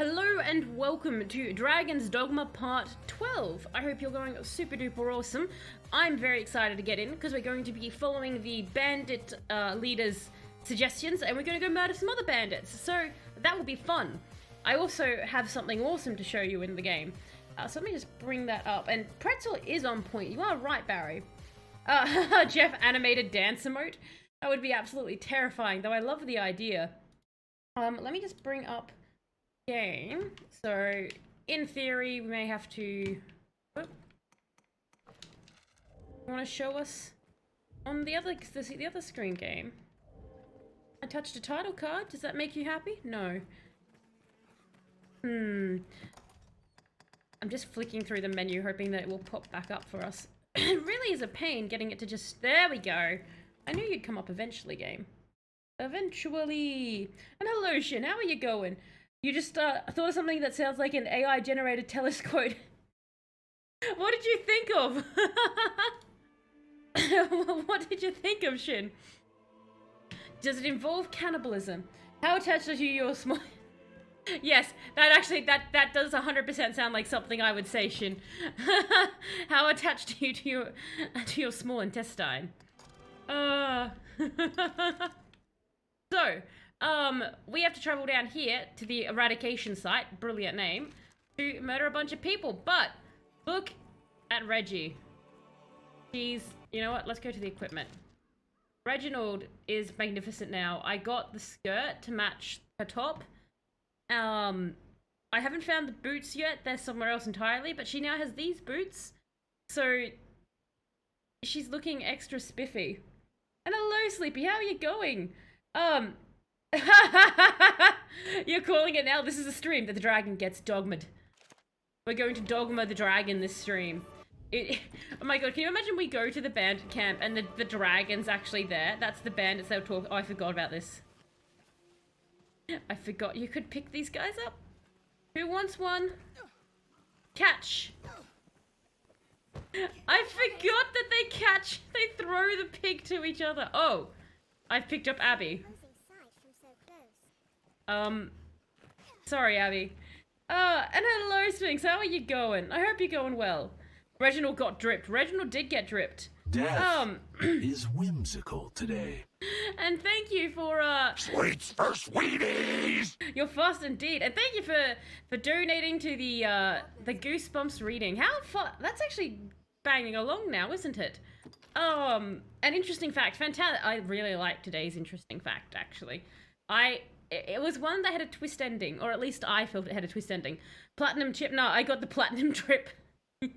Hello and welcome to Dragon's Dogma Part 12. I hope you're going super duper awesome. I'm very excited to get in because we're going to be following the bandit leader's suggestions and we're going to go murder some other bandits. So that will be fun. I also have something awesome to show you in the game. So let me just bring that up. And Pretzel is on point. You are right, Barry. Jeff animated dance emote. That would be absolutely terrifying, though I love the idea. Let me just bring up game. So in theory we may have to want to show us on the other screen game. I touched a title card. Does that make you happy? No. I'm just flicking through the menu hoping that it will pop back up for us. It really is a pain getting it to just... There we go. I knew you'd come up eventually, game. Eventually. And hello, Shin. How are you going? You just thought of something that sounds like an AI-generated telescope. What did you think of? What did you think of, Shin? Does it involve cannibalism? How attached are you to your small... Yes, that does 100% sound like something I would say, Shin. How attached are you to your small intestine? So, we have to travel down here to the eradication site, brilliant name, to murder a bunch of people. But look at Reggie. She's, you know what? Let's go to the equipment. Reginald is magnificent now. I got the skirt to match her top. I haven't found the boots yet. They're somewhere else entirely, but she now has these boots. So she's looking extra spiffy. And hello, Sleepy. How are you going? You're calling it now. This is a stream that the dragon gets dogmaed. We're going to dogma the dragon this stream. Oh my god, can you imagine we go to the bandit camp and the dragon's actually there? That's the bandits they'll talk. Oh, I forgot about this. I forgot you could pick these guys up. Who wants one? Catch. I forgot that they throw the pig to each other. Oh, I've picked up Abby. Sorry, Abby. And hello, Sphinx. How are you going? I hope you're going well. Reginald got dripped. Reginald did get dripped. Death is whimsical today. And thank you for Sweets for sweeties! You're fast indeed. And thank you for donating to the Goosebumps reading. How far? That's actually banging along now, isn't it? An interesting fact. Fantastic. I really like today's interesting fact, actually. It was one that had a twist ending, or at least I felt it had a twist ending. Platinum chip. No, I got the platinum trip. And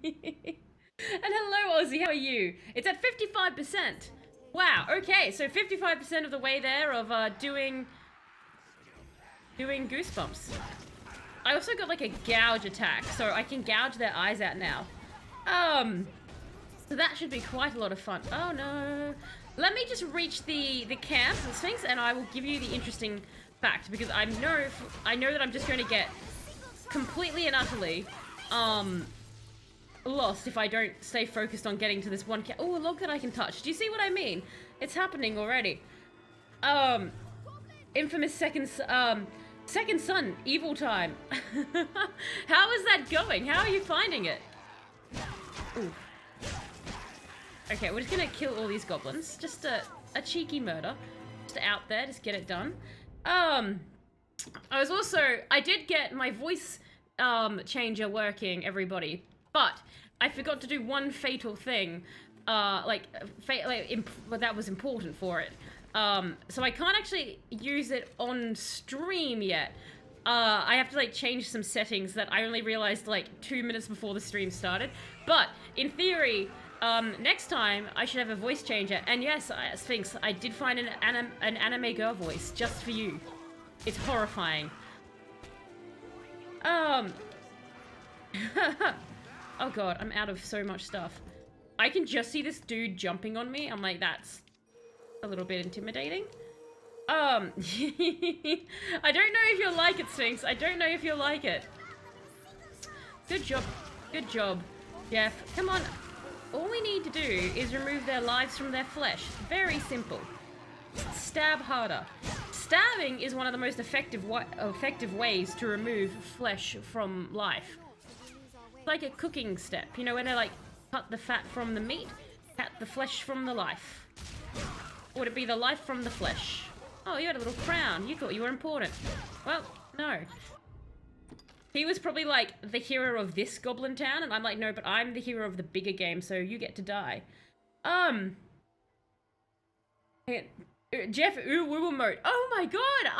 hello, Ozzy. How are you? It's at 55%. Wow. Okay, so 55% of the way there of doing Goosebumps. I also got like a gouge attack, so I can gouge their eyes out now. So that should be quite a lot of fun. Oh no. Let me just reach the camp, the Sphinx, and I will give you the interesting fact, because I know that I'm just going to get completely and utterly lost if I don't stay focused on getting to this one camp. Oh, a log that I can touch. Do you see what I mean? It's happening already. Infamous second son, evil time. How is that going? How are you finding it? Ooh. Okay, we're just gonna kill all these goblins. Just a cheeky murder. Just out there, just get it done. I did get my voice changer working, everybody, but I forgot to do one fatal thing. That was important for it. So I can't actually use it on stream yet. I have to like change some settings that I only realized like 2 minutes before the stream started. But in theory, next time I should have a voice changer. And yes, Sphinx, I did find an anime girl voice just for you. It's horrifying. Oh god, I'm out of so much stuff. I can just see this dude jumping on me. I'm like, that's a little bit intimidating. I don't know if you'll like it, Sphinx. I don't know if you'll like it. Good job. Good job, Jeff. Come on. All we need to do is remove their lives from their flesh. Very simple. Stab harder. stabbing is one of the most effective ways to remove flesh from life. It's like a cooking step, you know, when they like cut the fat from the meat, cut the flesh from the life. Or would it be the life from the flesh? Oh, you had a little crown. You thought you were important. Well, no. He was probably like the hero of this goblin town, and I'm like, no, but I'm the hero of the bigger game, so you get to die. Jeff ooh-woo emote. Oh my god,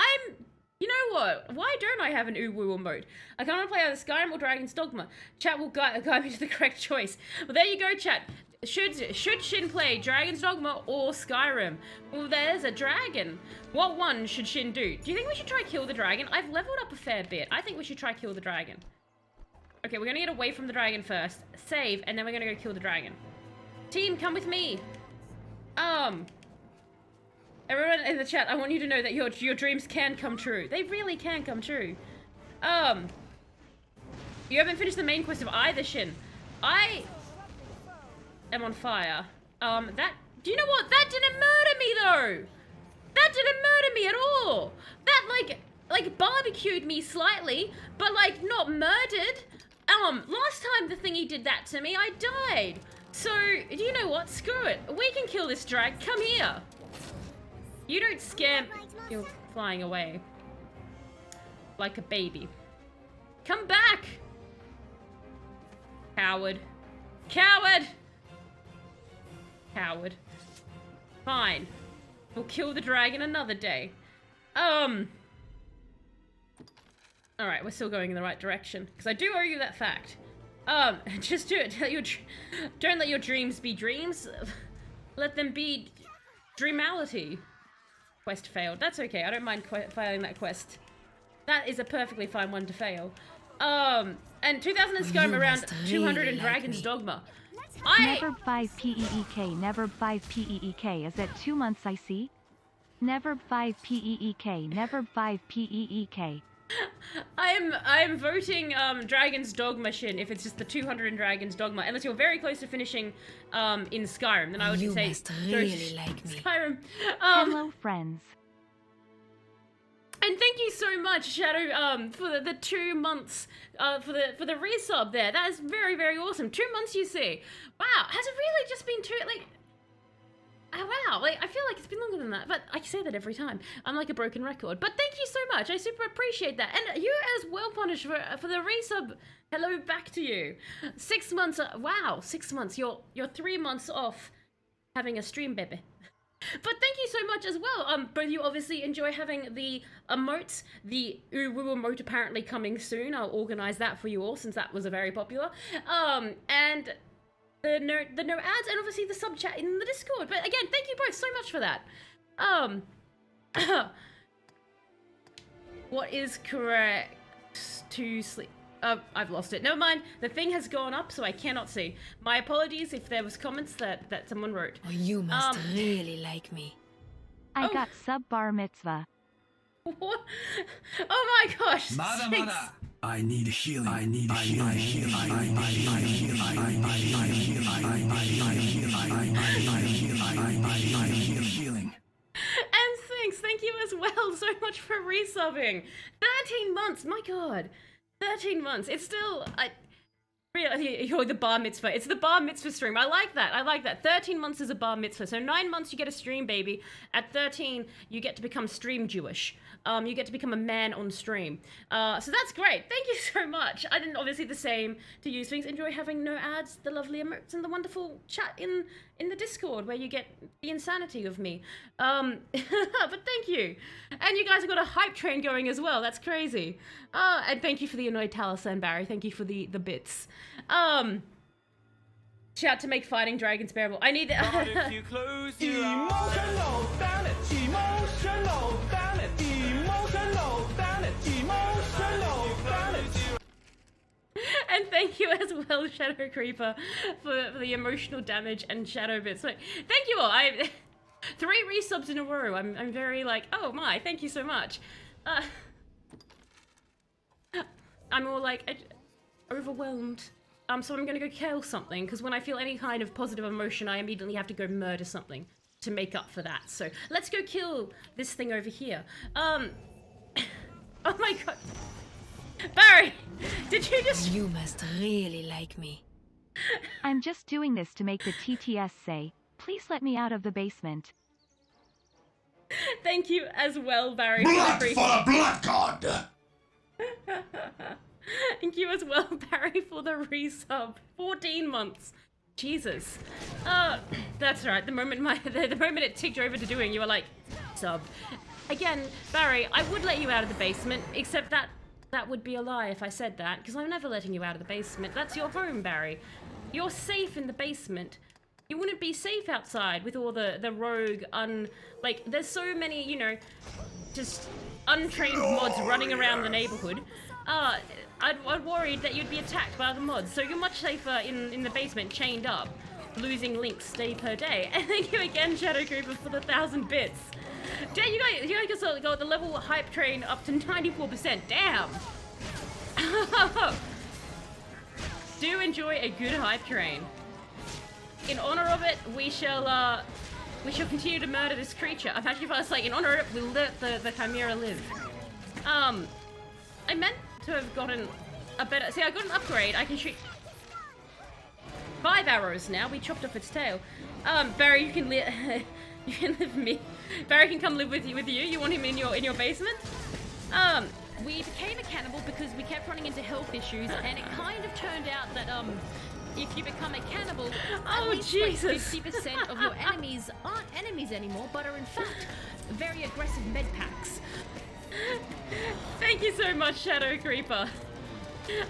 you know what? Why don't I have an ooh-woo emote? I can't play either Skyrim or Dragon's Dogma. Chat will guide me to the correct choice. Well, there you go, chat. Should Shin play Dragon's Dogma or Skyrim? Well, there's a dragon. What one should Shin do? Do you think we should try kill the dragon? I've leveled up a fair bit. I think we should try kill the dragon. Okay, we're gonna get away from the dragon first. Save, and then we're gonna go kill the dragon. Team, come with me. Everyone in the chat, I want you to know that your dreams can come true. They really can come true. You haven't finished the main quest of either, Shin. I am on fire. Do you know what? That didn't murder me, though! That didn't murder me at all! That, like barbecued me slightly, but, like, not murdered. Last time the thingy did that to me, I died. So, do you know what? Screw it. We can kill this drag. Come here. You don't scare me. You're flying away. Like a baby. Come back! Coward. Coward! Coward. Fine. We'll kill the dragon another day. Alright, we're still going in the right direction. Because I do owe you that fact. Just do it. Don't let your dreams be dreams. Let them be dreamality. Quest failed. That's okay. I don't mind failing that quest. That is a perfectly fine one to fail. And 2000 and Skyrim around 200 in Dragon's Dogma. Never 5 PEEK, never 5 PEEK. Is it 2 months I see? Never 5 PEEK, never 5 PEEK. I'm voting Dragon's Dogma, Shin, if it's just the 200 in Dragon's Dogma. Unless you're very close to finishing in Skyrim, then I would say must really like me. Skyrim. Hello, friends. And thank you so much, Shadow, for the 2 months, for the resub there. That is very, very awesome. 2 months, you see. Wow, has it really just been oh, wow, like, I feel like it's been longer than that, but I say that every time. I'm like a broken record. But thank you so much. I super appreciate that. And you as well, Punish, for the resub. Hello back to you. 6 months, wow, 6 months. You're 3 months off having a stream, baby. But thank you so much as well. Both you obviously enjoy having the emotes. The Uwu emote apparently coming soon. I'll organize that for you all since that was a very popular. And the no ads, and obviously the sub chat in the Discord. But again, thank you both so much for that. What is correct to sleep? I've lost it. Never mind. The thing has gone up, so I cannot see. My apologies if there was comments that someone wrote. Oh, you must really like me. I got sub bar mitzvah. What? Oh my gosh. Mada, thanks. mada. I need healing. I need healing. Healing. And thank you as well so much for resubbing. 13 months, my god. 13 months. It's still, you're the bar mitzvah. It's the bar mitzvah stream. I like that. 13 months is a bar mitzvah. So 9 months you get a stream, baby. At 13, you get to become stream Jewish. You get to become a man on stream. So that's great. Thank you so much. I didn't obviously the same to you, Sphinx. Enjoy having no ads, the lovely emotes, and the wonderful chat in the Discord where you get the insanity of me. But thank you. And you guys have got a hype train going as well. That's crazy. And thank you for the annoyed Taliesin, Barry. Thank you for the bits. Shout to make fighting dragons bearable. I need But if you close your eyes. Emotional damage, emotional damage, emotional damage, emotional damage. And thank you as well, Shadow Creeper, for the emotional damage and shadow bits. Thank you all. 3 resubs in a row. I'm very like, oh my, thank you so much. I'm all like overwhelmed. So I'm gonna go kill something because when I feel any kind of positive emotion, I immediately have to go murder something. to make up for that. So let's go kill this thing over here. Oh my god. Barry, did you just... You must really like me. I'm just doing this to make the TTS say, please let me out of the basement. Thank you as well, Barry. Blood for the blood god! Thank you as well, Barry, for the resub. 14 months. Jesus. That's right. The moment the moment it ticked over to doing, you were like, sub. Again, Barry, I would let you out of the basement, except that would be a lie if I said that, because I'm never letting you out of the basement. That's your home, Barry. You're safe in the basement. You wouldn't be safe outside with all the rogue, like, there's so many, you know, just untrained mods running around the neighborhood. I'd worried that you'd be attacked by other mods, so you're much safer in the basement, chained up, losing links day per day. And thank you again, Shadow Cooper, for the 1,000 bits. Damn, you guys got the level hype train up to 94%. Damn! Do enjoy a good hype train. In honor of it, we shall continue to murder this creature. I've actually felt like, in honor of it, we'll let the Chimera live. I meant to have gotten a better... See, I got an upgrade. I can shoot 5 arrows now. We chopped off its tail. Barry, you can live... you can live with me. Barry can come live with you. You want him in your basement? We became a cannibal because we kept running into health issues, and it kind of turned out that, if you become a cannibal, at least Jesus. like 50% of your enemies aren't enemies anymore, but are in fact very aggressive med packs. Thank you so much, Shadow Creeper.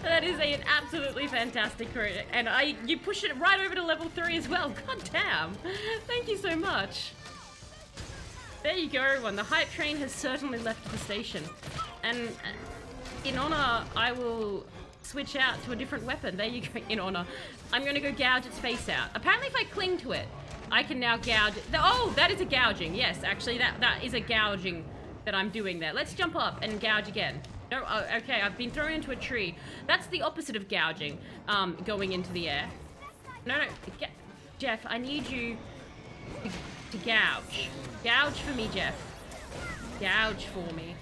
That is an absolutely fantastic crit, and you push it right over to level 3 as well. God damn. Thank you so much. There you go, everyone. The hype train has certainly left the station. And in honor, I will switch out to a different weapon. There you go, in honor. I'm going to go gouge its face out. Apparently if I cling to it, I can now gouge it. Oh, that is a gouging. Yes, actually, that is a gouging that I'm doing there. Let's jump up and gouge again. No, okay, I've been thrown into a tree. That's the opposite of gouging, going into the air. No, Jeff, I need you to gouge. Gouge for me, Jeff. Gouge for me.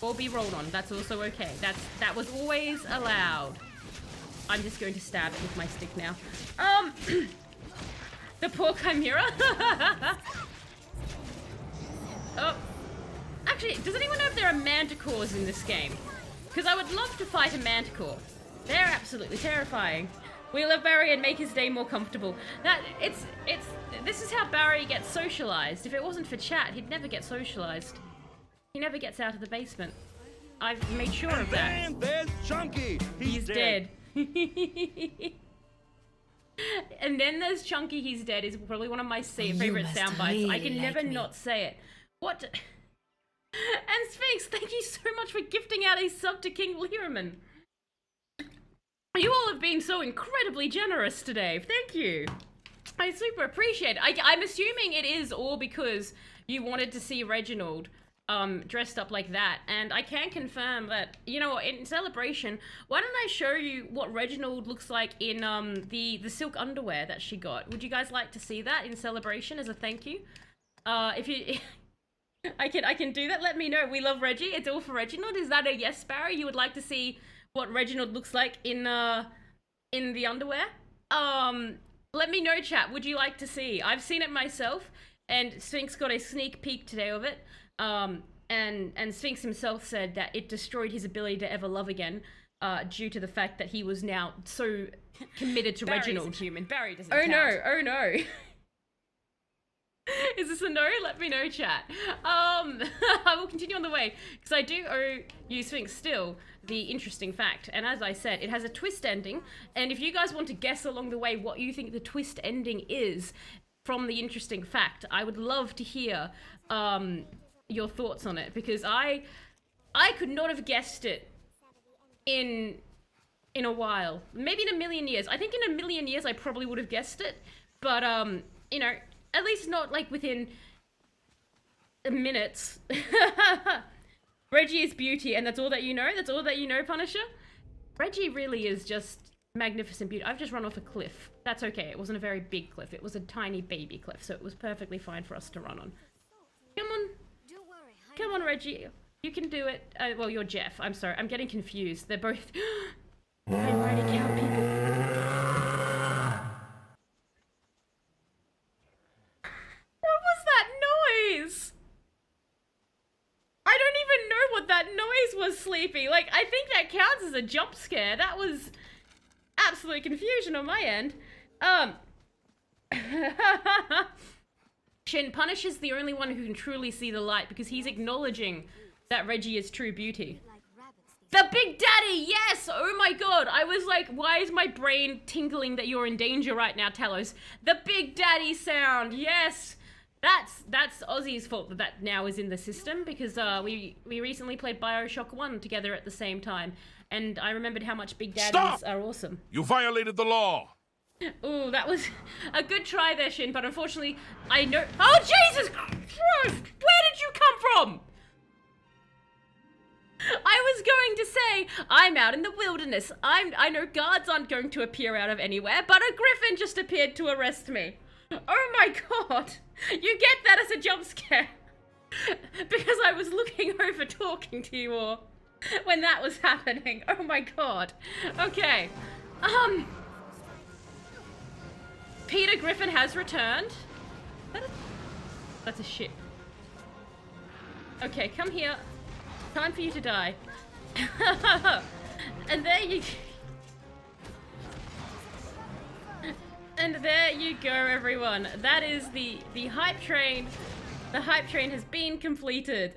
Or be rolled on. That's also okay. That was always allowed. I'm just going to stab it with my stick now. The poor Chimera. Oh. Actually, does anyone know if there are manticores in this game? Because I would love to fight a manticore. They're absolutely terrifying. We love Barry and make his day more comfortable. This is how Barry gets socialized. If it wasn't for chat, he'd never get socialized. He never gets out of the basement. I've made sure of that. And there's Chunky. He's dead. And then there's Chunky, he's dead is probably one of my favorite sound bites. Really I can never like me. not say it. What? And Sphinx, thank you so much for gifting out a sub to King Learman. You all have been so incredibly generous today. Thank you. I super appreciate it. I'm assuming it is all because you wanted to see Reginald dressed up like that, and I can confirm that, you know, in Celebration, why don't I show you what Reginald looks like in the silk underwear that she got? Would you guys like to see that in Celebration as a thank you? If you I can do that. Let me know. We love Reggie. It's all for Reginald. Is that a yes, Barry? You would like to see what Reginald looks like in the underwear? Let me know, chat. Would you like to see? I've seen it myself, and Sphinx got a sneak peek today of it. And Sphinx himself said that it destroyed his ability to ever love again, due to the fact that he was now so committed to Reginald. Human. Barry doesn't Oh no! Oh no! Is this a no? Let me know, chat. I will continue on the way, because I do owe you, Sphinx, still the interesting fact. And as I said, it has a twist ending, and if you guys want to guess along the way what you think the twist ending is from the interesting fact, I would love to hear your thoughts on it, because I could not have guessed it in a while. Maybe in a million years. I think in a million years I probably would have guessed it, but you know, at least not like within minutes. Reggie is beauty, and that's all that you know? That's all that you know, Punisher? Reggie really is just magnificent beauty. I've just run off a cliff. That's okay. It wasn't a very big cliff. It was a tiny baby cliff, so it was perfectly fine for us to run on. Come on. Come on, Reggie. You can do it. Well, you're Jeff. I'm sorry. I'm getting confused. They're both... I'm writing out people. What was that noise? I don't even know what that noise was, Sleepy. Like, I think that counts as a jump scare. That was absolute confusion on my end. Shin, Punish is the only one who can truly see the light because he's acknowledging that Reggie is true beauty. The Big Daddy, yes! Oh my god, I was like, why is my brain tingling that you're in danger right now, Talos? The Big Daddy sound, yes! That's Ozzy's fault that that now is in the system because we recently played Bioshock 1 together at the same time, and I remembered how much Big Daddies are awesome. You violated the law! Ooh, that was a good try there, Shin, but unfortunately, I know- Oh, Jesus Christ! Where did you come from? I was going to say, I'm out in the wilderness. I know guards aren't going to appear out of anywhere, but a griffin just appeared to arrest me. Oh my god! You get that as a jump scare. Because I was looking over talking to you all when that was happening. Oh my god. Okay. Peter Griffin has returned. That's a ship. Okay, come here. Time for you to die. And there you... And there you go, everyone. That is the hype train. The hype train has been completed.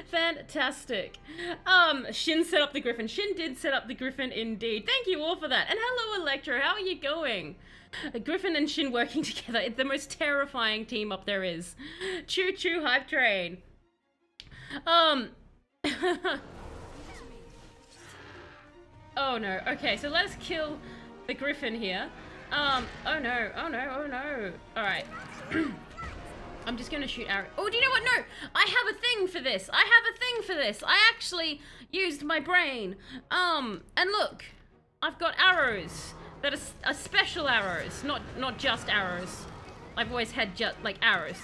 Fantastic. Shin set up the Griffin. Shin did set up the Griffin indeed. Thank you all for that. And hello, Electro. How are you going? Griffin and Shin working together. It's the most terrifying team up there is. Choo choo hype train. Oh no. Okay, so let's kill the Griffin here. Oh no. Oh no. Oh no. Alright. I'm just gonna shoot arrows. Oh, do you know what? No! I have a thing for this! I have a thing for this! I actually used my brain. And look! I've got arrows that are special arrows, not just arrows. I've always had just, like, arrows.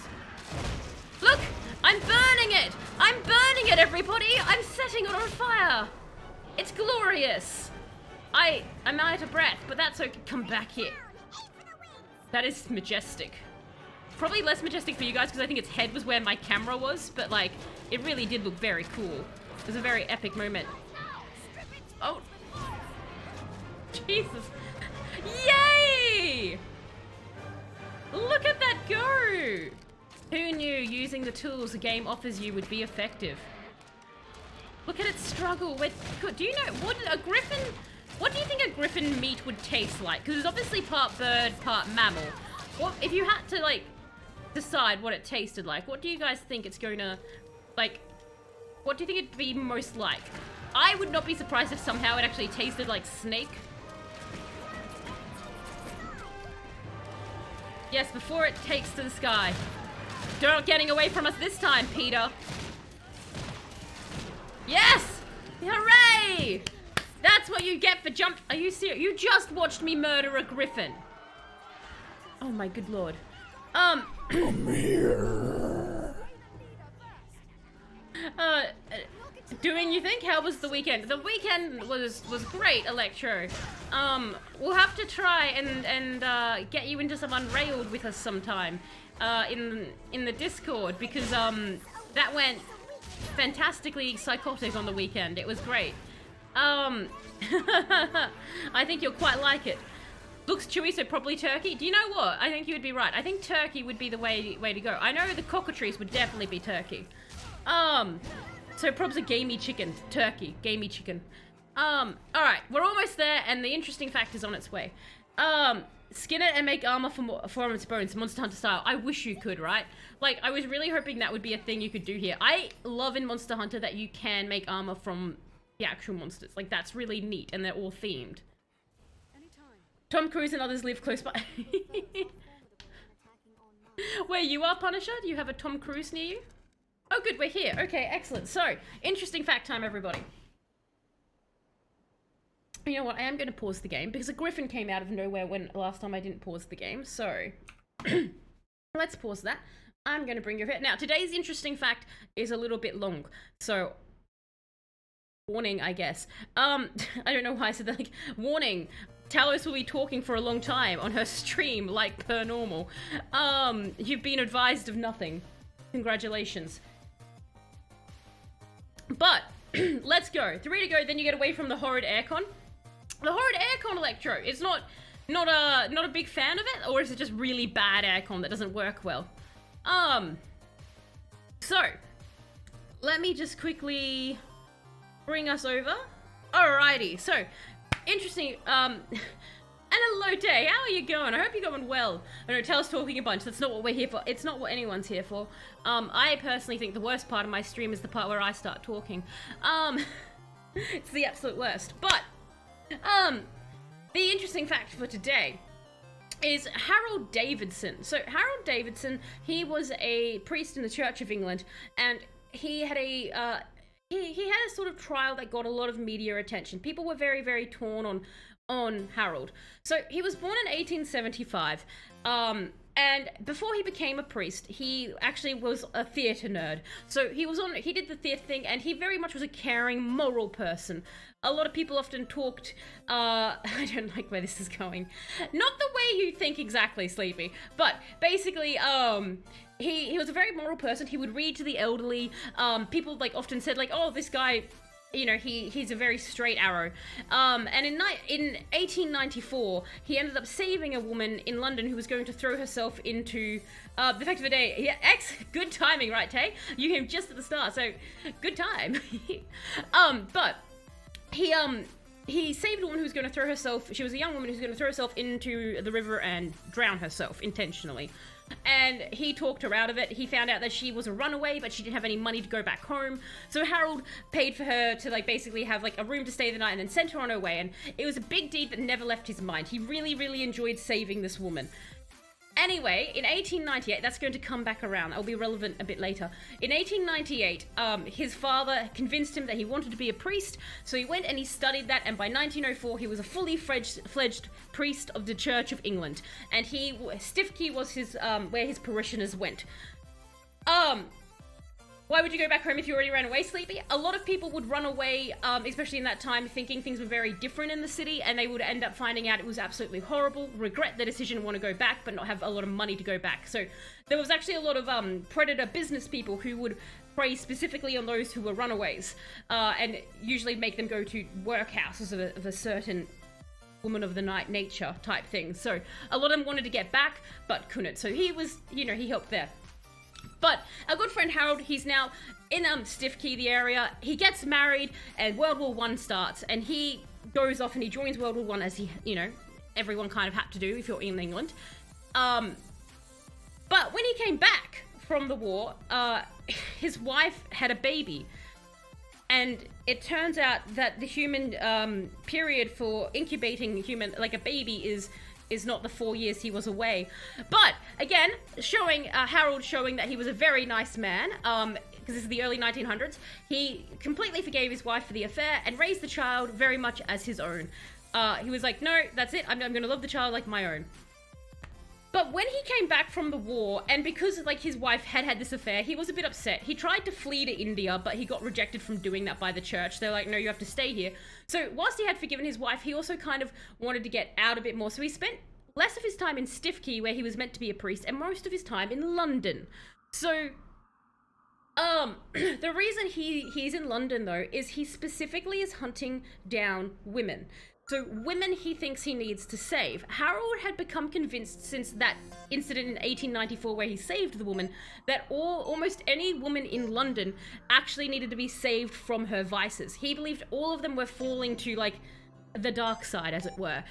Look! I'm burning it! I'm burning it, everybody! I'm setting it on fire! It's glorious! I'm out of breath, but that's okay. Come back here. That is majestic. Probably less majestic for you guys because I think its head was where my camera was, but like, it really did look very cool. It was a very epic moment. Oh. Jesus. Yay! Look at that go! Who knew using the tools the game offers you would be effective? Look at its struggle with... Do you know, what do you think a griffin meat would taste like? Because it's obviously part bird, part mammal. What, if you had to, like, decide what it tasted like, what do you guys think it's going to, like, what do you think it'd be most like? I would not be surprised if somehow it actually tasted like snake. Yes, before it takes to the sky. You're not getting away from us this time, Peter. Yes! Hooray! That's what you get for jump. Are you serious? You just watched me murder a griffin. Oh my good lord. Come here. Doing, you think? How was the weekend? The weekend was great, Electro. We'll have to try and get you into some Unrailed with us sometime in the Discord because that went fantastically psychotic on the weekend. It was great. I think you'll quite like it. Looks chewy, so probably turkey. Do you know what? I think you would be right. I think turkey would be the way to go. I know the cockatrice would definitely be turkey. So probs a gamey chicken. Turkey. Gamey chicken. Alright. We're almost there, and the interesting fact is on its way. Skin it and make armor from its bones, Monster Hunter style. I wish you could, right? Like, I was really hoping that would be a thing you could do here. I love in Monster Hunter that you can make armor from the actual monsters. Like, that's really neat, and they're all themed. Tom Cruise and others live close by. Where you are, Punisher? Do you have a Tom Cruise near you? Oh, good, we're here. Okay, excellent. So, interesting fact time, everybody. You know what? I am going to pause the game because a Griffin came out of nowhere when last time I didn't pause the game. So let's pause that. I'm going to bring you here. Now, today's interesting fact is a little bit long. So warning, I guess. I don't know why I said that. Like, warning. Talos will be talking for a long time on her stream, like per normal. You've been advised of nothing. Congratulations. But let's go. 3 to go. Then you get away from the horrid aircon. The horrid aircon, Electro. It's not a big fan of it, or is it just really bad aircon that doesn't work well? So let me just quickly bring us over. Alrighty. So interesting. And hello, Day. How are you going? I hope you're going well. I know Tel's talking a bunch. That's not what we're here for. It's not what anyone's here for. I personally think the worst part of my stream is the part where I start talking. It's the absolute worst. But, the interesting fact for today is Harold Davidson. So, Harold Davidson, he was a priest in the Church of England, and he had a, he had a sort of trial that got a lot of media attention. People were very, very torn on Harold. So he was born in 1875, and before he became a priest, he actually was a theatre nerd. So he did the theatre thing, and he very much was a caring, moral person. A lot of people often talked, I don't like where this is going. Not the way you think exactly, Sleepy, but basically, he was a very moral person. He would read to the elderly. People like often said like, oh, this guy, you know, he's a very straight arrow. And in 1894, he ended up saving a woman in London who was going to throw herself into, the fact of the day, yeah, good timing, right, Tay? You came just at the start, so good time. But he saved a woman who was going to throw herself, she was a young woman who was going to throw herself into the river and drown herself intentionally. And he talked her out of it. He found out that she was a runaway, but she didn't have any money to go back home. So Harold paid for her to like basically have like a room to stay the night and then sent her on her way. And it was a big deed that never left his mind. He really, really enjoyed saving this woman. Anyway, in 1898, that's going to come back around. That'll be relevant a bit later. In 1898, his father convinced him that he wanted to be a priest, so he went and he studied that, and by 1904, he was a fully fledged priest of the Church of England. And Stiffkey was his, where his parishioners went. Why would you go back home if you already ran away, Sleepy? A lot of people would run away, especially in that time, thinking things were very different in the city, and they would end up finding out it was absolutely horrible, regret the decision, want to go back, but not have a lot of money to go back. So there was actually a lot of predator business people who would prey specifically on those who were runaways, and usually make them go to workhouses of a certain woman of the night nature type thing. So a lot of them wanted to get back, but couldn't. So he was, you know, he helped there. But our good friend Harold, he's now in Stiffkey, the area. He gets married, and World War I starts, and he goes off and he joins World War I, as he, you know, everyone kind of had to do if you're in England. But when he came back from the war, his wife had a baby, and it turns out that the human period for incubating a baby is not the 4 years he was away. But again, Harold showing that he was a very nice man, because this is the early 1900s. He completely forgave his wife for the affair and raised the child very much as his own. He was like, no, that's it, I'm gonna love the child like my own. But when he came back from the war, and because like his wife had this affair, he was a bit upset. He tried to flee to India, but he got rejected from doing that by the church. They're like, no, you have to stay here. So whilst he had forgiven his wife, he also kind of wanted to get out a bit more. So he spent less of his time in Stiffkey, where he was meant to be a priest, and most of his time in London. So the reason he's in London, though, is he specifically is hunting down women. So women he thinks he needs to save. Harold had become convinced since that incident in 1894 where he saved the woman that almost any woman in London actually needed to be saved from her vices. He believed all of them were falling to like the dark side, as it were.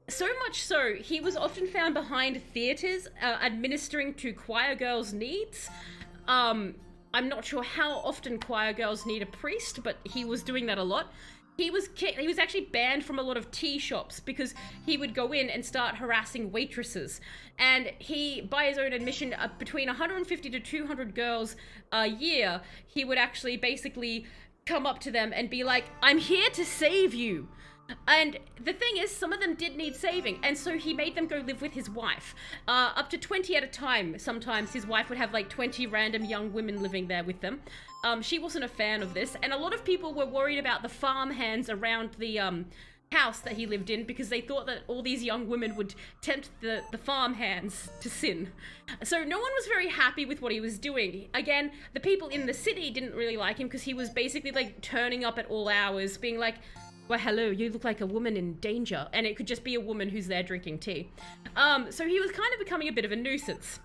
So much so, he was often found behind theatres administering to choir girls' needs. I'm not sure how often choir girls need a priest, but he was doing that a lot. He was actually banned from a lot of tea shops because he would go in and start harassing waitresses. And he, by his own admission, between 150 to 200 girls a year, he would actually basically come up to them and be like, I'm here to save you. And the thing is, some of them did need saving, and so he made them go live with his wife. Up to 20 at a time. Sometimes his wife would have like 20 random young women living there with them. She wasn't a fan of this, and a lot of people were worried about the farm hands around the house that he lived in, because they thought that all these young women would tempt the farm hands to sin. So no one was very happy with what he was doing. Again, the people in the city didn't really like him, because he was basically like turning up at all hours, being like, well, hello, you look like a woman in danger. And it could just be a woman who's there drinking tea. So he was kind of becoming a bit of a nuisance.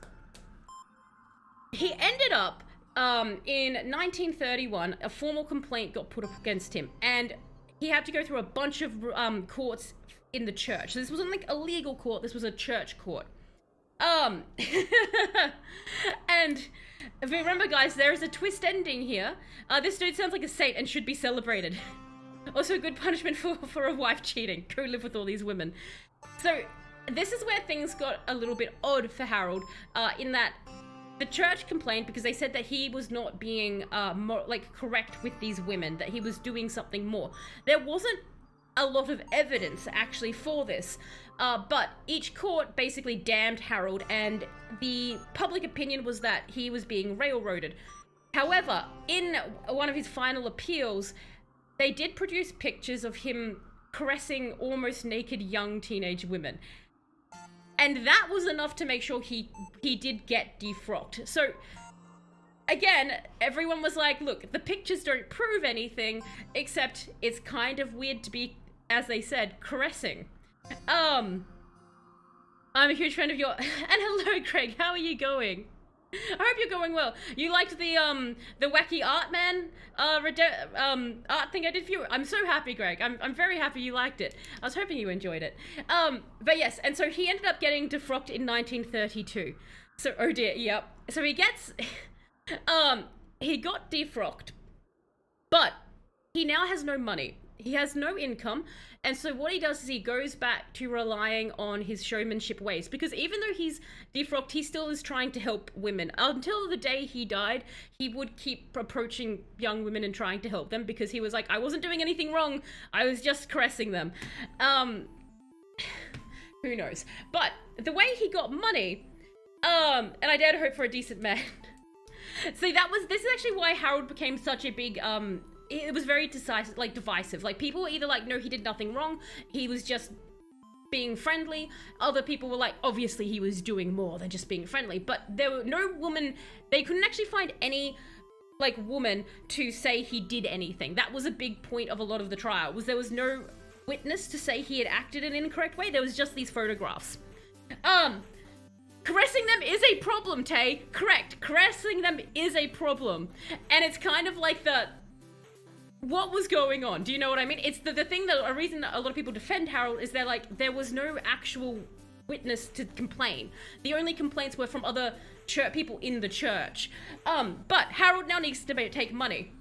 He ended up, in 1931, a formal complaint got put up against him. And he had to go through a bunch of courts in the church. So this wasn't like a legal court, this was a church court. And if you remember, guys, there is a twist ending here. This dude sounds like a saint and should be celebrated. Also, a good punishment for a wife cheating. Go live with all these women. So, this is where things got a little bit odd for Harold, in that the church complained because they said that he was not being correct with these women, that he was doing something more. There wasn't a lot of evidence actually for this, but each court basically damned Harold, and the public opinion was that he was being railroaded. However, in one of his final appeals, they did produce pictures of him caressing almost naked young teenage women. And that was enough to make sure he did get defrocked. So, again, everyone was like, look, the pictures don't prove anything, except it's kind of weird to be, as they said, caressing. I'm a huge fan of your... And hello, Craig, how are you going? I hope you're going well. You liked the wacky art man art thing I did for you? I'm so happy, Greg. I'm very happy you liked it. I was hoping you enjoyed it. But yes, and so he ended up getting defrocked in 1932. So, oh dear, yep. So he gets, he got defrocked, but he now has no money. He has no income, and so what he does is he goes back to relying on his showmanship ways, because even though he's defrocked, he still is trying to help women. Until the day he died, he would keep approaching young women and trying to help them, because he was like, I wasn't doing anything wrong, I was just caressing them. Who knows? But the way he got money, and I dare to hope for a decent man. See, this is actually why Harold became such a big, it was very decisive, divisive. Like, people were either like, no, he did nothing wrong, he was just being friendly. Other people were like, obviously he was doing more than just being friendly. But there were no woman, they couldn't actually find any, woman to say he did anything. That was a big point of a lot of the trial, was there was no witness to say he had acted in an incorrect way. There was just these photographs. Caressing them is a problem, Tay. Correct. Caressing them is a problem. And it's kind of like what was going on? Do you know what I mean? It's the thing that a reason that a lot of people defend Harold is they're like, there was no actual witness to complain. The only complaints were from other people in the church. But Harold now needs to take money.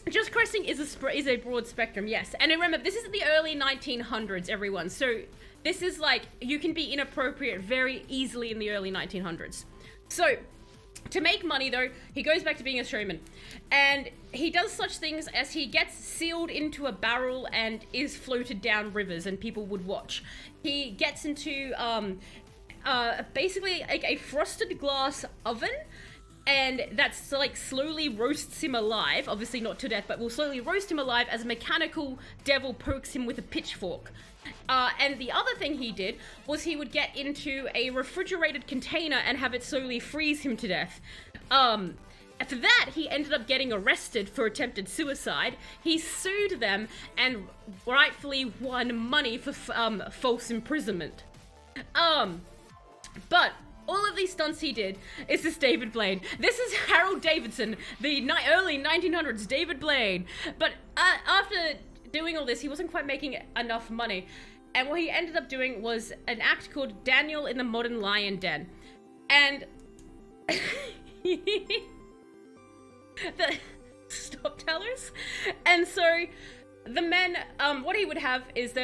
Just caressing is a broad spectrum, yes. And remember, this is the early 1900s, everyone. So this is you can be inappropriate very easily in the early 1900s. So, to make money, though, he goes back to being a showman. And he does such things as he gets sealed into a barrel and is floated down rivers, and people would watch. He gets into, basically a frosted glass oven, and that's slowly roasts him alive. Obviously not to death, but will slowly roast him alive as a mechanical devil pokes him with a pitchfork. And the other thing he did was he would get into a refrigerated container and have it slowly freeze him to death. After that, he ended up getting arrested for attempted suicide. He sued them and rightfully won money for false imprisonment. But all of these stunts he did is this David Blaine. This is Harold Davidson, the early 1900s David Blaine. But after doing all this, he wasn't quite making enough money. And what he ended up doing was an act called Daniel in the Modern Lion Den. And stop tellers. And so the men, what he would have is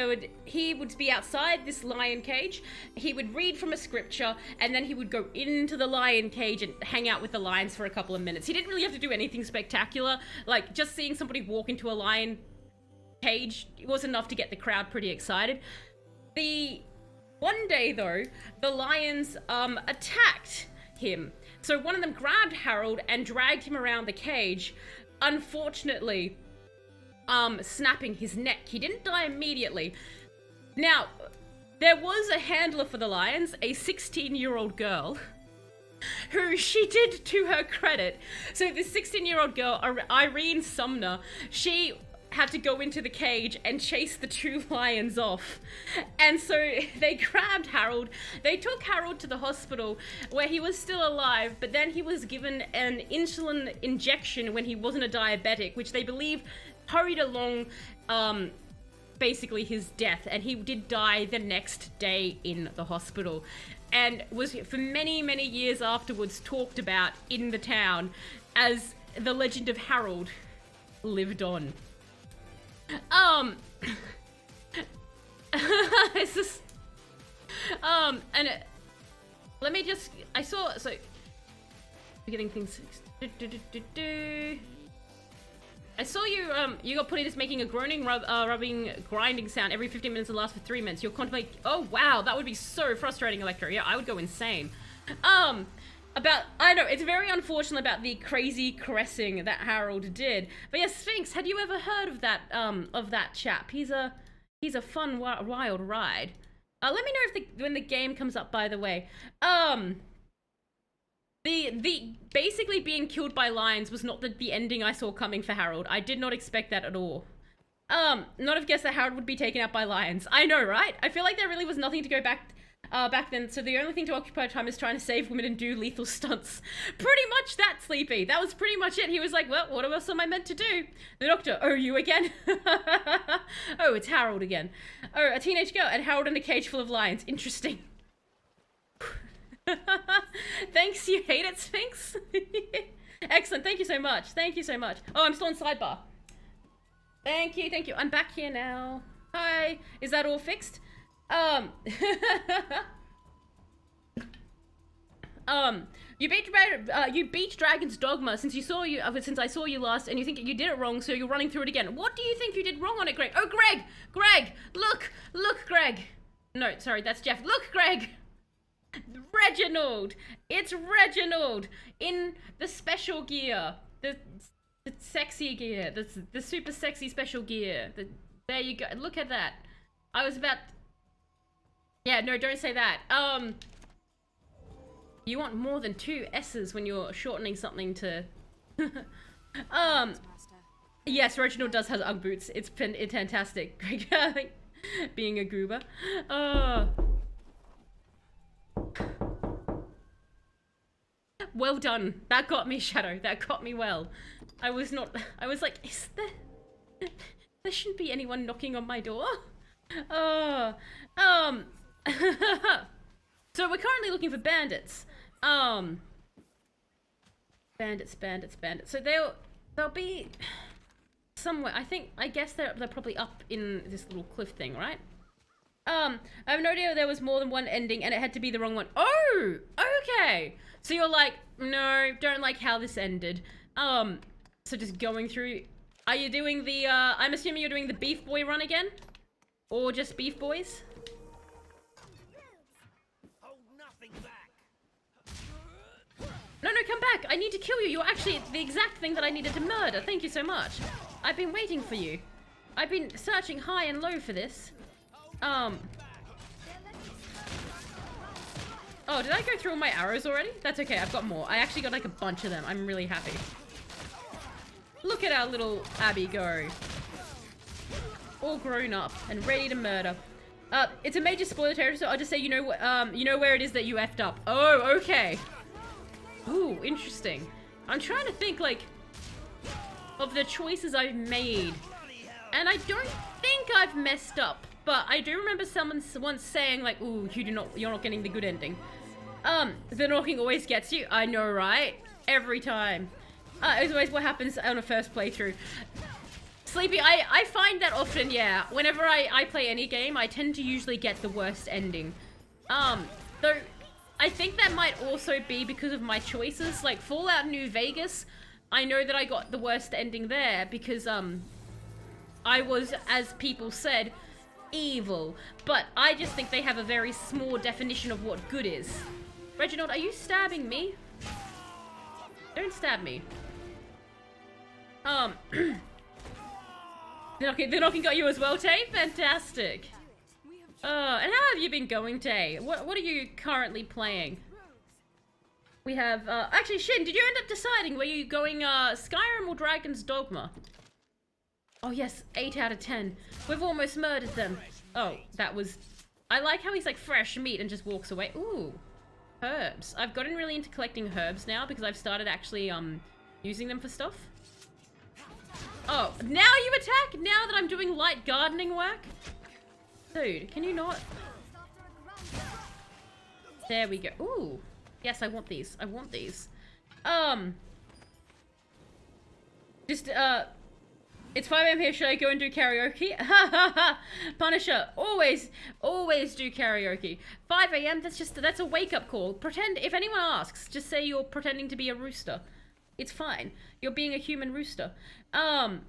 he would be outside this lion cage, he would read from a scripture, and then he would go into the lion cage and hang out with the lions for a couple of minutes. He didn't really have to do anything spectacular, just seeing somebody walk into a lion cage was enough to get the crowd pretty excited. The one day though, the lions attacked him. So one of them grabbed Harold and dragged him around the cage, unfortunately snapping his neck. He didn't die immediately. Now, there was a handler for the lions, a 16-year-old girl, who she did to her credit. So this 16-year-old girl, Irene Sumner, she had to go into the cage and chase the two lions off. And so they grabbed Harold. They took Harold to the hospital where he was still alive, but then he was given an insulin injection when he wasn't a diabetic, which they believe hurried along basically his death, and he did die the next day in the hospital, and was for many, many years afterwards talked about in the town as the legend of Harold lived on. It's just, let me just, I saw, so, we're getting things, I saw you, you got put in as making a groaning, rubbing, grinding sound every 15 minutes and lasts for 3 minutes. You'll contemplate, oh wow, that would be so frustrating, Electro. Yeah, I would go insane. I know, it's very unfortunate about the crazy caressing that Harold did. But yeah, Sphinx, had you ever heard of that chap? He's a fun, wild ride. Let me know if when the game comes up, by the way. The basically being killed by lions was not the ending I saw coming for Harold. I did not expect that at all. Not have guessed that Harold would be taken out by lions. I know, right? I feel like there really was nothing to go back then, so the only thing to occupy time is trying to save women and do lethal stunts. Pretty much that, Sleepy. That was pretty much it. He was like, well, what else am I meant to do? The doctor, oh, you again? Oh, it's Harold again. Oh, a teenage girl and Harold in a cage full of lions. Interesting. Thanks, you hate it, Sphinx? Excellent, thank you so much. Thank you so much. Oh, I'm still on sidebar. Thank you, thank you. I'm back here now. Hi, is that all fixed? You beat Dragon's Dogma since I saw you last, and you think you did it wrong, so you're running through it again. What do you think you did wrong on it, Greg? Oh, Greg, look, Greg. No, sorry, that's Jeff. Look, Greg. Reginald! It's Reginald in the special gear, the sexy gear, the super sexy special gear. There you go. Look at that. I was about. Yeah, no, don't say that. You want more than 2 S's when you're shortening something to. Yes, Reginald does have Ugg boots. It's fantastic. Greg, being a goober. Well done. That got me, Shadow. That got me well. I was like, there shouldn't be anyone knocking on my door. So we're currently looking for bandits. Bandits. So they'll be somewhere. I guess they're probably up in this little cliff thing, right? I have no idea there was more than one ending and it had to be the wrong one. Oh, okay. So you're like, no, don't like how this ended. So just going through, are you doing the, I'm assuming you're doing the Beef Boy run again? Or just Beef Boys? No, come back. I need to kill you. You're actually the exact thing that I needed to murder. Thank you so much. I've been waiting for you. I've been searching high and low for this. Oh, did I go through all my arrows already? That's okay, I've got more. I actually got like a bunch of them. I'm really happy. Look at our little Abby go. All grown up and ready to murder. It's a major spoiler territory, so I'll just say you know where it is that you effed up. Oh, okay. Ooh, interesting. I'm trying to think, like, of the choices I've made. And I don't think I've messed up. But I do remember someone once saying, like, ooh, you're not getting the good ending. The knocking always gets you. I know, right? Every time. It's always what happens on a first playthrough. Sleepy, I find that often, yeah. Whenever I play any game, I tend to usually get the worst ending. Though, I think that might also be because of my choices. Like, Fallout New Vegas, I know that I got the worst ending there because, I was, as people said, evil. But I just think they have a very small definition of what good is. Reginald, are you stabbing me? Don't stab me. The knocking got you as well, Tay? Fantastic. And how have you been going, Tay? What are you currently playing? We have, actually, Shin, did you end up deciding, were you going, Skyrim or Dragon's Dogma? Oh yes, 8 out of 10. We've almost murdered them. Oh, that was... I like how he's like fresh meat and just walks away. Ooh, herbs. I've gotten really into collecting herbs now because I've started actually, using them for stuff. Oh, now you attack? Now that I'm doing light gardening work? Dude, can you not? There we go. Ooh. Yes, I want these. I want these. It's 5 AM here. Should I go and do karaoke? Ha ha ha! Punisher, always do karaoke. 5 AM, that's a wake-up call. Pretend, if anyone asks, just say you're pretending to be a rooster. It's fine. You're being a human rooster. You're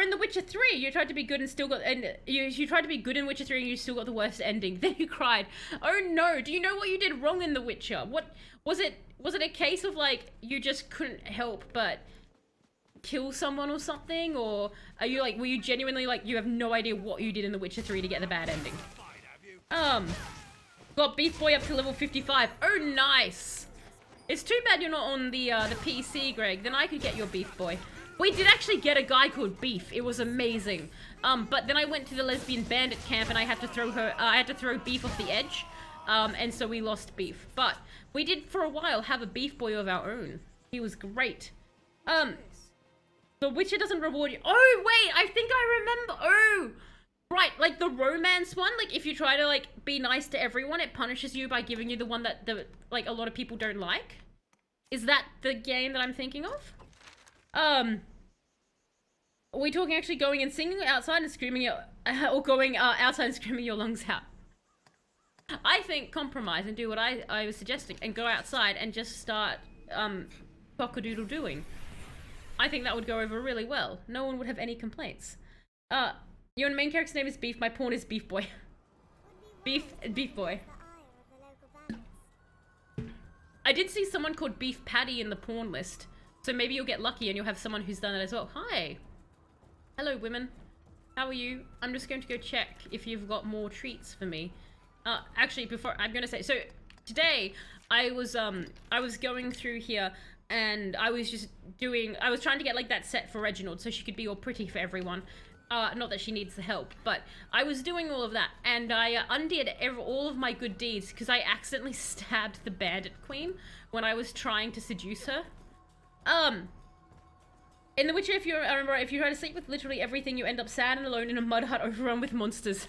in The Witcher 3. You tried to be good and still got, and you tried to be good in Witcher 3 and you still got the worst ending. Then you cried. Oh no, do you know what you did wrong in The Witcher? What, was it a case of like, you just couldn't help but kill someone or something? Or are you like, were you genuinely like, you have no idea what you did in The Witcher 3 to get the bad ending? Got Beef Boy up to level 55. Oh nice. It's too bad you're not on the PC, Greg. Then I could get your Beef Boy. We did actually get a guy called Beef. It was amazing. But then I went to the lesbian bandit camp and I had to throw Beef off the edge. And so we lost Beef. But we did for a while have a Beef Boy of our own. He was great. The Witcher doesn't reward you. Oh, wait, I think I remember. Oh, right, like the romance one. Like if you try to like be nice to everyone, it punishes you by giving you the one that like a lot of people don't like. Is that the game that I'm thinking of? Are we talking actually going and singing outside and screaming your, or going outside and screaming your lungs out? I think compromise and do what I was suggesting and go outside and just start cock-a-doodle-doing. I think that would go over really well. No one would have any complaints. Your main character's name is Beef. My pawn is Beef Boy. Beef Boy. I did see someone called Beef Patty in the pawn list. So maybe you'll get lucky and you'll have someone who's done it as well. Hi. Hello, women. How are you? I'm just going to go check if you've got more treats for me. Actually, before I'm gonna say, so today I was going through here and I was trying to get like that set for Reginald so she could be all pretty for everyone. Not that she needs the help, but I was doing all of that and I undid all of my good deeds because I accidentally stabbed the bandit queen when I was trying to seduce her. In The Witcher, if you remember, if you try to sleep with literally everything, you end up sad and alone in a mud hut overrun with monsters.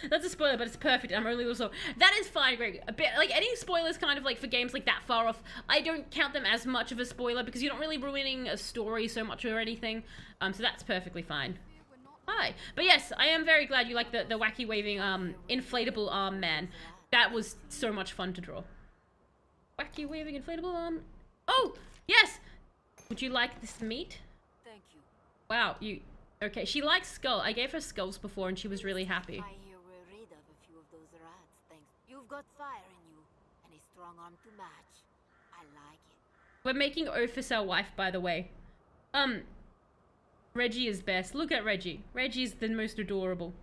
That's a spoiler, but it's perfect. I'm only also... That is fine, Greg. A bit, like, any spoilers kind of, like, for games like that far off, I don't count them as much of a spoiler because you're not really ruining a story so much or anything. So that's perfectly fine. Hi. But yes, I am very glad you like the wacky waving, inflatable arm man. That was so much fun to draw. Wacky waving inflatable arm... Oh! Yes! Would you like this meat? Thank you. Wow, you... Okay, she likes skull. I gave her skulls before and she was really happy. I hear we're rid of a few of those rats, thanks. You've got fire in you, and a strong arm to match. I like it. We're making Ophis our wife, by the way. Reggie is best. Look at Reggie. Reggie's the most adorable.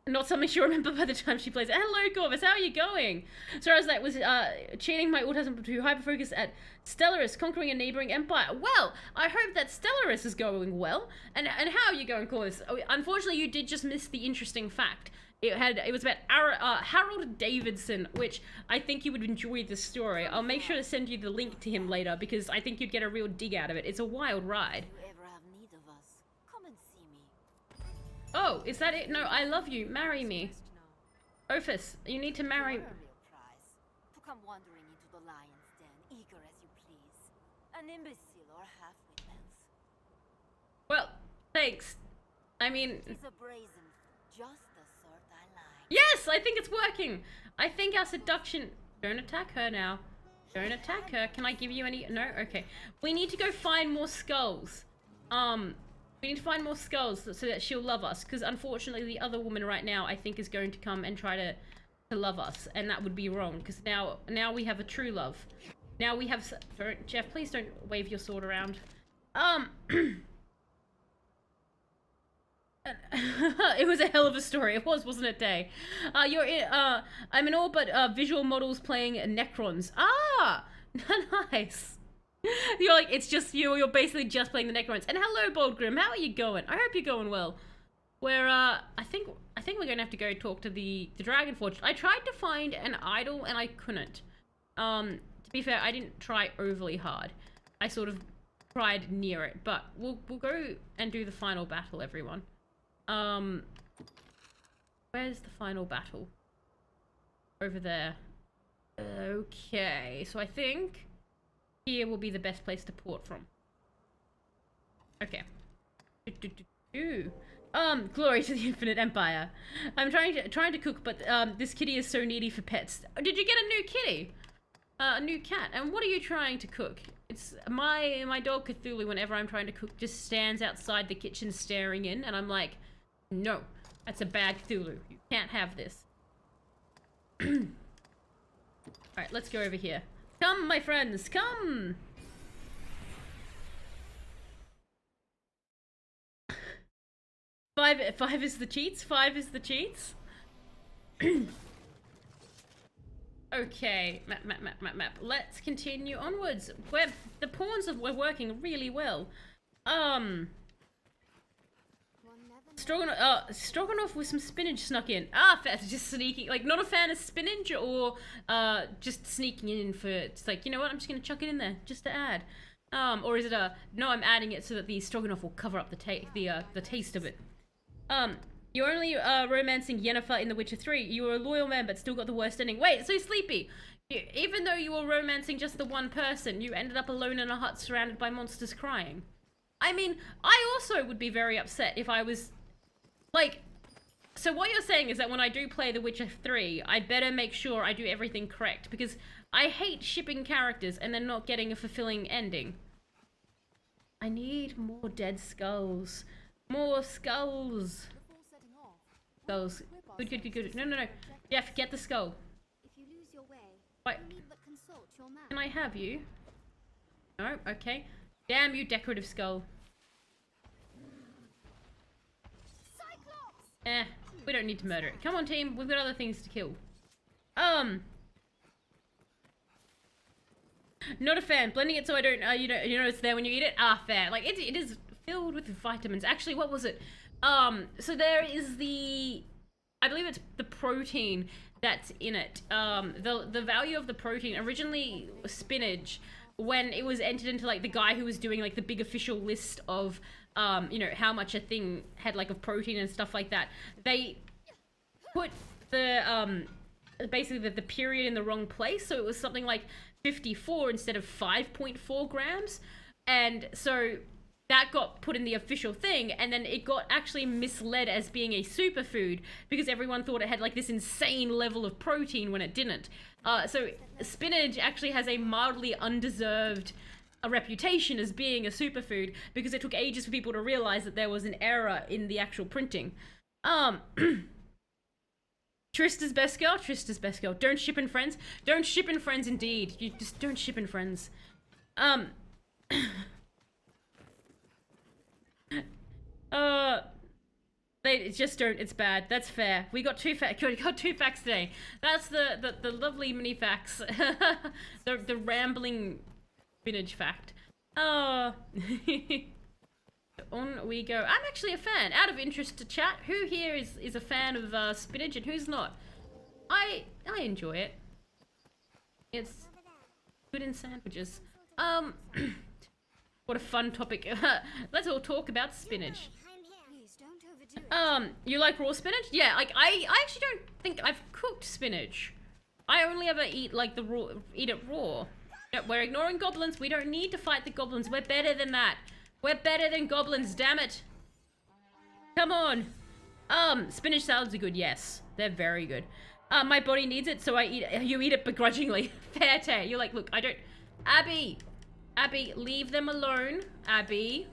Not something she'll remember by the time she plays it. Hello, Corvus, how are you going? So I was like, was cheating my autism to hyperfocus at Stellaris, conquering a neighboring empire. Well, I hope that Stellaris is going well. And how are you going, Corvus? Oh, unfortunately, you did just miss the interesting fact. It was about Harold Davidson, which I think you would enjoy the story. I'll make sure to send you the link to him later because I think you'd get a real dig out of it. It's a wild ride. Oh, is that it? No, I love you. Marry me. Ophis, you need to marry... To come wandering into the lion's den, eager as you please. An imbecile or half-witness. Well, thanks. I mean... She's a brazen, just the sort I like. Yes, I think it's working. I think our seduction... Don't attack her now. Don't attack her. Can I give you any... No? Okay. We need to go find more skulls. We need to find more skulls so that she'll love us, because unfortunately the other woman right now I think is going to come and try to love us, and that would be wrong, because now we have a true love. Now we have... Jeff, please don't wave your sword around. It was a hell of a story. It was, wasn't it, Day? I'm in all but visual models playing Necrons. Ah! Nice. You're like, it's just you, you're basically just playing the Necrons. And hello, Bold Grim, how are you going? I hope you're going well. I think we're gonna have to go talk to the Dragon Forge. I tried to find an idol and I couldn't. To be fair, I didn't try overly hard. I sort of tried near it, but we'll go and do the final battle, everyone. Where's the final battle? Over there. Okay, so I think here will be the best place to port from. Okay. Glory to the Infinite Empire. I'm trying to cook, but this kitty is so needy for pets. Did you get a new kitty? A new cat. And what are you trying to cook? It's my dog Cthulhu, whenever I'm trying to cook, just stands outside the kitchen staring in, and I'm like, no, that's a bad Cthulhu. You can't have this. Alright, let's go over here. Come, my friends, come! Five is the cheats? 5 is the cheats? Okay, map. Let's continue onwards. The pawns were working really well. Stroganoff with some spinach snuck in. Just sneaking, like, not a fan of spinach, or just sneaking in for, it's like, you know what, I'm just gonna chuck it in there just to add. Or is it no, I'm adding it so that the stroganoff will cover up the taste of it. You're only romancing Yennefer in The Witcher 3. You were a loyal man but still got the worst ending. Wait, so Sleepy, even though you were romancing just the one person, you ended up alone in a hut surrounded by monsters crying. I mean, I also would be very upset if I was, like, so what you're saying is that when I do play The Witcher 3, I better make sure I do everything correct, because I hate shipping characters and then not getting a fulfilling ending. I need more dead skulls. More skulls. Skulls. Good. No. Jeff, get the skull. If you lose your way, Wait. Can I have you? No? Okay. Damn you, decorative skull. We don't need to murder it. Come on, team. We've got other things to kill. Not a fan. Blending it so I don't, you know it's there when you eat it? Fair. Like, it is filled with vitamins. Actually, what was it? So there is I believe it's the protein that's in it. The value of the protein, originally spinach, when it was entered into, like, the guy who was doing, like, the big official list of, you know, how much a thing had, like, of protein and stuff like that, they put the, basically the period in the wrong place, so it was something like 54 instead of 5.4 grams, and so that got put in the official thing, and then it got actually misled as being a superfood because everyone thought it had, like, this insane level of protein when it didn't. So spinach actually has a mildly undeserved reputation as being a superfood because it took ages for people to realize that there was an error in the actual printing. Trista's best girl. Don't ship in friends. Don't ship in friends, indeed. You just don't ship in friends. They just don't. It's bad. That's fair. We got two facts today. That's the lovely mini facts. the rambling spinach fact. On we go. I'm actually a fan. Out of interest to chat, who here is a fan of spinach and who's not? I enjoy it. It's good in sandwiches. What a fun topic. Let's all talk about spinach. You like raw spinach? Yeah, like, I actually don't think I've cooked spinach. I only ever eat, like, eat it raw. No, we're ignoring goblins. We don't need to fight the goblins. We're better than that. We're better than goblins, damn it. Come on. Spinach salads are good, yes. They're very good. My body needs it, so I eat it. You eat it begrudgingly. Fair tear. You're like, look, I don't... Abby, leave them alone. Abby.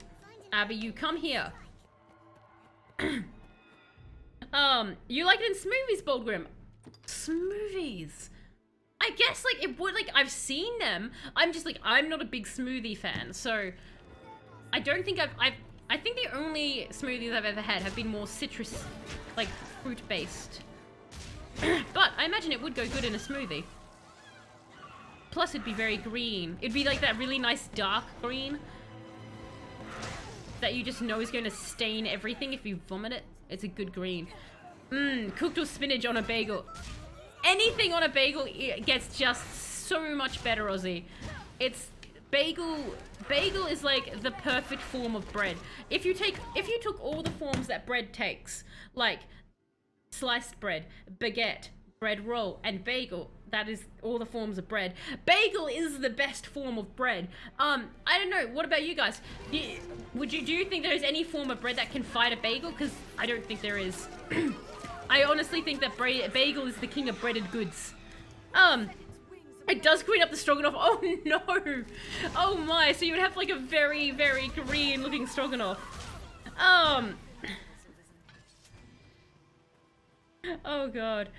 Abby, you come here. You like it in smoothies, Boldgrim? Smoothies. I guess, like, it would, like, I've seen them. I'm just, like, I'm not a big smoothie fan, so I don't think I think the only smoothies I've ever had have been more citrus, like, fruit-based. But I imagine it would go good in a smoothie. Plus, it'd be very green. It'd be, like, that really nice dark green that you just know is going to stain everything if you vomit it. It's a good green. Cooked with spinach on a bagel. Anything on a bagel gets just so much better, Ozzy. It's bagel is like the perfect form of bread. If you took all the forms that bread takes, like sliced bread, baguette, bread roll, and bagel, that is all the forms of bread. Bagel is the best form of bread. I don't know. What about you guys? Do you think there's any form of bread that can fight a bagel? Because I don't think there is. I honestly think that bagel is the king of breaded goods. It does green up the stroganoff. Oh no! Oh my! So you would have like a very, very green looking stroganoff. Oh god.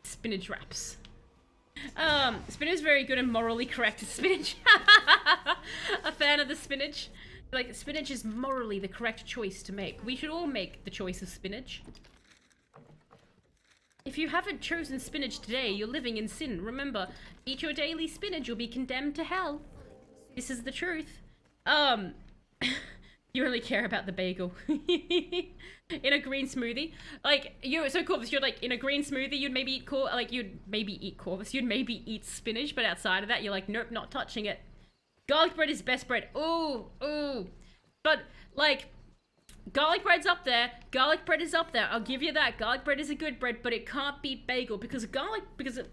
Spinach wraps. Spinach is very good and morally correct. Spinach. A fan of the spinach. Like, spinach is morally the correct choice to make. We should all make the choice of spinach. If you haven't chosen spinach today, you're living in sin. Remember, eat your daily spinach, you'll be condemned to hell. This is the truth. You only care about the bagel. In a green smoothie. Like, so Corvus, you're like, in a green smoothie, you'd maybe eat you'd maybe eat spinach, but outside of that, you're like, nope, not touching it. Garlic bread is best bread. Ooh. But, like, garlic bread's up there. Garlic bread is up there. I'll give you that. Garlic bread is a good bread, but it can't beat bagel because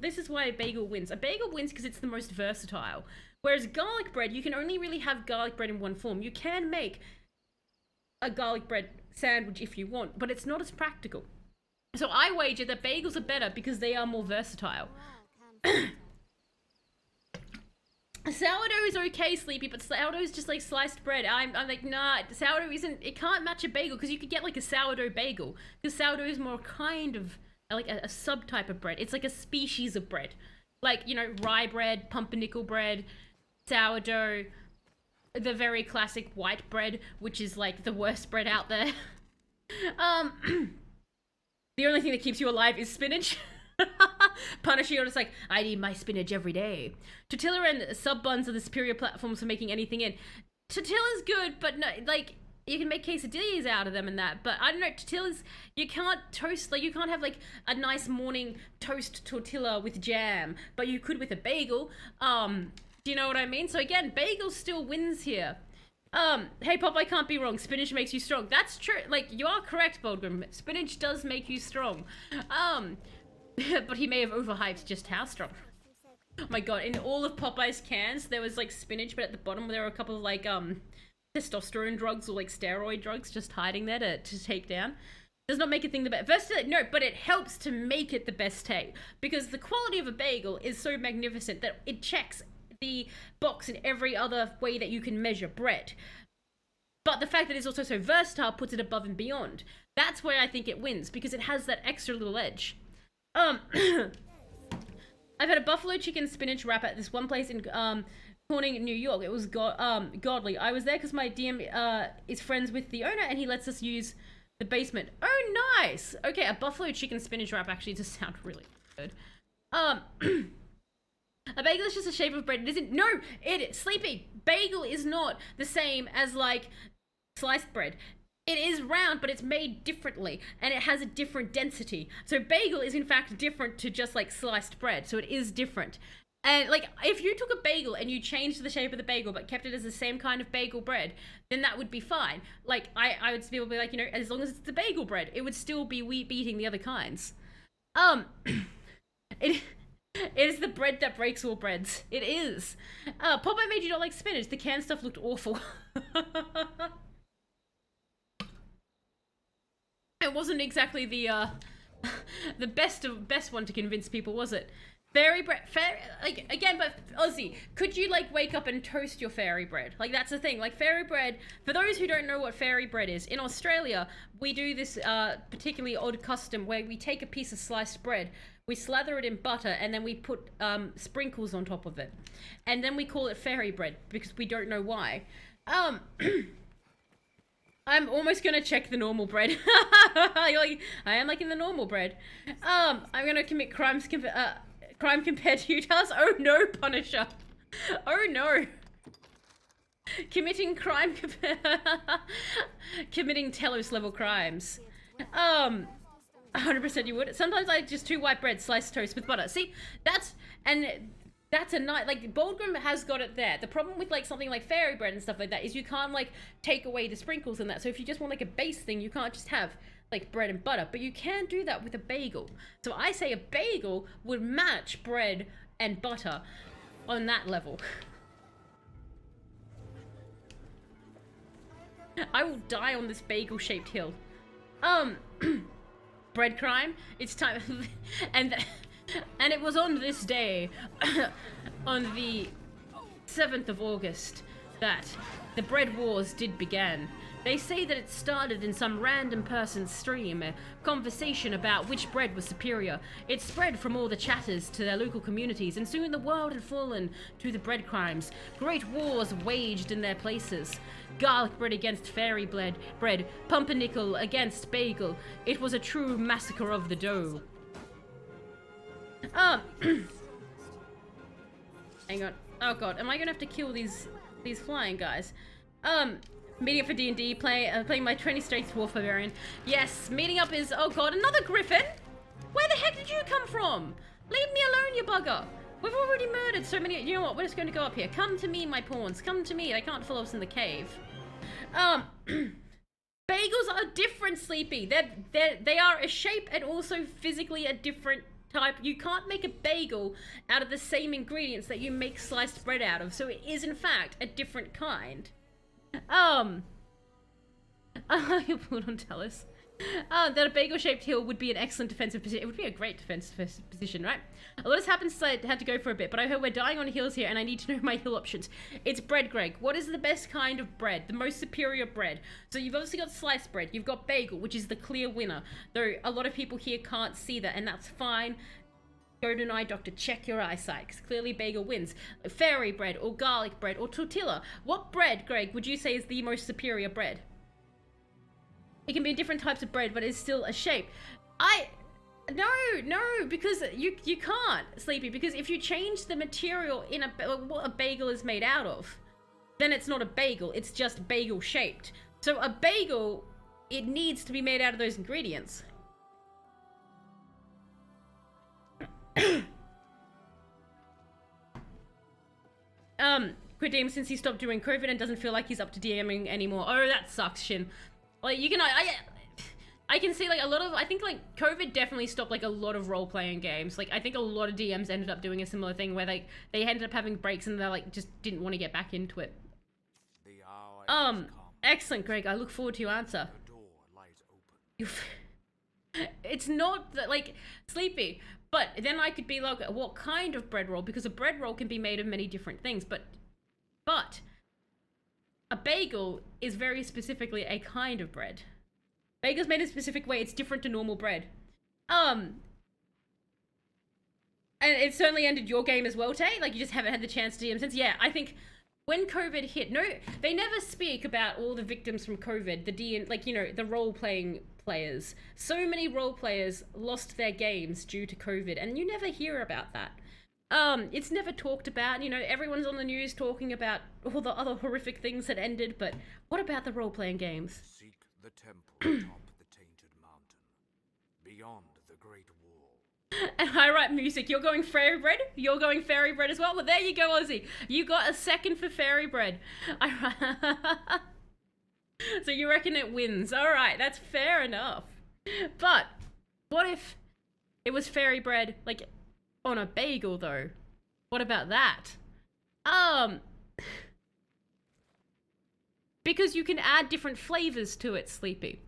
this is why a bagel wins. A bagel wins because it's the most versatile. Whereas garlic bread, you can only really have garlic bread in one form. You can make a garlic bread sandwich if you want, but it's not as practical. So I wager that bagels are better because they are more versatile. Sourdough is okay, Sleepy, but sourdough is just like sliced bread. I'm like, nah, sourdough it can't match a bagel because you could get like a sourdough bagel because sourdough is more kind of like a subtype of bread. It's like a species of bread. Like, you know, rye bread, pumpernickel bread, sourdough, the very classic white bread, which is like the worst bread out there. The only thing that keeps you alive is spinach. Punisher, you're just like, I need my spinach every day. Tortilla and sub buns are the superior platforms for making anything in. Tortilla's good, but no, like, you can make quesadillas out of them and that, but I don't know, tortillas, you can't toast, like, you can't have, like, a nice morning toast tortilla with jam, but you could with a bagel. Do you know what I mean? So again, bagel still wins here. Hey Pop, I can't be wrong. Spinach makes you strong. That's true. Like, you are correct, Boldgrim. Spinach does make you strong. But he may have overhyped just how strong. Oh my god, in all of Popeye's cans, there was, like, spinach, but at the bottom there were a couple of, like, testosterone drugs or, like, steroid drugs just hiding there to take down. Does not make a thing the best. Versatility, no, but it helps to make it the best take. Because the quality of a bagel is so magnificent that it checks the box in every other way that you can measure bread. But the fact that it's also so versatile puts it above and beyond. That's where I think it wins, because it has that extra little edge. I've had a buffalo chicken spinach wrap at this one place in Corning, New York. It was godly. I was there because my DM is friends with the owner and he lets us use the basement. Oh, nice! Okay, a buffalo chicken spinach wrap actually does sound really good. A bagel is just a shape of bread. It isn't. No, Sleepy. Bagel is not the same as, like, sliced bread. It is round, but it's made differently, and it has a different density. So bagel is, in fact, different to just, like, sliced bread. So it is different. And, like, if you took a bagel and you changed the shape of the bagel but kept it as the same kind of bagel bread, then that would be fine. Like, I would be able to be like, you know, as long as it's the bagel bread, it would still be beating the other kinds. It is the bread that breaks all breads. It is. Popeye made you not like spinach. The canned stuff looked awful. It wasn't exactly the best one to convince people, was it? Fairy bread, like, again, but Ozzy, could you, like, wake up and toast your fairy bread? Like, that's the thing. Like, fairy bread, for those who don't know what fairy bread is, in Australia, we do this particularly odd custom where we take a piece of sliced bread, we slather it in butter, and then we put sprinkles on top of it. And then we call it fairy bread, because we don't know why. I'm almost gonna check the normal bread. Like, I am liking the normal bread. I'm gonna commit crime compared to you, Talos. Oh no, Punisher. Oh no. Committing crime committing Telos level crimes. 100% you would. Sometimes I just 2 white bread, sliced toast with butter. See, that's a nice, like, Boldgrim has got it there. The problem with, like, something like fairy bread and stuff like that is you can't, like, take away the sprinkles and that. So if you just want, like, a base thing, you can't just have, like, bread and butter. But you can do that with a bagel. So I say a bagel would match bread and butter on that level. I will die on this bagel-shaped hill. Bread crime, it's time. And it was on this day, on the 7th of August, that the bread wars did begin. They say that it started in some random person's stream, a conversation about which bread was superior. It spread from all the chatters to their local communities, and soon the world had fallen to the bread crimes. Great wars waged in their places. Garlic bread against fairy bread, pumpernickel against bagel. It was a true massacre of the dough. Hang on. Oh god, am I gonna have to kill these flying guys? Meeting up for D&D, playing my 20 States War Barbarian. Yes, meeting up is, oh god, another Griffin? Where the heck did you come from? Leave me alone, you bugger. We've already murdered so many, you know what, we're just gonna go up here. Come to me, my pawns, come to me. They can't follow us in the cave. Bagels are different, Sleepy. They are a shape and also physically a different type. You can't make a bagel out of the same ingredients that you make sliced bread out of, so it is in fact a different kind. You put on Talos. That a bagel-shaped hill would be an excellent defensive position. It would be a great defensive position, right? A lot has happened since I had to go for a bit, but I heard we're dying on hills here, and I need to know my hill options. It's bread, Greg. What is the best kind of bread? The most superior bread? So you've obviously got sliced bread. You've got bagel, which is the clear winner. Though a lot of people here can't see that, and that's fine. Go to an eye doctor, check your eyesight, because clearly bagel wins. Fairy bread, or garlic bread, or tortilla. What bread, Greg, would you say is the most superior bread? It can be different types of bread, but it's still a shape. No, because you can't, Sleepy, because if you change the material in what a bagel is made out of, then it's not a bagel, it's just bagel shaped. So a bagel, it needs to be made out of those ingredients. Quit DM since he stopped doing COVID and doesn't feel like he's up to DMing anymore. Oh, that sucks, Shin. Like, you can, I can see, like, a lot of, I think, like, COVID definitely stopped, like, a lot of role-playing games. Like, I think a lot of DMs ended up doing a similar thing where they ended up having breaks and they, like, just didn't want to get back into it. Excellent, Greg. I look forward to your answer. It's not, that, like, Sleepy. But then I could be like, what kind of bread roll? Because a bread roll can be made of many different things. But a bagel is very specifically a kind of bread. Bagel's made a specific way. It's different to normal bread. And it certainly ended your game as well, Tay. Like, you just haven't had the chance to DM since. Yeah, I think when COVID hit, no, they never speak about all the victims from COVID, the role-playing players. So many role players lost their games due to COVID, and you never hear about that. It's never talked about. You know, everyone's on the news talking about all the other horrific things that ended, but what about the role-playing games? Seek the temple atop the tainted mountain, beyond the great wall. And I write music. You're going fairy bread? You're going fairy bread as well? Well, there you go, Ozzy. You got a second for fairy bread. So you reckon it wins. Alright, that's fair enough. But, what if it was fairy bread, like, on a bagel, though? What about that? Because you can add different flavors to it, Sleepy.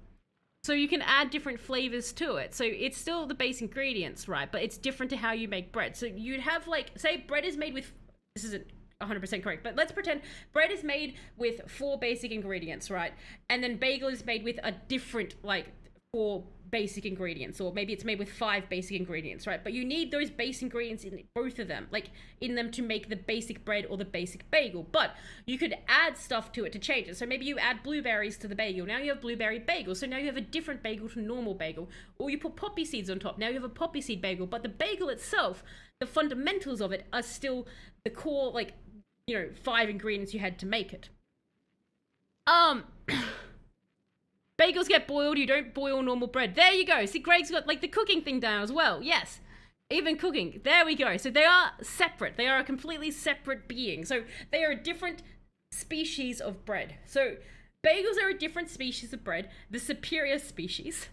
So you can add different flavors to it. So it's still the base ingredients, right? But it's different to how you make bread. So you'd have like, say bread is made with, this isn't 100% correct, but let's pretend bread is made with 4 basic ingredients, right? And then bagel is made with a different, like, 4 basic ingredients, or maybe it's made with 5 basic ingredients, right? But you need those base ingredients in both of them, like in them to make the basic bread or the basic bagel. But you could add stuff to it to change it. So maybe you add blueberries to the bagel. Now you have blueberry bagel. So now you have a different bagel to normal bagel. Or you put poppy seeds on top. Now you have a poppy seed bagel. But the bagel itself, the fundamentals of it are still the core, like, you know, 5 ingredients you had to make it. Bagels get boiled, you don't boil normal bread. There you go. See, Greg's got, like, the cooking thing down as well. Yes. Even cooking. There we go. So they are separate. They are a completely separate being. So they are a different species of bread. So bagels are a different species of bread. The superior species.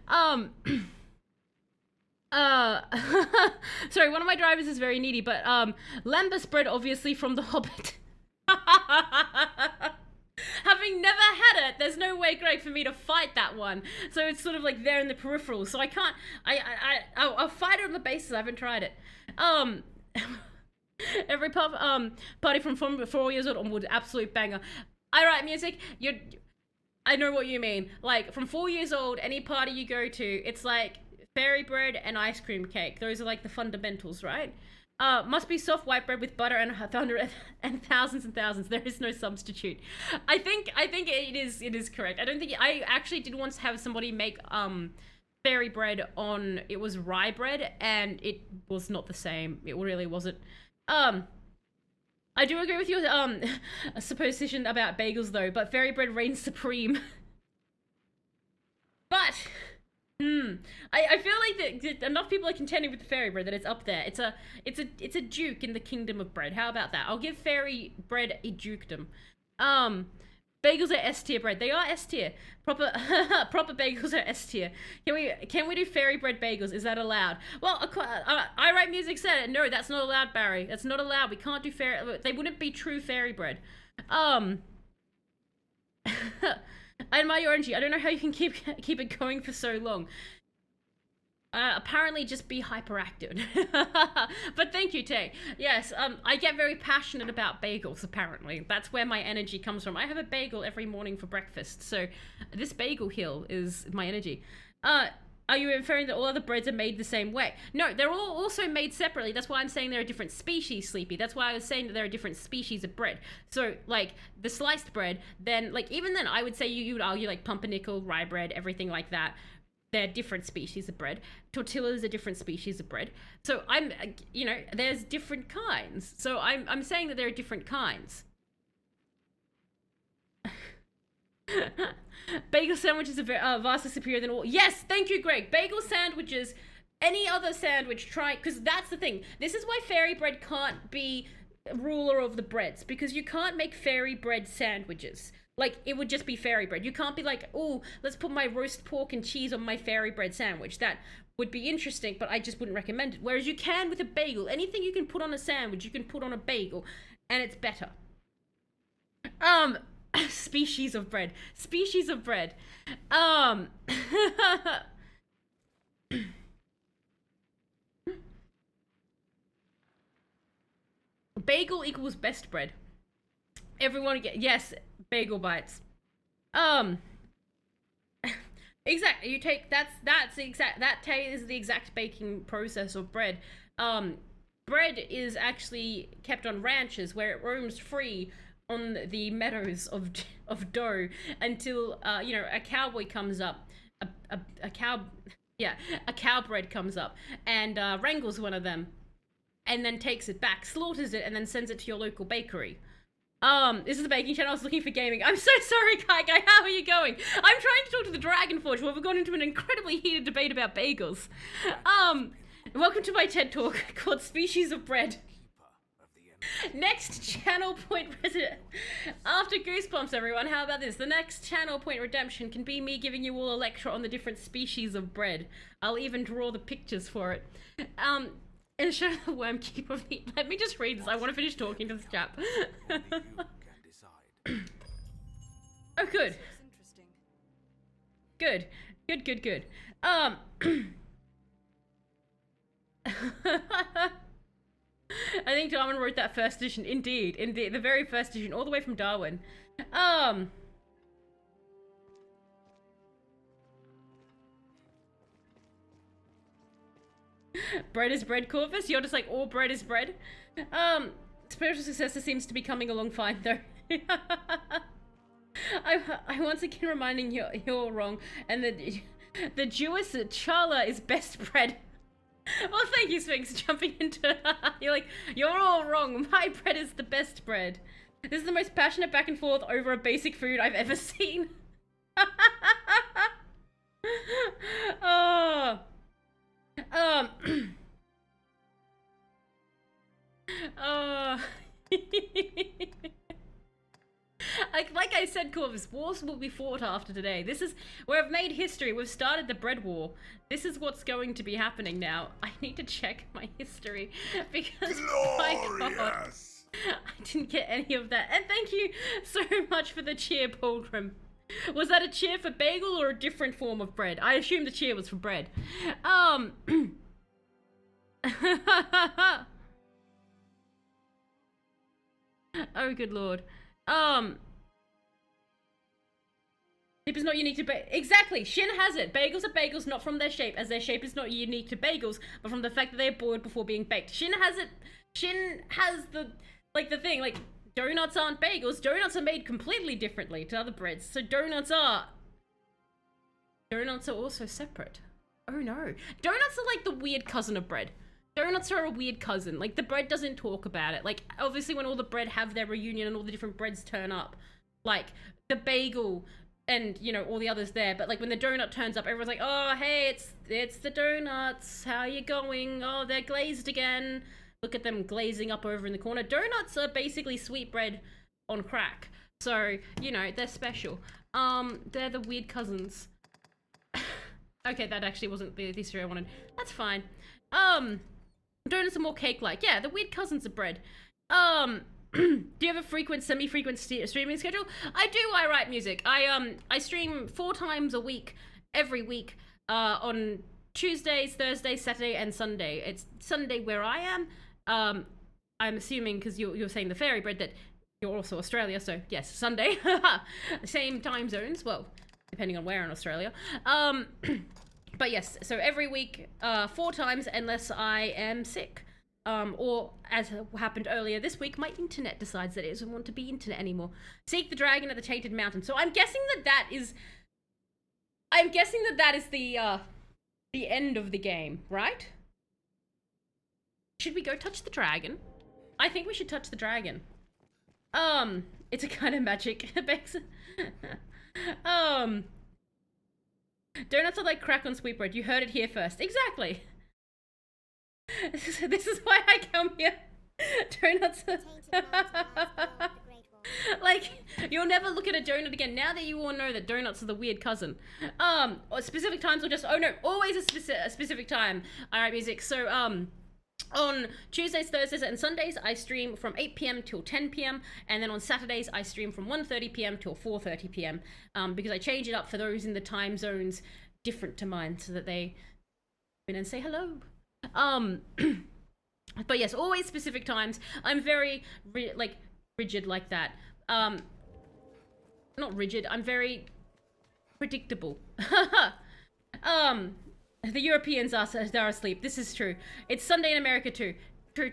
Sorry, one of my drivers is very needy, but, lembas bread, obviously, from The Hobbit. Having never had it, there's no way, Greg, for me to fight that one. So it's sort of like there in the peripheral. So I can't. I'll fight it on the basis I haven't tried it. Every party from 4 years old onward, absolute banger. I write music. I know what you mean. Like from 4 years old, any party you go to, it's like fairy bread and ice cream cake. Those are like the fundamentals, right? Must be soft white bread with butter and thunder and thousands and thousands. There is no substitute. I think it is correct. I actually did once have somebody make fairy bread on, it was rye bread, and it was not the same. It really wasn't. I do agree with your supposition about bagels though, but fairy bread reigns supreme. But I feel like that enough people are contending with the fairy bread that it's up there. It's a duke in the kingdom of bread. How about that? I'll give fairy bread a dukedom. Bagels are S tier bread. They are S tier. Proper bagels are S tier. Can we do fairy bread bagels? Is that allowed? Well, I Write Music said it. No, that's not allowed, Barry. That's not allowed. We can't do fairy. They wouldn't be true fairy bread. I admire your energy. I don't know how you can keep it going for so long. Apparently just be hyperactive. But thank you, Tay. Yes, I get very passionate about bagels, apparently. That's where my energy comes from. I have a bagel every morning for breakfast, so this bagel hill is my energy. Are you inferring that all other breads are made the same way? No, they're all also made separately. That's why I'm saying they're a different species, Sleepy. That's why I was saying that they're a different species of bread. So, like, the sliced bread, then, like, even then, I would say you would argue, like, pumpernickel, rye bread, everything like that. They're different species of bread. Tortillas are different species of bread. So I'm, you know, there's different kinds. So I'm saying that there are different kinds. Bagel sandwiches are vastly superior than all. Yes, thank you, Greg. Bagel sandwiches, any other sandwich, try, because that's the thing. This is why fairy bread can't be ruler of the breads, because you can't make fairy bread sandwiches. Like, it would just be fairy bread. You can't be like, oh, let's put my roast pork and cheese on my fairy bread sandwich. That would be interesting, but I just wouldn't recommend it. Whereas you can with a bagel. Anything you can put on a sandwich, you can put on a bagel, and it's better. Species of bread. Species of bread. Bagel equals best bread. Everyone get, yes, bagel bites. Exactly. You take that's the exact, that is the exact baking process of bread. Bread is actually kept on ranches where it roams free on the meadows of dough until you know, a cowboy comes up, a cowbread comes up and wrangles one of them, and then takes it back, slaughters it, and then sends it to your local bakery. This is the baking channel. I was looking for gaming. I'm so sorry, Kai Guy. How are you going? I'm trying to talk to the Dragon Forge. Well, we've gone into an incredibly heated debate about bagels. Welcome to my TED Talk called Species of Bread. Next channel point resident after Goosebumps, everyone. How about this? The next channel point redemption can be me giving you all a lecture on the different species of bread. I'll even draw the pictures for it. And show the worm keep of the. Let me just read this. I want to finish talking to this chap. Oh, good. Good. Good, good, good. I think Darwin wrote that first edition. Indeed, indeed, the very first edition, all the way from Darwin. Bread is bread, Corvus. You're just like, all bread is bread. Spiritual successor seems to be coming along fine though. I once again reminding you, you're wrong, and the Jewish challah is best bread. Well, thank you, Sphinx, jumping into you're like, you're all wrong. My bread is the best bread. This is the most passionate back and forth over a basic food I've ever seen. Oh. Oh. Like I said, Corvus, wars will be fought after today. This is where I've made history. We've started the bread war. This is what's going to be happening now. I need to check my history because my God, I didn't get any of that. And thank you so much for the cheer, Pilgrim. Was that a cheer for bagel or a different form of bread? I assume the cheer was for bread. Oh, good Lord. Shape is not unique to exactly. Shin has it. Bagels are bagels, not from their shape, as their shape is not unique to bagels, but from the fact that they're boiled before being baked. Shin has it. Shin has the thing. Like, donuts aren't bagels. Donuts are made completely differently to other breads. So donuts are also separate. Oh no. Donuts are like the weird cousin of bread. Donuts are a weird cousin. Like, the bread doesn't talk about it. Like, obviously when all the bread have their reunion and all the different breads turn up, like the bagel and, you know, all the others there, but like when the donut turns up, everyone's like, oh hey, it's the donuts, how you going? Oh, they're glazed again. Look at them glazing up over in the corner. Donuts are basically sweet bread on crack, so, you know, they're special. They're the weird cousins. Okay, that actually wasn't the history I wanted. That's fine. Donuts are more cake-like. Yeah, the weird cousins of bread. Do you have a frequent, semi-frequent streaming schedule? I do. I write music. I stream 4 times a week, every week, on Tuesdays, Thursdays, Saturday, and Sunday. It's Sunday where I am. I'm assuming, because you're saying the fairy bread, that you're also Australia, so yes, Sunday. Same time zones, well, depending on where in Australia. But yes, so every week, 4 times, unless I am sick. Or, as happened earlier this week, my internet decides that it doesn't want to be internet anymore. Seek the dragon at the Tainted Mountain. So I'm guessing that is the end of the game, right? Should we go touch the dragon? I think we should touch the dragon. It's a kind of magic. Donuts are like crack on sweetbread. You heard it here first. Exactly. This is why I come here. Donuts are... Like, you'll never look at a donut again now that you all know that donuts are the weird cousin. Or specific times or just, oh no, always a specific time. I write music. So, on Tuesdays, Thursdays, and Sundays, I stream from 8 p.m. till 10 p.m. And then on Saturdays, I stream from 1:30 p.m. till 4:30 p.m. Because I change it up for those in the time zones different to mine so that they come in and say hello. But yes, always specific times. I'm very, rigid like that. Not rigid, I'm very predictable. The Europeans are asleep. This is true. It's Sunday in America too. True.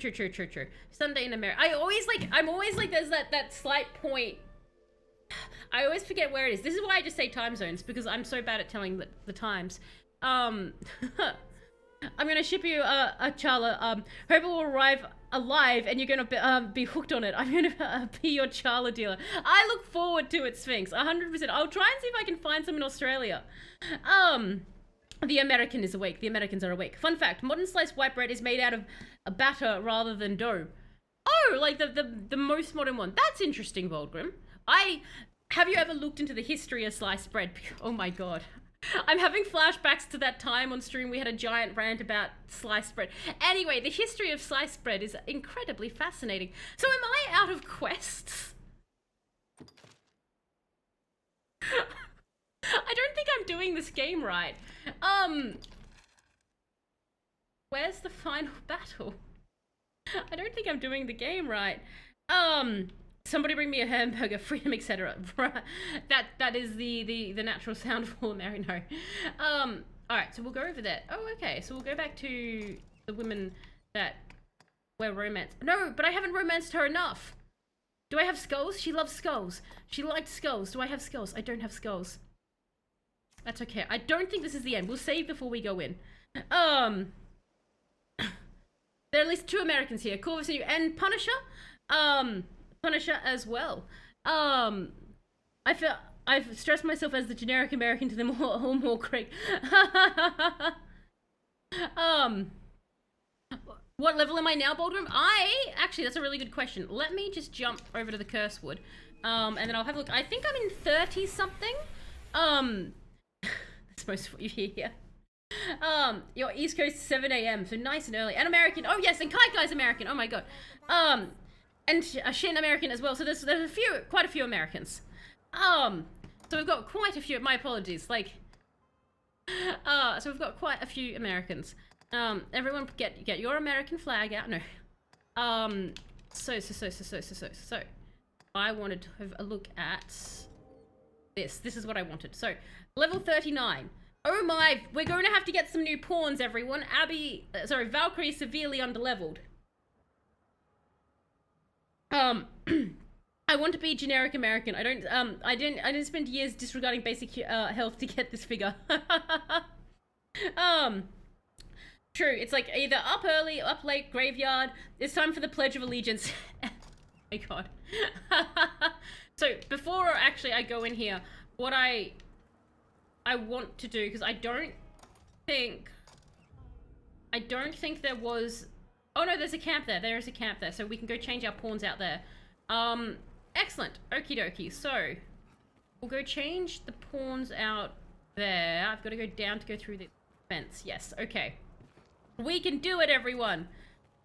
Sunday in America. I'm always like, there's that slight point. I always forget where it is. This is why I just say time zones, because I'm so bad at telling the times. I'm gonna ship you a chala. Hope it will arrive alive and you're gonna be hooked on it. I'm gonna be your chala dealer. I look forward to it, Sphinx. 100%. I'll try and see if I can find some in Australia. The American is awake. The Americans are awake. Fun fact, modern sliced white bread is made out of a batter rather than dough. Oh, like the most modern one. That's interesting, Volgrim. Have you ever looked into the history of sliced bread? Oh my god. I'm having flashbacks to that time on stream we had a giant rant about sliced bread. Anyway, the history of sliced bread is incredibly fascinating. So am I out of quests? I don't think I'm doing this game right. Where's the final battle? I don't think I'm doing the game right. Somebody bring me a hamburger, freedom, etc. that is the natural sound of all Mary. No. Alright, so we'll go over that. Oh, okay, so we'll go back to the women that were romance. No, but I haven't romanced her enough. Do I have skulls? She loves skulls. She liked skulls. Do I have skulls? I don't have skulls. That's okay. I don't think this is the end. We'll save before we go in. There are at least 2 Americans here. Corvus and Punisher. Punisher as well. I feel I've stressed myself as the generic American to them all more correct. What level am I now, Baldwin? Actually, that's a really good question. Let me just jump over to the curse wood. And then I'll have a look. I think I'm in 30 something. That's most of what you hear here. Your East Coast 7 a.m. so nice and early. And American. Oh yes, and Kite Guy's American. Oh my god. And Shin American as well. So there's quite a few Americans. So we've got quite a few. My apologies. Like, so we've got quite a few Americans. Everyone get your American flag out. No. So I wanted to have a look at this. This is what I wanted. So level 39. Oh my, we're going to have to get some new pawns, everyone. Valkyrie severely underleveled. I want to be generic American. I didn't spend years disregarding basic health to get this figure. True, it's like either up early, up late, graveyard. It's time for the Pledge of Allegiance. Oh my god. So before actually I go in here, what I want to do, because I don't think there was. Oh no, there's a camp there. There is a camp there, so we can go change our pawns out there. Excellent. Okie dokie. So we'll go change the pawns out there. I've got to go down to go through the fence. Yes. Okay. We can do it, everyone.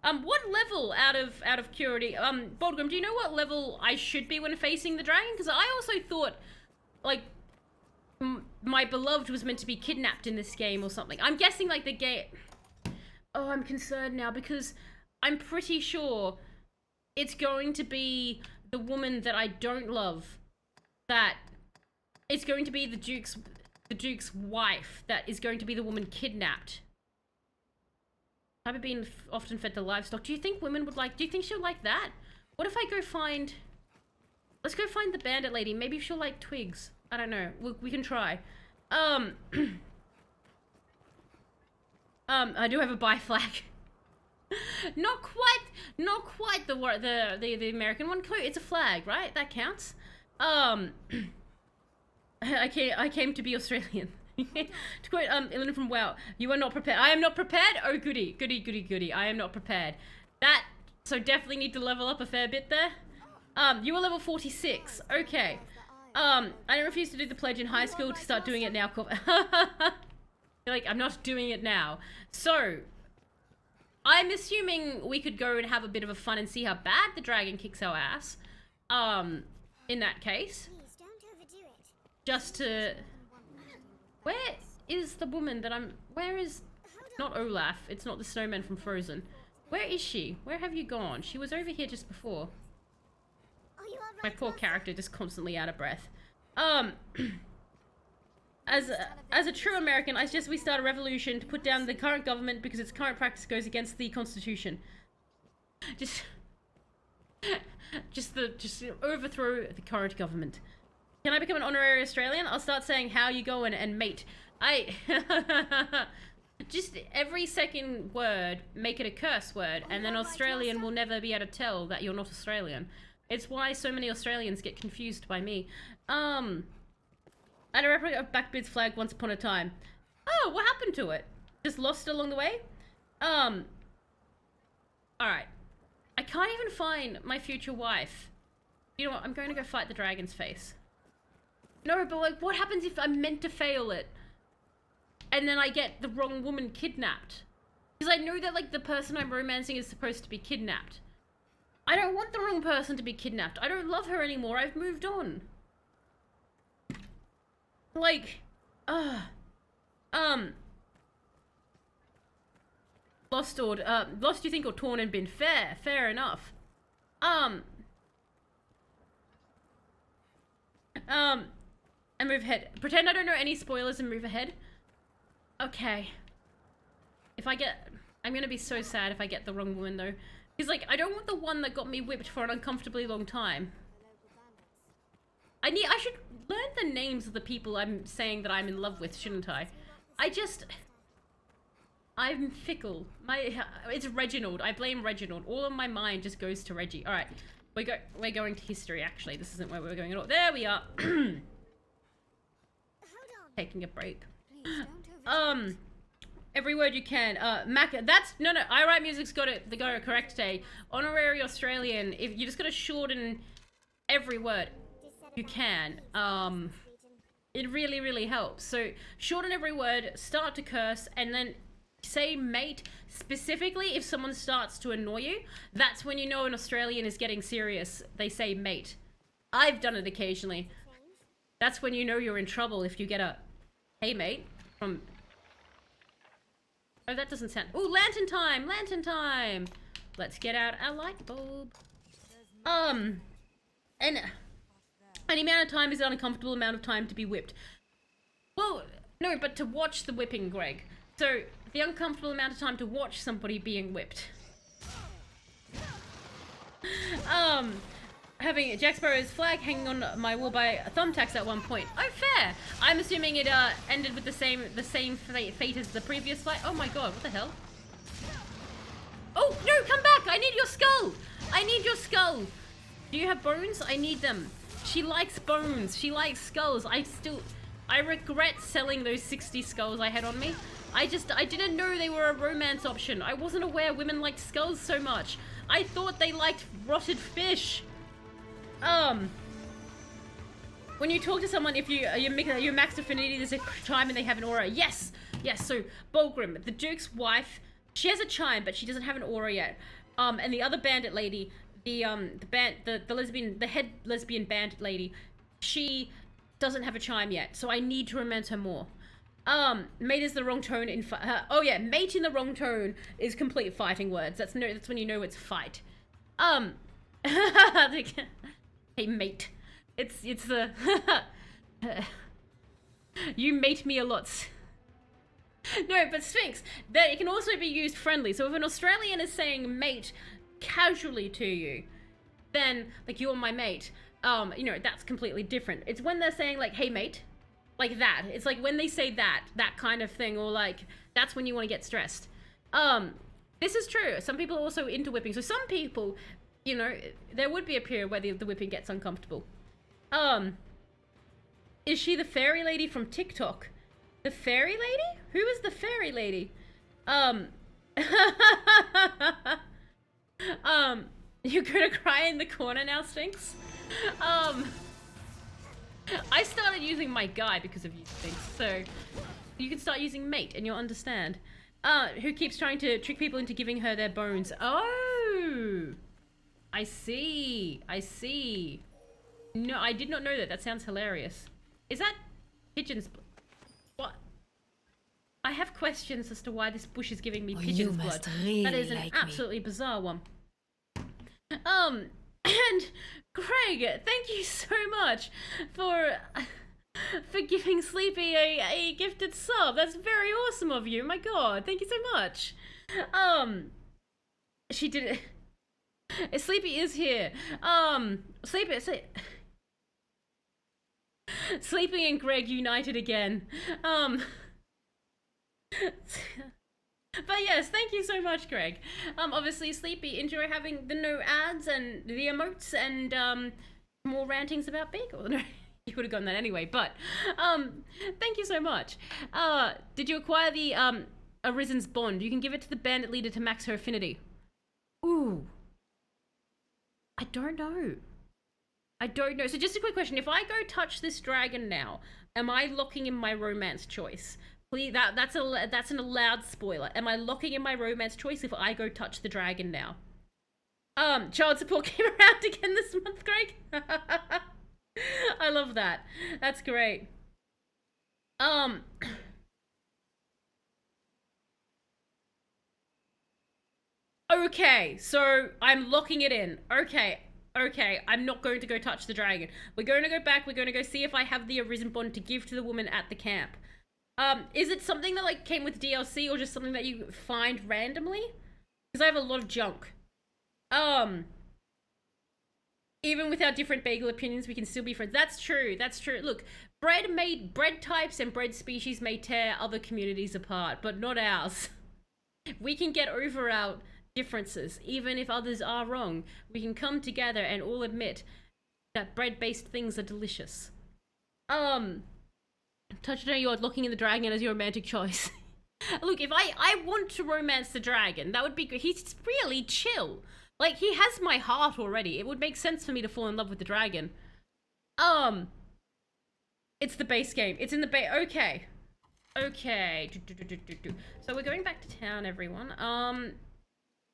What level out of purity? Bodgrim, do you know what level I should be when facing the dragon? Because I also thought, like, my beloved was meant to be kidnapped in this game or something. I'm guessing, like, the game. Oh, I'm concerned now because I'm pretty sure it's going to be the woman that I don't love. That it's going to be the Duke's wife that is going to be the woman kidnapped. I've been often fed to livestock. Do you think women would like? Do you think she'll like that? What if I go find? Let's go find the bandit lady. Maybe she'll like twigs. I don't know. We can try. I do have a buy flag. Not quite the American one. It's a flag, right? That counts. I came to be Australian. To quote Elena from WoW, you are not prepared. I am not prepared. Oh goody. I am not prepared. So definitely need to level up a fair bit there. You were level 46. Okay. I didn't refuse to do the pledge in high school to start doing it now. Like, I'm not doing it now. So, I'm assuming we could go and have a bit of a fun and see how bad the dragon kicks our ass. In that case. Please don't overdo it. Just to... Where is the woman that I'm... Where is... Not Olaf. It's not the snowman from Frozen. Where is she? Where have you gone? She was over here just before. Are you all right, My poor Martha? character just constantly out of breath. As a true American, I suggest we start a revolution to put down the current government because its current practice goes against the Constitution. Just overthrow the current government. Can I become an honorary Australian? I'll start saying how you going and mate. Just every second word, make it a curse word, and then Australian will never be able to tell that you're not Australian. It's why so many Australians get confused by me. I had a replica of Blackbeard's flag once upon a time. Oh, what happened to it? Just lost along the way? Alright. I can't even find my future wife. You know what? I'm going to go fight the dragon's face. No, but like, what happens if I'm meant to fail it? And then I get the wrong woman kidnapped? Because I know that, like, the person I'm romancing is supposed to be kidnapped. I don't want the wrong person to be kidnapped. I don't love her anymore. I've moved on. Like, lost you think, or torn and been fair enough. And move ahead. Pretend I don't know any spoilers and move ahead. Okay. I'm gonna be so sad if I get the wrong woman though. Because like, I don't want the one that got me whipped for an uncomfortably long time. I should learn the names of the people I'm saying that I'm in love with, shouldn't I? I'm fickle. It's Reginald. I blame Reginald. All of my mind just goes to Reggie. Alright. We're going to history, actually. This isn't where we're going at all. There we are. Taking a break. Every word you can. Mac, no, I Write Music's got it correct today. Honorary Australian. If you just gotta shorten every word you can. It really, really helps. So shorten every word, start to curse, and then say mate. Specifically, if someone starts to annoy you, that's when you know an Australian is getting serious. They say mate. I've done it occasionally. That's when you know you're in trouble if you get a hey mate from... Oh, that doesn't sound... Oh, lantern time! Lantern time! Let's get out our light bulb. And any amount of time is an uncomfortable amount of time to be whipped. Well, no, but to watch the whipping, Greg. So, the uncomfortable amount of time to watch somebody being whipped. Having Jack Sparrow's flag hanging on my wall by thumbtacks at one point. Oh, fair! I'm assuming it ended with the same fate as the previous flight. Oh my god, what the hell? Oh, no, come back! I need your skull! I need your skull! Do you have bones? I need them. She likes bones. She likes skulls. I regret selling those 60 skulls I had on me. I didn't know they were a romance option. I wasn't aware women liked skulls so much. I thought they liked rotted fish. When you talk to someone, if your max affinity, there's a chime and they have an aura. Yes, so Bulgrim, the Duke's wife, she has a chime, but she doesn't have an aura yet. And the other bandit lady, the head lesbian bandit lady, she doesn't have a chime yet, so I need to romance her more. Mate is the wrong tone in oh yeah, mate in the wrong tone is complete fighting words. That's when you know it's fight. Hey mate. It's the you mate me a lot. No, but Sphinx, that it can also be used friendly. So if an Australian is saying mate casually to you, then like you're my mate, you know, that's completely different. It's when they're saying like, hey mate, like that. It's like when they say that kind of thing, or like that's when you want to get stressed. This is true. Some people are also into whipping. So some people, you know, there would be a period where the whipping gets uncomfortable. Is she the fairy lady from TikTok? The fairy lady? Who is the fairy lady? You're gonna cry in the corner now, Sphinx? I started using my guy because of you, Sphinx, so you can start using mate and you'll understand. Who keeps trying to trick people into giving her their bones. Oh! I see. No, I did not know that. That sounds hilarious. Is that pigeon's blood? What? I have questions as to why this bush is giving me pigeon's blood. Really that is an absolutely bizarre one. And Craig, thank you so much for giving Sleepy a gifted sub. That's very awesome of you. My god, thank you so much. She did it. Sleepy is here. Sleepy and Greg united again. But yes, thank you so much, Greg. Obviously, Sleepy, enjoy having the no ads and the emotes and more rantings about Beagle. No, you would have gotten that anyway, but thank you so much. Did you acquire the Arisen's bond? You can give it to the bandit leader to max her affinity. Ooh. I don't know. So just a quick question. If I go touch this dragon now, am I locking in my romance choice? Please, that's an allowed spoiler. Am I locking in my romance choice if I go touch the dragon now? Child support came around again this month, Greg. I love that. That's great. Okay, so I'm locking it in. Okay, I'm not going to go touch the dragon. We're going to go back, we're going to go see if I have the Arisen bond to give to the woman at the camp. Is it something that, like, came with DLC or just something that you find randomly? Because I have a lot of junk. Even with our different bagel opinions, we can still be friends. That's true, that's true. Look, bread types and bread species may tear other communities apart, but not ours. We can get over our differences, even if others are wrong. We can come together and all admit that bread-based things are delicious. Touchdown, you're looking in the dragon as your romantic choice. Look, if I want to romance the dragon, that would be good. He's really chill. Like, he has my heart already. It would make sense for me to fall in love with the dragon. It's the base game. It's in the base. Okay. Okay. So we're going back to town, everyone.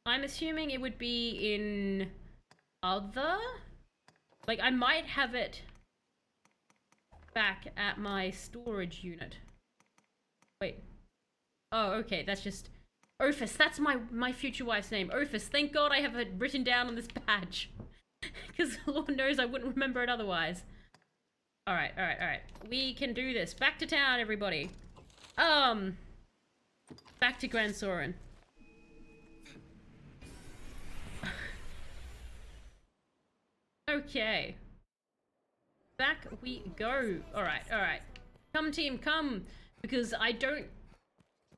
I'm assuming it would be in other? Like, I might have it back at my storage unit. Wait. Oh, okay, that's just... Ophis, that's my future wife's name. Ophis, thank God I have it written down on this badge. Because Lord knows I wouldn't remember it otherwise. Alright. We can do this. Back to town, everybody. Back to Grand Soren. Okay. Back we go. Alright. Come, team, come. Because I don't...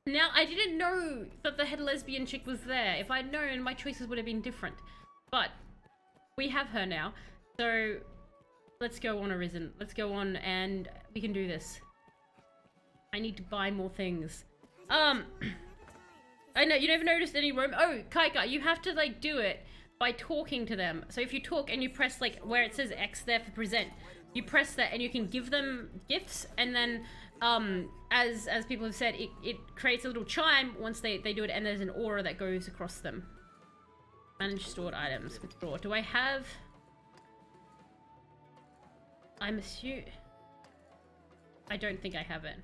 Now, I didn't know that the head lesbian chick was there. If I'd known, my choices would have been different. But we have her now. So let's go on, Arisen. Let's go on and we can do this. I need to buy more things. I know, you never noticed any room. Oh, Kaika, you have to, like, do it by talking to them. So if you talk and you press, like, where it says X there for present, you press that and you can give them gifts, and then as people have said, it creates a little chime once they do it, and there's an aura that goes across them. Manage stored items. Withdraw. Do I have... I'm assuming... I don't think I have it.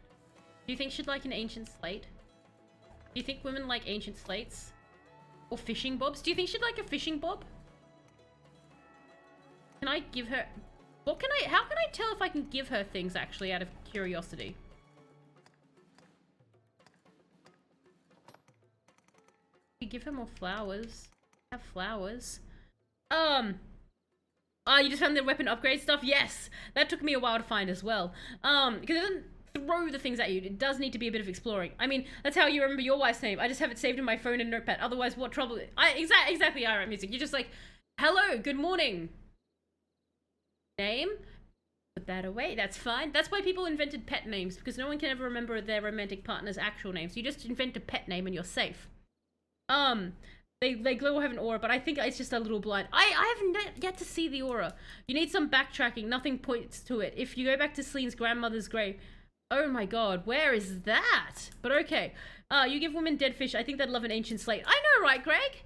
Do you think she'd like an ancient slate? Do you think women like ancient slates? Or fishing bobs? Do you think she'd like a fishing bob? Can I give her... What can I... How can I tell if I can give her things, actually, out of curiosity? You give her more flowers. Have flowers. Oh, you just found the weapon upgrade stuff? Yes! That took me a while to find as well. Because it doesn't throw the things at you. It does need to be a bit of exploring. I mean, that's how you remember your wife's name. I just have it saved in my phone and notepad. Otherwise, what trouble... Exactly, I write music. You're just like, hello, good morning. Name? Put that away. That's fine. That's why people invented pet names, because no one can ever remember their romantic partner's actual names. You just invent a pet name and you're safe. They glow or have an aura, but I think it's just a little blind. I haven't yet to see the aura. You need some backtracking. Nothing points to it. If you go back to Celine's grandmother's grave... Oh my god, where is that? But okay. You give women dead fish. I think they'd love an ancient slate. I know, right, Greg?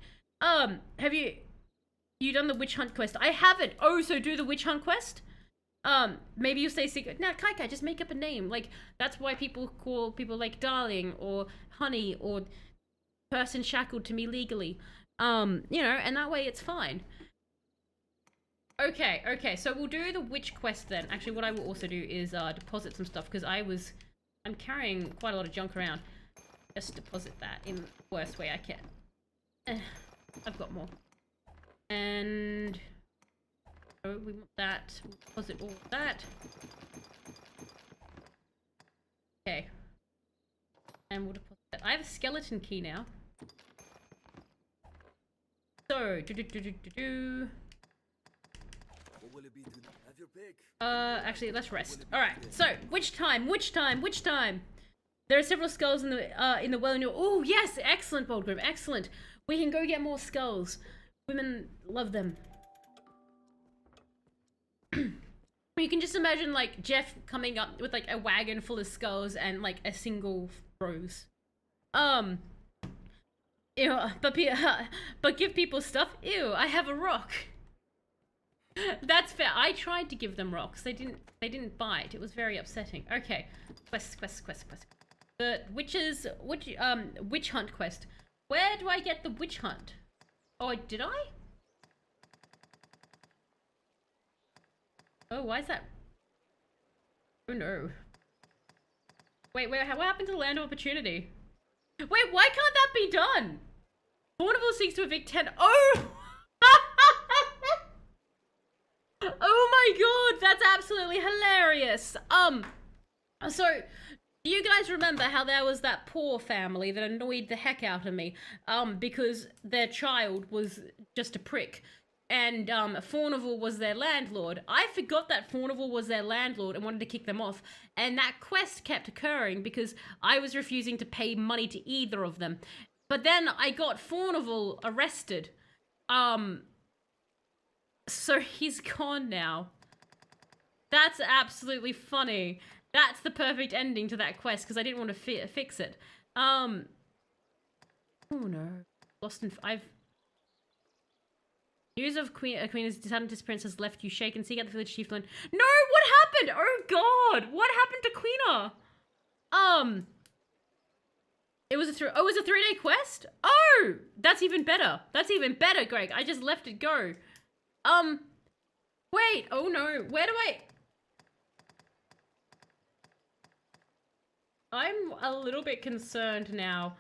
Have you done the witch hunt quest? I haven't. Oh, so do the witch hunt quest? Maybe you stay secret. Now, Kaika, just make up a name. Like, that's why people call people like Darling or Honey or person shackled to me legally. You know, and that way it's fine. Okay, so we'll do the witch quest then. Actually, what I will also do is deposit some stuff, because I'm carrying quite a lot of junk around. Just deposit that in the worst way I can. I've got more. And... Oh, we want that. We'll deposit all of that. Okay. And we'll deposit that. I have a skeleton key now. So, actually, let's rest. Alright, so, which time? There are several skulls in the well in your... Oh, yes! Excellent, Bold Group, excellent. We can go get more skulls. Women love them. You can just imagine, like, Jeff coming up with, like, a wagon full of skulls and, like, a single rose. Ew, but give people stuff? Ew, I have a rock. That's fair. I tried to give them rocks. They didn't bite. It was very upsetting. Okay. Quest. The witch hunt quest. Where do I get the witch hunt? Oh, did I? Oh, why is that? Oh no. Wait, what happened to the land of opportunity? Wait, why can't that be done? Carnival seeks to evict 10. Oh! Oh my god, that's absolutely hilarious. So, do you guys remember how there was that poor family that annoyed the heck out of me? Because their child was just a prick. And, Faunival was their landlord. I forgot that Faunival was their landlord and wanted to kick them off. And that quest kept occurring because I was refusing to pay money to either of them. But then I got Faunival arrested. So he's gone now. That's absolutely funny. That's the perfect ending to that quest because I didn't want to fix it. Oh no. Lost in... News of Queen's sudden disappearance has left you shaken. Seek out the village chieftain. No! What happened? Oh god! What happened to Queena? It was a 3-day quest? Oh! That's even better. That's even better, Greg. I just let it go. Wait. Oh no. Where do I'm a little bit concerned now.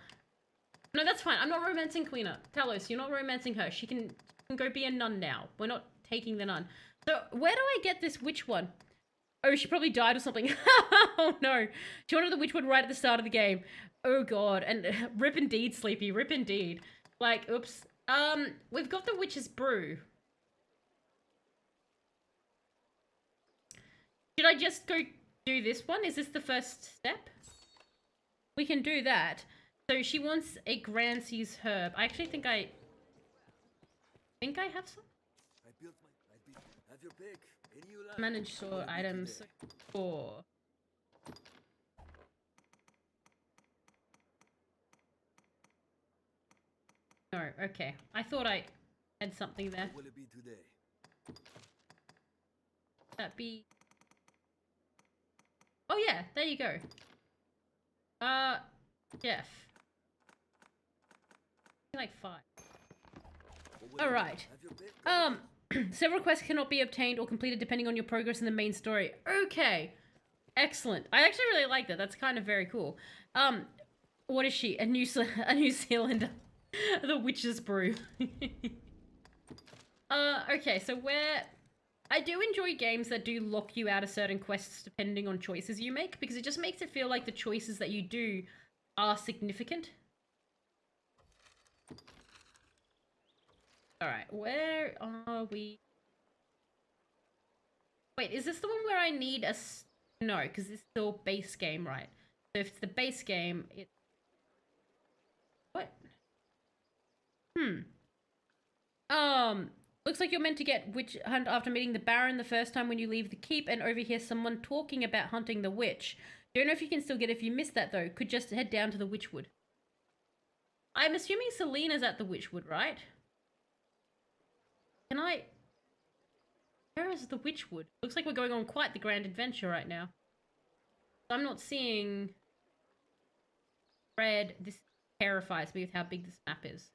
No, that's fine. I'm not romancing Queena. Talos, you're not romancing her. She can go be a nun now. We're not taking the nun. So, where do I get this witch one? Oh, she probably died or something. Oh no. She wanted the witch one right at the start of the game. Oh god. And rip indeed, Sleepy. Rip indeed. Like, oops. We've got the witch's brew. Should I just go do this one? Is this the first step? We can do that. So she wants a Grancy's herb. I actually think I have some. Manage store items. 4. No, okay. I thought I had something there. What will it be today? That be... Oh yeah, there you go. Jeff. Like 5. Alright. Several quests cannot be obtained or completed depending on your progress in the main story. Okay. Excellent. I actually really like that. That's kind of very cool. What is she? A New Zealander. The witch's brew. Okay, so I do enjoy games that do lock you out of certain quests depending on choices you make, because it just makes it feel like the choices that you do are significant. Alright, where are we? Wait, is this the one where I need a... No, because this is still base game, right? So if it's the base game, it's... What? Looks like you're meant to get witch hunt after meeting the Baron the first time when you leave the keep and overhear someone talking about hunting the witch. Don't know if you can still get it if you missed that though. Could just head down to the Witchwood. I'm assuming Selena's at the Witchwood, right? Can I... Where is the Witchwood? Looks like we're going on quite the grand adventure right now. I'm not seeing... Red. This terrifies me with how big this map is.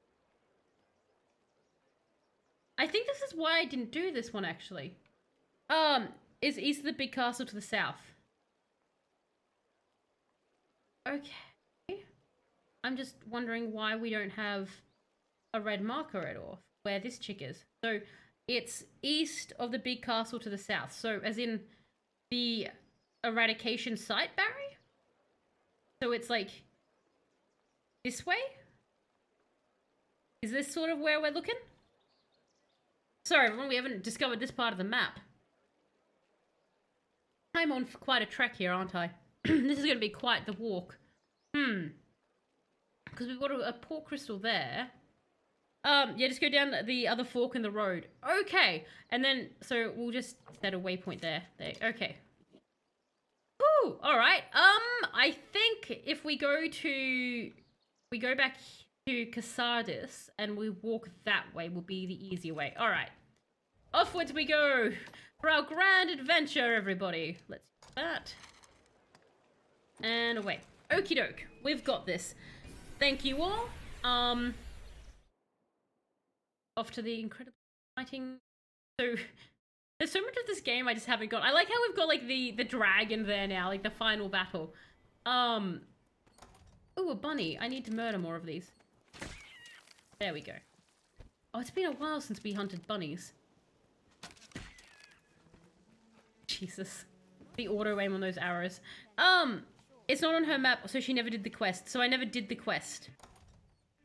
I think this is why I didn't do this one, actually. Is east of the big castle to the south. Okay. I'm just wondering why we don't have a red marker at all, where this chick is. So, it's east of the big castle to the south. So, as in the eradication site, Barry? So it's like this way? Is this sort of where we're looking? Sorry, everyone, we haven't discovered this part of the map. I'm on for quite a trek here, aren't I? This is going to be quite the walk. Because we've got a port crystal there. Yeah, just go down the other fork in the road. Okay. And then, so we'll just set a waypoint there. Okay. Woo! Alright. I think if we go back to Casardis and we walk that way will be the easier way. Alright. Offwards we go for our grand adventure, everybody. Let's do that. And away. Okie doke. We've got this. Thank you all. Off to the incredible fighting. So there's so much of this game I just haven't got. I like how we've got like the dragon there now, like the final battle. Ooh, a bunny. I need to murder more of these. There we go. Oh, it's been a while since we hunted bunnies. Jesus. The auto aim on those arrows. It's not on her map, so she never did the quest. So I never did the quest.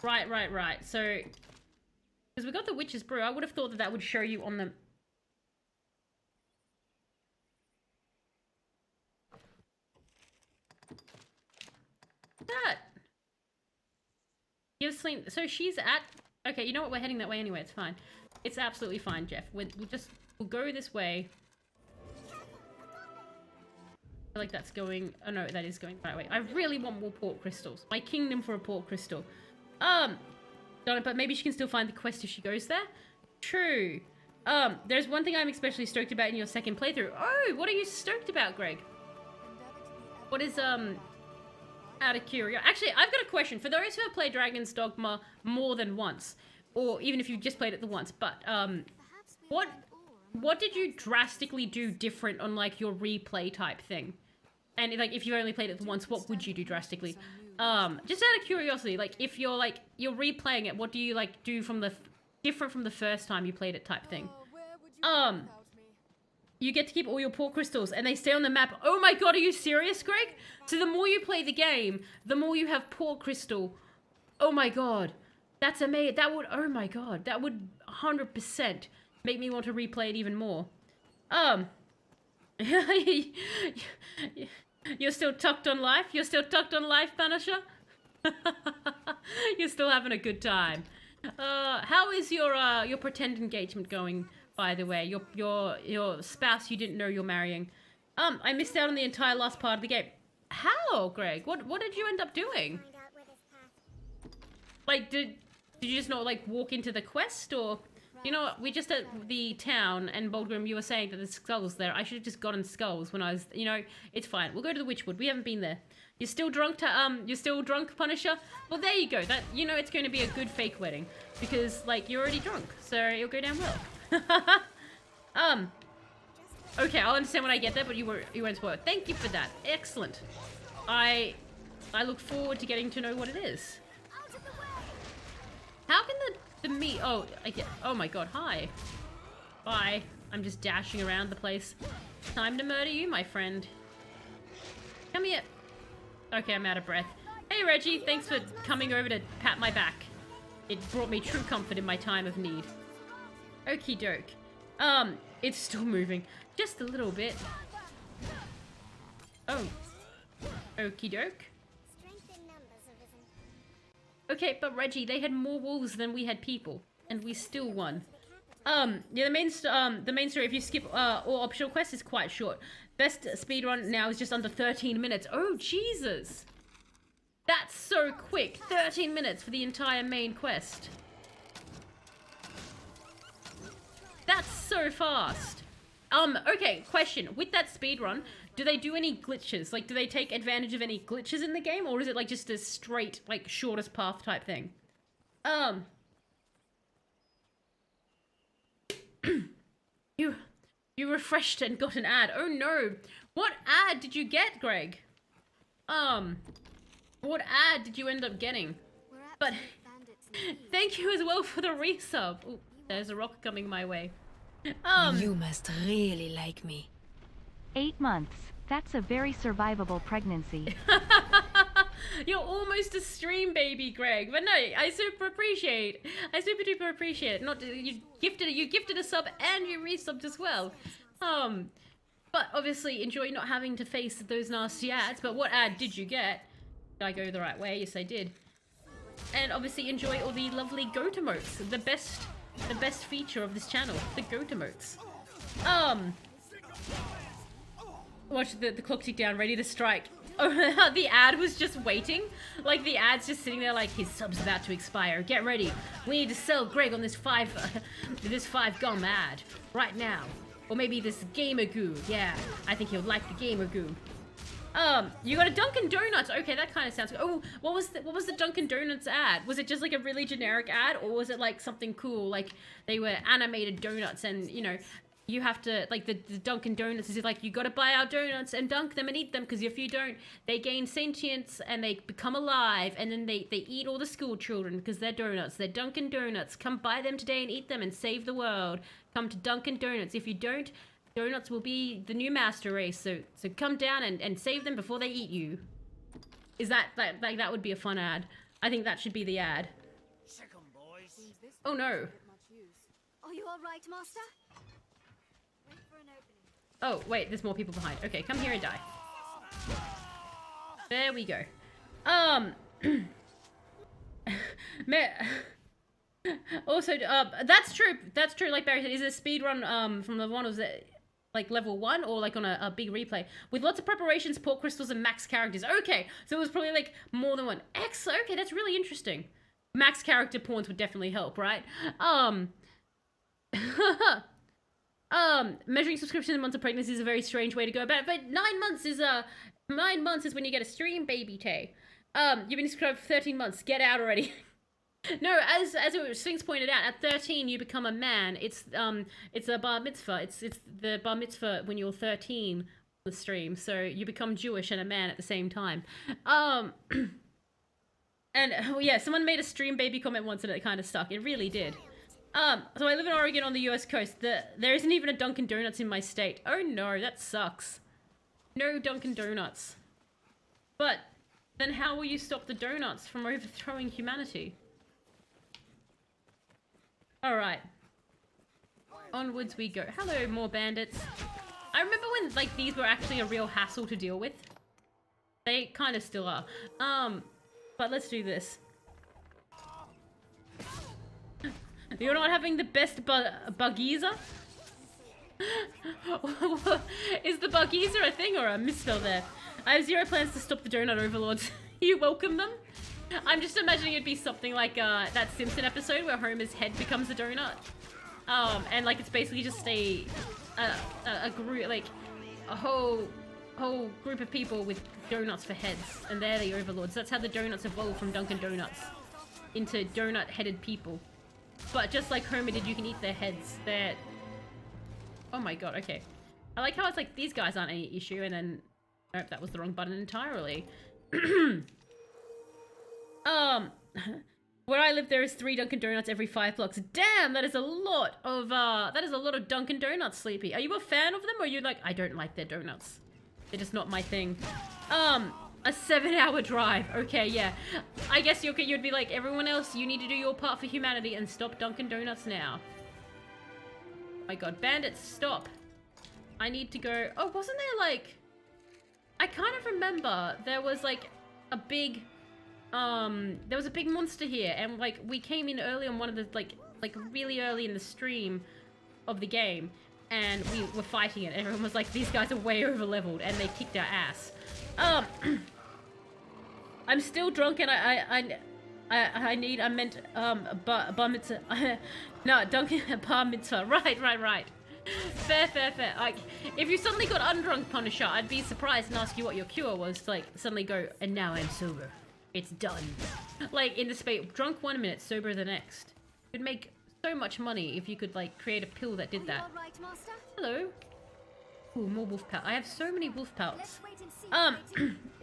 Right. So, because we got the Witch's Brew, I would have thought that that would show you on the... That. Give Sleep. So she's at... Okay, you know what? We're heading that way anyway. It's fine. It's absolutely fine, Jeff. We'll go this way. I feel like that's going... Oh no, that is going the right way. I really want more port crystals. My kingdom for a port crystal. But maybe she can still find the quest if she goes there. True. There's one thing I'm especially stoked about in your second playthrough. Oh, what are you stoked about, Greg? What is, out of curiosity. Actually, I've got a question. For those who have played Dragon's Dogma more than once, or even if you just played it the once, but, what did you drastically do different on, like, your replay type thing? And, like, if you only played it the once, what would you do drastically? Just out of curiosity, like, if you're, like, you're replaying it, what do you, like, do from the, different from the first time you played it type thing? You get to keep all your port crystals, and they stay on the map. Oh my god, are you serious, Greg? So the more you play the game, the more you have port crystal. Oh my god. That's amazing. That would, oh my god, that would 100% make me want to replay it even more. You're still tucked on life? You're still tucked on life, Punisher? You're still having a good time. How is your pretend engagement going, by the way? Your spouse you didn't know you're marrying. I missed out on the entire last part of the game. How, Greg? What did you end up doing? Like, did you just not, like, walk into the quest, or... You know what, we just at the town, and Baldgrim, you were saying that there's skulls there. I should have just gotten skulls when I was, you know, it's fine. We'll go to the Witchwood. We haven't been there. You're still drunk, you're still drunk, Punisher? Well, there you go. That, you know, it's going to be a good fake wedding. Because, like, you're already drunk, so it'll go down well. Okay, I'll understand when I get there, but you won't spoil it. Thank you for that. Excellent. I look forward to getting to know what it is. How can the meat... Oh, I get... Oh my god, hi. Bye. I'm just dashing around the place. Time to murder you, my friend. Come here. Okay, I'm out of breath. Hey, Reggie. Thanks for coming over to pat my back. It brought me true comfort in my time of need. Okie doke. It's still moving. Just a little bit. Oh. Okie doke. Okay, but Reggie, they had more wolves than we had people, and we still won. Yeah, the main story, if you skip all optional quests, is quite short. Best speedrun now is just under 13 minutes. Oh, Jesus! That's so quick. 13 minutes for the entire main quest. That's so fast. Okay, question. With that speedrun, do they do any glitches? Like, do they take advantage of any glitches in the game? Or is it, like, just a straight, like, shortest path type thing? You refreshed and got an ad. Oh, no. What ad did you get, Greg? What ad did you end up getting? But, thank you as well for the resub. Oh, there's a rock coming my way. You must really like me. 8 months. That's a very survivable pregnancy. You're almost a stream baby, Greg. But no, I super duper appreciate it. Not you gifted a sub and you resubbed as well. But obviously enjoy not having to face those nasty ads. But what ad did you get? Did I go the right way? Yes, I did. And obviously enjoy all the lovely goat emotes. The best feature of this channel, the goat emotes. Watch the clock tick down, ready to strike. Oh, the ad was just waiting. Like the ad's just sitting there like his sub's about to expire. Get ready. We need to sell Greg on this this 5 gum ad right now. Or maybe this gamer goo. Yeah, I think he'll like the gamer goo. You got a Dunkin' Donuts. Okay, that kind of sounds good. Oh, what was the Dunkin' Donuts ad? Was it just like a really generic ad, or was it like something cool? Like they were animated donuts, and you know, you have to like the Dunkin' Donuts is like you got to buy our donuts and dunk them and eat them, because if you don't, they gain sentience and they become alive, and then they eat all the school children because they're donuts. They're Dunkin' Donuts. Come buy them today and eat them and save the world. Come to Dunkin' Donuts. If you don't, donuts will be the new master race, so come down and save them before they eat you. Is that would be a fun ad. I think that should be the ad. Oh no. Are you all right, Master? Wait for an opening. Oh wait, there's more people behind. Okay, come here and die. There we go. Also, that's true, like Barry said, is it a speed run from level 1, or is it like level 1, or like on a big replay with lots of preparations, port crystals, and max characters? Okay, so it was probably like more than one. Okay, that's really interesting. Max character pawns would definitely help, right? Measuring subscriptions in months of pregnancy is a very strange way to go about it, but 9 months is when you get a stream, baby Tay. You've been subscribed for 13 months. Get out already. No, as Sphinx pointed out, at 13 you become a man. It's a bar mitzvah. It's the bar mitzvah when you're 13 on the stream. So you become Jewish and a man at the same time. And oh yeah, someone made a stream baby comment once and it kind of stuck. It really did. So I live in Oregon on the US coast. There isn't even a Dunkin' Donuts in my state. Oh no, that sucks. No Dunkin' Donuts. But then how will you stop the donuts from overthrowing humanity? Alright. Onwards we go. Hello, more bandits. I remember when, like, these were actually a real hassle to deal with. They kind of still are. But let's do this. You're not having the best buggeezer? Is the buggeezer a thing or a misspell there? I have zero plans to stop the donut overlords. You welcome them? I'm just imagining it'd be something like that Simpson episode where Homer's head becomes a donut. And like it's basically just a group, like a whole group of people with donuts for heads, and they're the overlords. That's how the donuts evolved from Dunkin' Donuts into donut-headed people. But just like Homer did, you can eat their heads. They're... Oh my god, okay. I like how it's like, these guys aren't any issue, and then... Nope, that was the wrong button entirely. Where I live, there is 3 Dunkin' Donuts every 5 blocks. Damn, that is a lot of Dunkin' Donuts, Sleepy. Are you a fan of them, or are you like, I don't like their donuts? They're just not my thing. A 7-hour drive. Okay, yeah. I guess you'd be like, everyone else, you need to do your part for humanity and stop Dunkin' Donuts now. Oh my god, bandits, stop. I need to go... Oh, wasn't there like... I kind of remember there was like a big... there was a big monster here, and like we came in early on one of the like really early in the stream of the game, and we were fighting it. Everyone was like, these guys are way over leveled, and they kicked our ass. I'm still drunk, and I meant bar mitzvah. No, Dunkin' bar mitzvah. Right. Fair. Like, if you suddenly got undrunk, Punisher, I'd be surprised and ask you what your cure was. Like, suddenly go, and now I'm sober. It's done. Like, in the space, drunk 1 minute, sober the next. You'd make so much money if you could, like, create a pill that did that. Right, Master? Hello. Ooh, more wolf pelt. I have so many wolf pelts.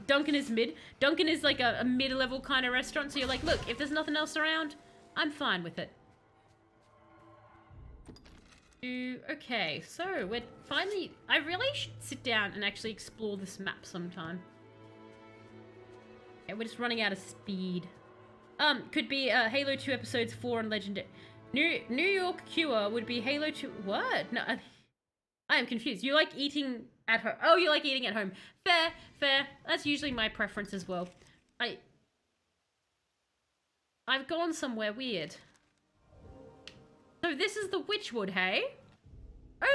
Dunkin' is mid. Dunkin' is like a mid-level kind of restaurant, so you're like, look, if there's nothing else around, I'm fine with it. Okay, so we're finally... I really should sit down and actually explore this map sometime. Okay, we're just running out of speed. Could be Halo 2 episodes 4 and Legendary. New York Cure would be Halo 2... What? No, I am confused. You like eating at home. Oh, you like eating at home. Fair. That's usually my preference as well. I've gone somewhere weird. So this is the Witchwood, hey?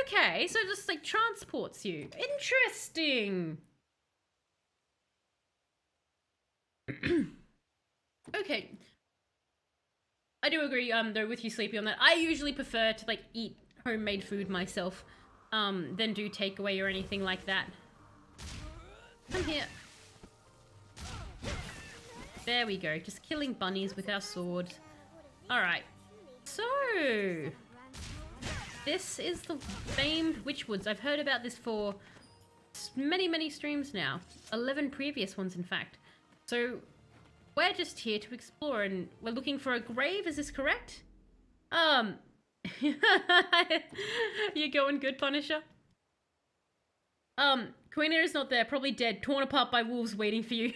Okay, so it just like transports you. Interesting. Okay. I do agree, though, with you, Sleepy, on that. I usually prefer to, like, eat homemade food myself, than do takeaway or anything like that. Come here. There we go. Just killing bunnies with our sword. Alright. So... this is the famed Witchwoods. I've heard about this for many, many streams now. 11 previous ones, in fact. So, we're just here to explore, and we're looking for a grave, is this correct? You're going good, Punisher? Queen is not there, probably dead, torn apart by wolves waiting for you.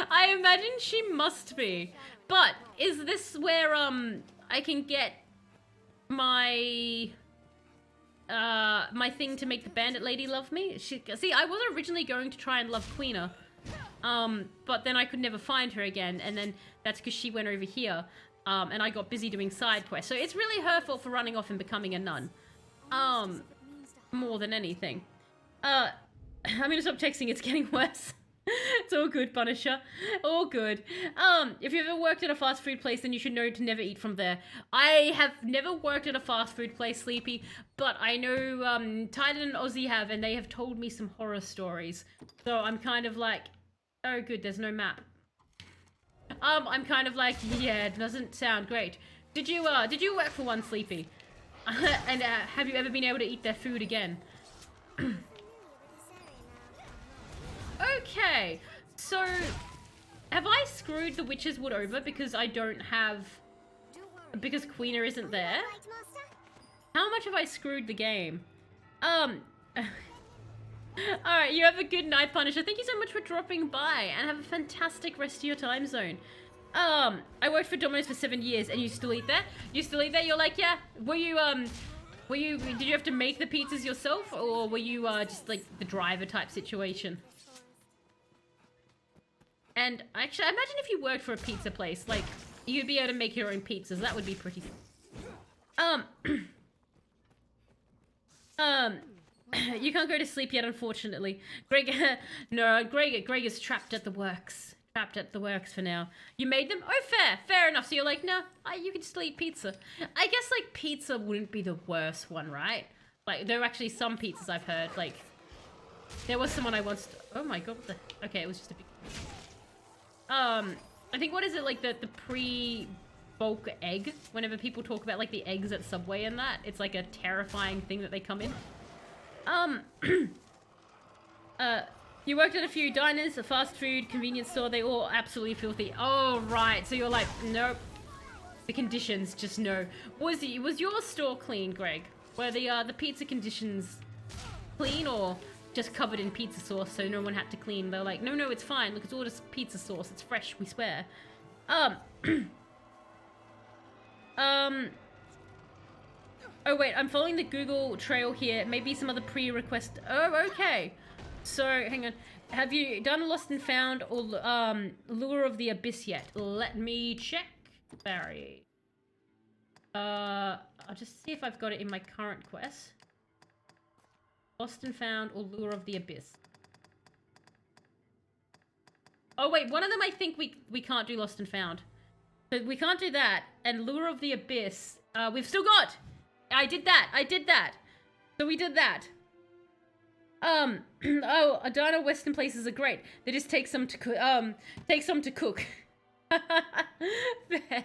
I imagine she must be. But, is this where, I can get my my thing to make the bandit lady love me? See, I was originally going to try and love Queena, but then I could never find her again, and then that's because she went over here, and I got busy doing side quests. So it's really her fault for running off and becoming a nun, more than anything. I'm gonna stop texting, it's getting worse. It's all good, Punisher. All good. If you've ever worked at a fast food place, then you should know to never eat from there. I have never worked at a fast food place, Sleepy, but I know Titan and Ozzy have, and they have told me some horror stories. So I'm kind of like, oh good, there's no map. I'm kind of like, yeah, it doesn't sound great. Did you work for one, Sleepy? And have you ever been able to eat their food again? Okay, so have I screwed the Witch's Wood over because I don't have... because Queena isn't there? How much have I screwed the game? Alright, you have a good night, Punisher. Thank you so much for dropping by, and have a fantastic rest of your time zone. I worked for Domino's for 7 years, and you still eat there? You still eat there? You're like, yeah. Did you have to make the pizzas yourself, or were you, just like the driver type situation? And actually, imagine if you worked for a pizza place, like, you'd be able to make your own pizzas. That would be pretty... you can't go to sleep yet, unfortunately. Greg, no, Greg is trapped at the works. Trapped at the works for now. You made them? Oh, fair enough. So you're like, no, you can still eat pizza. I guess, like, pizza wouldn't be the worst one, right? Like, there are actually some pizzas I've heard, like... There was someone I once... Oh my god, what the... Okay, it was just a big... I think, what is it, like, the pre-bulk egg? Whenever people talk about, like, the eggs at Subway and that, it's, like, a terrifying thing that they come in. You worked at a few diners, a fast food, convenience store, they all absolutely filthy. Oh, right, so you're like, nope. The conditions, just no. Was your store clean, Greg? Were the pizza conditions clean, or... just covered in pizza sauce, so no one had to clean? They're like, no, it's fine. Look, it's all just pizza sauce. It's fresh, we swear. Oh, wait, I'm following the Google trail here. Maybe some other pre-request. Oh, okay. So, hang on. Have you done Lost and Found or, Lure of the Abyss yet? Let me check, Barry. I'll just see if I've got it in my current quest. Lost and Found or Lure of the Abyss. Oh wait, one of them I think we can't do Lost and Found. So we can't do that. And Lure of the Abyss, we've still got. I did that. So we did that. Oh, Adana Western places are great. They just take some to cook. Fair.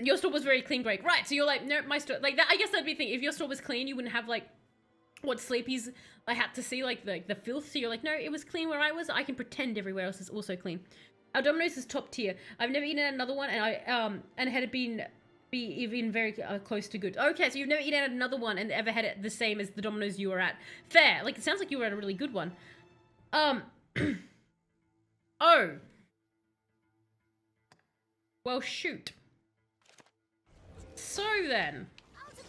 Your store was very clean, Greg. Right, so you're like, no, my store... Like, that, I guess that'd be the thing. If your store was clean, you wouldn't have, like, what Sleepy's I had to see, like, the filth. So you're like, no, it was clean where I was. I can pretend everywhere else is also clean. Our Domino's is top tier. I've never eaten at another one, and and had it be even very close to good. Okay, so you've never eaten at another one and ever had it the same as the Domino's you were at. Fair. Like, it sounds like you were at a really good one. Oh. Well, shoot. So then,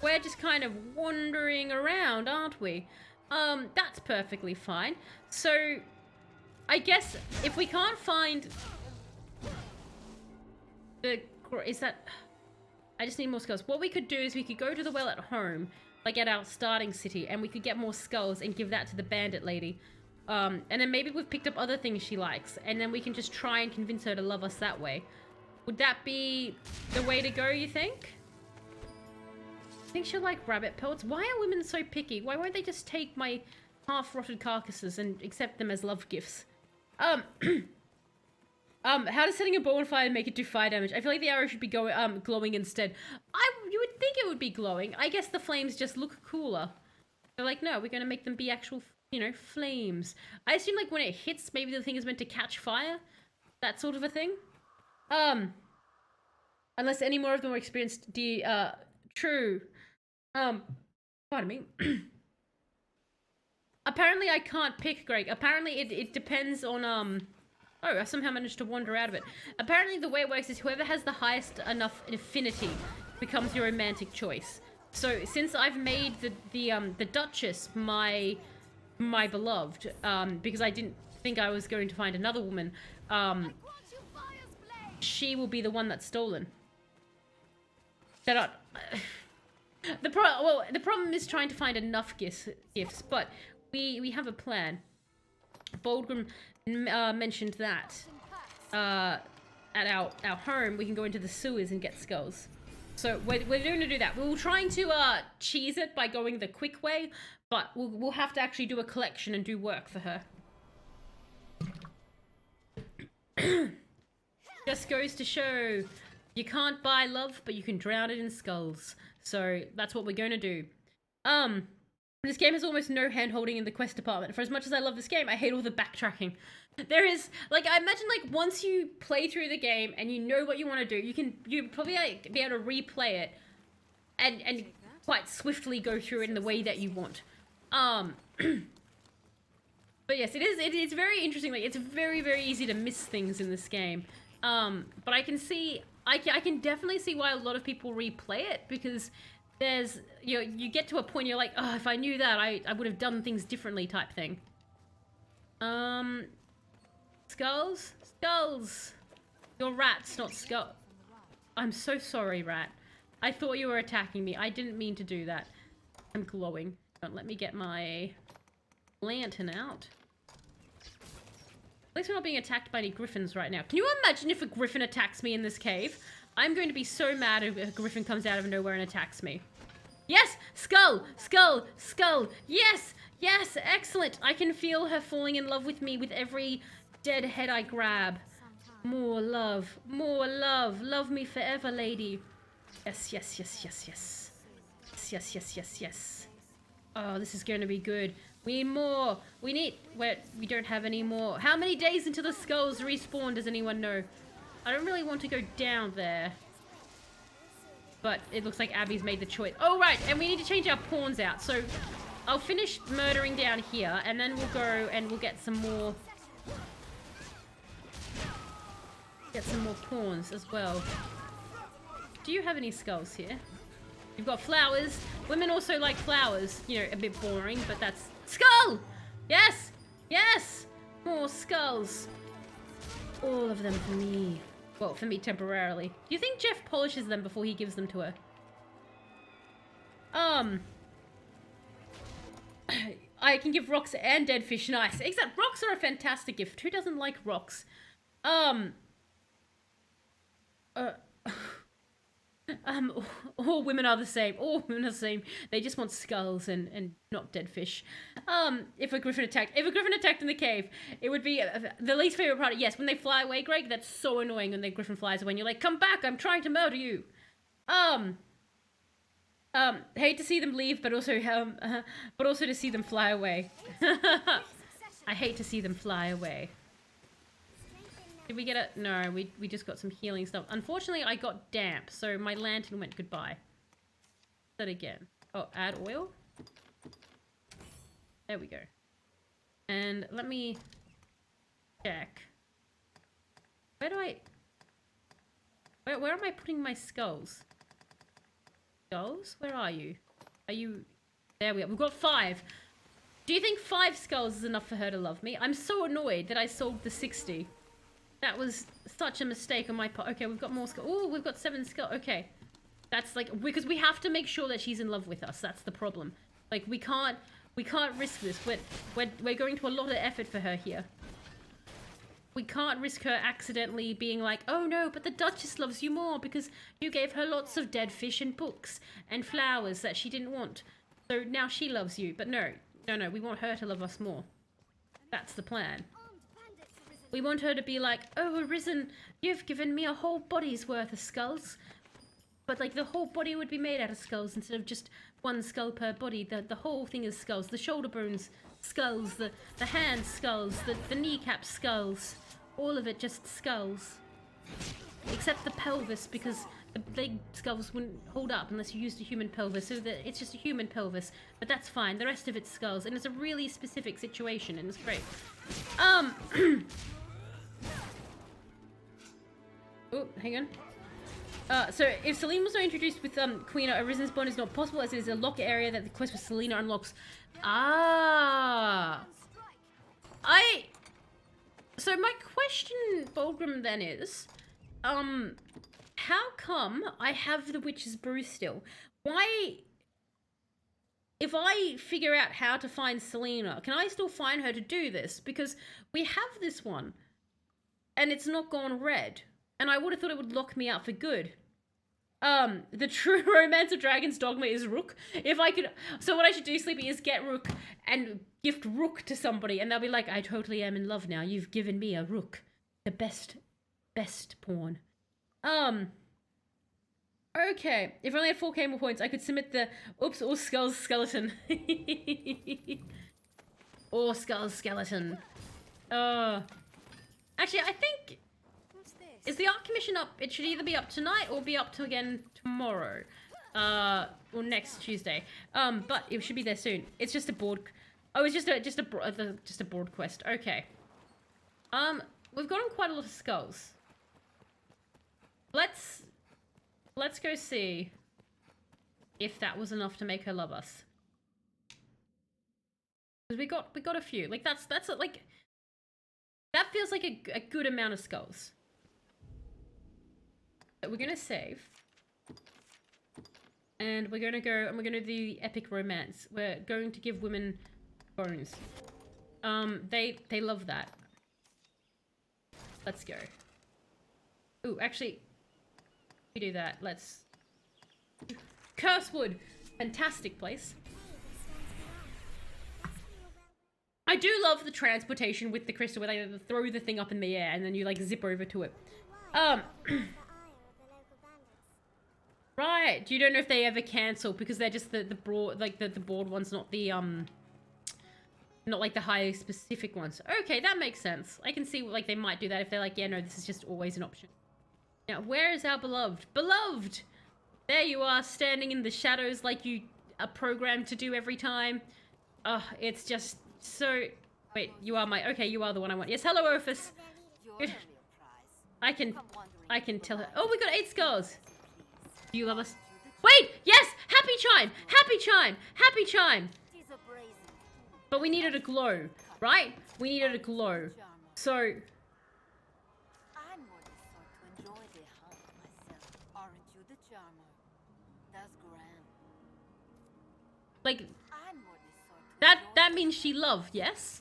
we're just kind of wandering around, aren't we? That's perfectly fine. So, I guess if we can't find the... Is that... I just need more skulls. What we could do is we could go to the well at home, like at our starting city, and we could get more skulls and give that to the bandit lady. And then maybe we've picked up other things she likes, and then we can just try and convince her to love us that way. Would that be the way to go, you think? I think she'll like rabbit pelts. Why are women so picky? Why won't they just take my half-rotted carcasses and accept them as love gifts? How does setting a bow on fire make it do fire damage? I feel like the arrow should be glowing instead. You would think it would be glowing. I guess the flames just look cooler. They're like, no, we're gonna make them be actual, you know, flames. I assume like when it hits, maybe the thing is meant to catch fire. That sort of a thing. Unless any more of them were experienced true. Pardon me. Apparently I can't pick, Greg. Apparently it depends on, oh, I somehow managed to wander out of it. Apparently the way it works is whoever has the highest enough affinity becomes your romantic choice. So since I've made the Duchess my beloved, because I didn't think I was going to find another woman, she will be the one that's stolen. The problem is trying to find enough gifts, but we have a plan. Boldgrim mentioned that at our home we can go into the sewers and get skulls. So we're going to do that. We were trying to cheese it by going the quick way, but we'll have to actually do a collection and do work for her. Just goes to show you can't buy love, but you can drown it in skulls. So that's what we're going to do. This game has almost no hand-holding in the quest department. For as much as I love this game, I hate all the backtracking. There is, like, I imagine, like, once you play through the game and you know what you want to do, you probably like, be able to replay it and quite swiftly go through it in the way that you want. But yes, it is very interesting. Like, it's very, very easy to miss things in this game. But I can definitely see why a lot of people replay it, because there's, you get to a point you're like, oh, if I knew that, I would have done things differently type thing. Skulls? Skulls! You're rats, not skull. I'm so sorry, rat. I thought you were attacking me. I didn't mean to do that. I'm glowing. Don't let me get my lantern out. At least we're not being attacked by any griffins right now. Can you imagine if a griffin attacks me in this cave? I'm going to be so mad if a griffin comes out of nowhere and attacks me. Yes! Skull! Skull! Skull! Yes! Yes! Excellent! I can feel her falling in love with me with every dead head I grab. More love. More love. Love me forever, lady. Yes, yes, yes, yes, yes. Yes, yes, yes, yes, yes. Oh, this is going to be good. We need more. We don't have any more. How many days until the skulls respawn? Does anyone know? I don't really want to go down there. But it looks like Abby's made the choice. Oh, right. And we need to change our pawns out. So I'll finish murdering down here. And then we'll go and we'll get some more... pawns as well. Do you have any skulls here? You've got flowers. Women also like flowers. You know, a bit boring, but that's... Skull! Yes! Yes! More skulls. All of them for me. Well, for me temporarily. Do you think Jeff polishes them before he gives them to her? I can give rocks and dead fish. Nice. Except rocks are a fantastic gift. Who doesn't like rocks? All women are the same. All women are the same. They just want skulls and not dead fish. If a griffin attacked in the cave, it would be the least favorite part. Yes, when they fly away, Greg, that's so annoying when the griffin flies away and you're like, come back, I'm trying to murder you. Hate to see them leave, but also to see them fly away. I hate to see them fly away. Did we get a... No, we just got some healing stuff. Unfortunately, I got damp, so my lantern went goodbye. That again. Oh, add oil? There we go. And let me check. Where do I... Where am I putting my skulls? Skulls? Where are you? Are you... There we are. We've got 5. Do you think 5 skulls is enough for her to love me? I'm so annoyed that I sold the 60. That was such a mistake on my part. Okay, we've got more skulls. Oh, we've got 7 skulls. Okay. That's like... Because we have to make sure that she's in love with us. That's the problem. Like, we can't risk this. We're going to a lot of effort for her here. We can't risk her accidentally being like, oh no, but the Duchess loves you more because you gave her lots of dead fish and books and flowers that she didn't want. So now she loves you. But no, we want her to love us more. That's the plan. We want her to be like, oh, Arisen, you've given me a whole body's worth of skulls. But like the whole body would be made out of skulls instead of just one skull per body. The whole thing is skulls. The shoulder bones, skulls. The hands, skulls. The kneecap, skulls. All of it just skulls. Except the pelvis, because the big skulls wouldn't hold up unless you used a human pelvis. So it's just a human pelvis. But that's fine. The rest of it's skulls. And it's a really specific situation, and it's great. Oh, hang on. So if Selena was not introduced with Queen, Arisen's bond is not possible as it is a lock area that the quest with Selena unlocks. So my question, Bulgrim, then is, how come I have the Witch's Brew still? Why, if I figure out how to find Selena, can I still find her to do this? Because we have this one, and it's not gone red, and I would have thought it would lock me out for good. The true romance of Dragon's Dogma is Rook. If I could, so what I should do, Sleepy, is get Rook and gift Rook to somebody, and they'll be like, I totally am in love now. You've given me a Rook. The best pawn. Okay. If I only had 4 Camel points, I could submit the Oops, or Skull's Skeleton. Or Skull's Skeleton. Actually, I think... Is the art commission up? It should either be up tonight or be up to again tomorrow. Or next Tuesday. But it should be there soon. It's just a board... Oh, it's just a board quest. Okay. We've gotten quite a lot of skulls. Let's go see if that was enough to make her love us. Because we got a few. Like that's like that feels like a good amount of skulls. So we're gonna save. And we're gonna go and we're gonna do the epic romance. We're going to give women bones. They love that. Let's go. Ooh, actually, we do that. Let's... Cursewood! Fantastic place. I do love the transportation with the crystal where they throw the thing up in the air and then you like zip over to it. Right. You don't know if they ever cancel because they're just the broad, like the board ones, not the not like the high specific ones. Okay, that makes sense. I can see like they might do that if they're like, yeah, no, this is just always an option. Now, where is our beloved? Beloved! There you are, standing in the shadows like you are programmed to do every time. It's just so... Wait, you are my... Okay, you are the one I want. Yes, hello, Ophis. Good. I can tell her... Oh, we got 8 skulls. Do you love us? Wait! Yes! Happy chime! Happy chime! Happy chime! But we needed a glow, right? We needed a glow. So... Like, that means she loved, yes?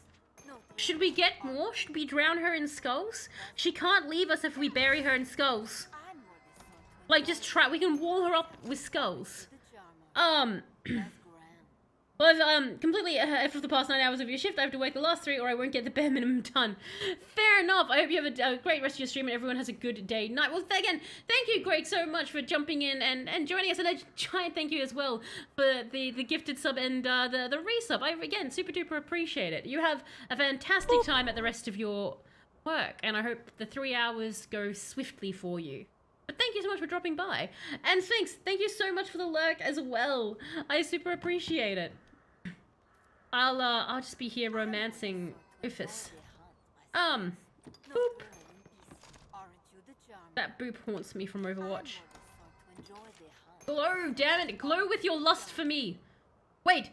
Should we get more? Should we drown her in skulls? She can't leave us if we bury her in skulls. Like, just try, we can wall her up with skulls. Well, I've completely for the past 9 hours of your shift. I have to work the last 3 or I won't get the bare minimum done. Fair enough. I hope you have a great rest of your stream and everyone has a good day. Night. Well, again, thank you, Greg, so much for jumping in and joining us. And a giant thank you as well for the gifted sub and the resub. I, again, super duper appreciate it. You have a fantastic time at the rest of your work. And I hope the 3 hours go swiftly for you. But thank you so much for dropping by. And thank you so much for the lurk as well. I super appreciate it. I'll just be here romancing Ophis. Boop. That boop haunts me from Overwatch. Glow, damn it, glow with your lust for me. Wait,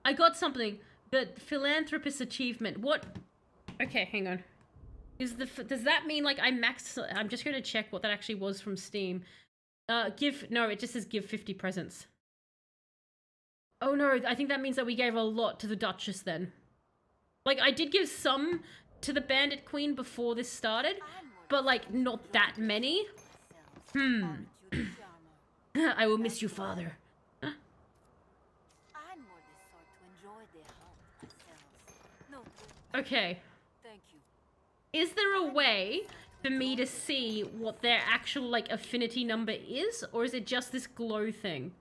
I got something. The philanthropist achievement. What? Okay, hang on. Does that mean like I maxed? I'm just gonna check what that actually was from Steam. No, it just says give 50 presents. Oh no, I think that means that we gave a lot to the Duchess then. Like, I did give some to the Bandit Queen before this started, but like, not that many. I will miss you, father. I'm more the sort to enjoy their home ourselves. No, Okay. thank you. Is there a way for me to see what their actual, like, affinity number is? Or is it just this glow thing?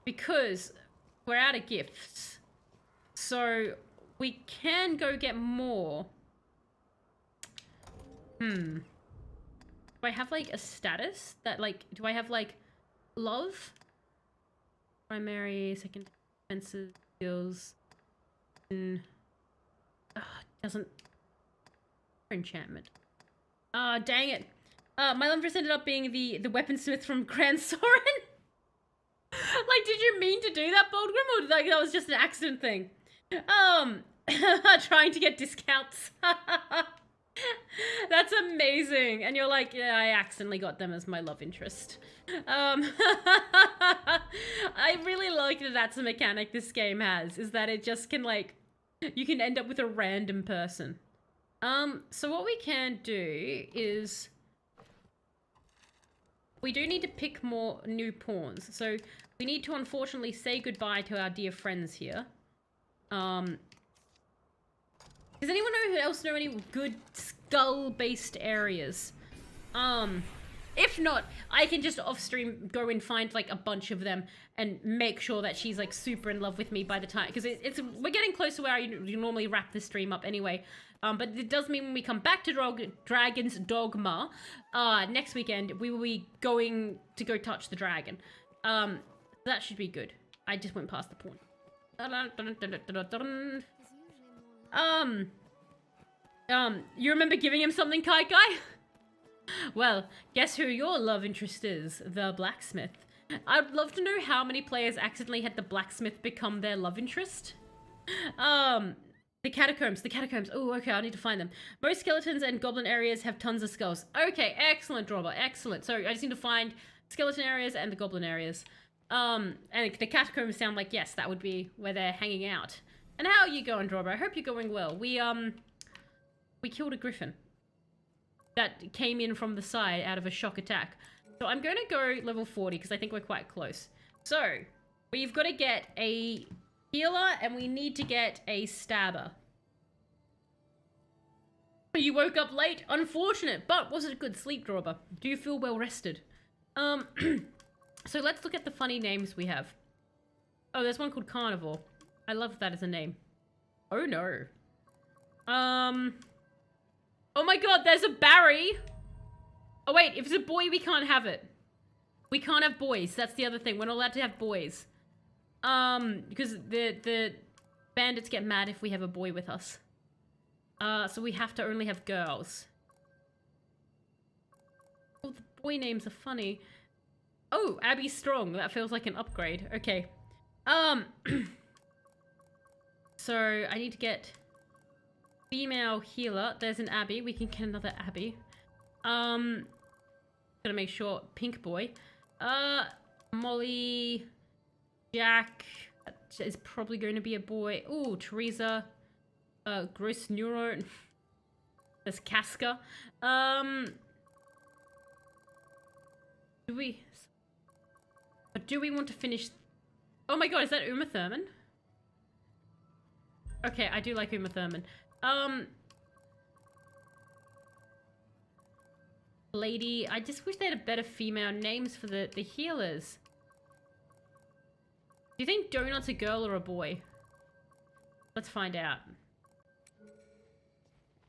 Because we're out of gifts. So we can go get more. Do I have, like, a status that, like, do I have, like, love? Primary, second defenses, skills. Doesn't. Enchantment. Dang it. My love interest ended up being the weaponsmith from Grand Soren. Like, did you mean to do that, Boldgrim, or like that was just an accident thing? Trying to get discounts. That's amazing. And you're like, yeah, I accidentally got them as my love interest. I really like that that's a mechanic this game has, is that it just can, like, you can end up with a random person. So what we can do is we do need to pick more new pawns. So we need to unfortunately say goodbye to our dear friends here. Does anyone else know any good skull-based areas? If not, I can just off-stream go and find, like, a bunch of them and make sure that she's, like, super in love with me by the time, because we're getting close to where you normally wrap the stream up anyway. But it does mean when we come back to Dragon's Dogma, next weekend, we will be going to go touch the dragon. That should be good. I just went past the pawn. You remember giving him something, Kite Guy? Well, guess who your love interest is? The blacksmith. I'd love to know how many players accidentally had the blacksmith become their love interest. The catacombs. Oh, okay, I need to find them. Most skeletons and goblin areas have tons of skulls. Okay, excellent, Drawber, excellent. So I just need to find skeleton areas and the goblin areas. And the catacombs sound like, yes, that would be where they're hanging out. And how are you going, Drawber? I hope you're going well. We killed a griffin that came in from the side out of a shock attack. So I'm going to go level 40 because I think we're quite close. So we've got to get a healer and we need to get a stabber. You woke up late? Unfortunate, but was it a good sleep, Drawber? Do you feel well rested? So let's look at the funny names we have. Oh, there's one called Carnivore. I love that as a name. Oh no. Oh my god, there's a Barry! Oh wait, if it's a boy, we can't have it. We can't have boys, that's the other thing. We're not allowed to have boys. Because the bandits get mad if we have a boy with us. So we have to only have girls. Oh, the boy names are funny. Oh, Abby Strong, that feels like an upgrade. Okay. So I need to get female healer. There's an Abby. We can get another Abby. Gonna make sure. Pink boy. Molly. Jack. That is probably going to be a boy. Ooh, Teresa. Gross Neuro. There's Casca. Do we want to finish? Oh my god, is that Uma Thurman? Okay, I do like Uma Thurman. Lady, I just wish they had a better female names for the healers. Do you think Donut's a girl or a boy? Let's find out.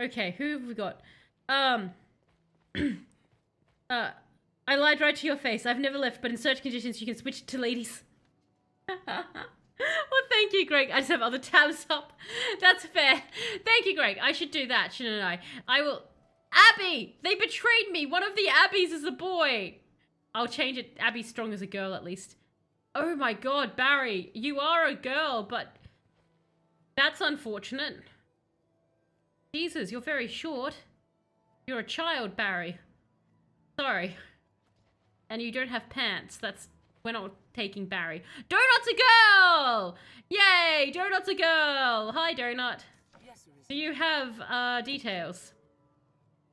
Okay, who have we got? I lied right to your face. I've never left, but in search conditions you can switch to ladies. Well, thank you, Greg. I just have other tabs up. That's fair. Thank you, Greg. I should do that, shouldn't I? I will... Abby! They betrayed me! One of the Abbies is a boy! I'll change it. Abby Strong is a girl, at least. Oh my god, Barry. You are a girl, but... That's unfortunate. Jesus, you're very short. You're a child, Barry. Sorry. And you don't have pants. That's We're not taking Barry. Donut's a girl! Yay! Donut's a girl! Hi, Donut. Do you have details?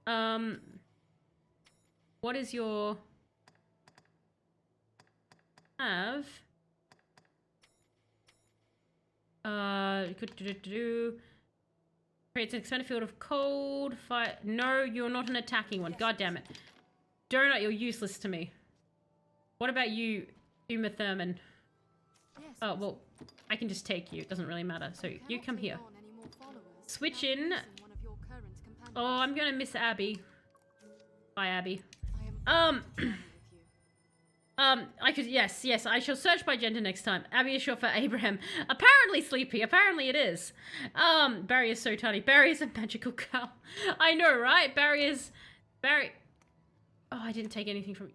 What is your... Have... Creates an expanded field of cold, fire... No, you're not an attacking one. God damn it. Donut, you're useless to me. What about you, Uma Thurman? Oh, well, I can just take you. It doesn't really matter. So, you come here. Switch in. Oh, I'm gonna miss Abby. Bye, Abby. Yes, I shall search by gender next time. Abby is short for Abraham. Apparently sleepy. Apparently it is. Barry is so tiny. Barry is a magical cow. I know, right? Barry. Oh, I didn't take anything from...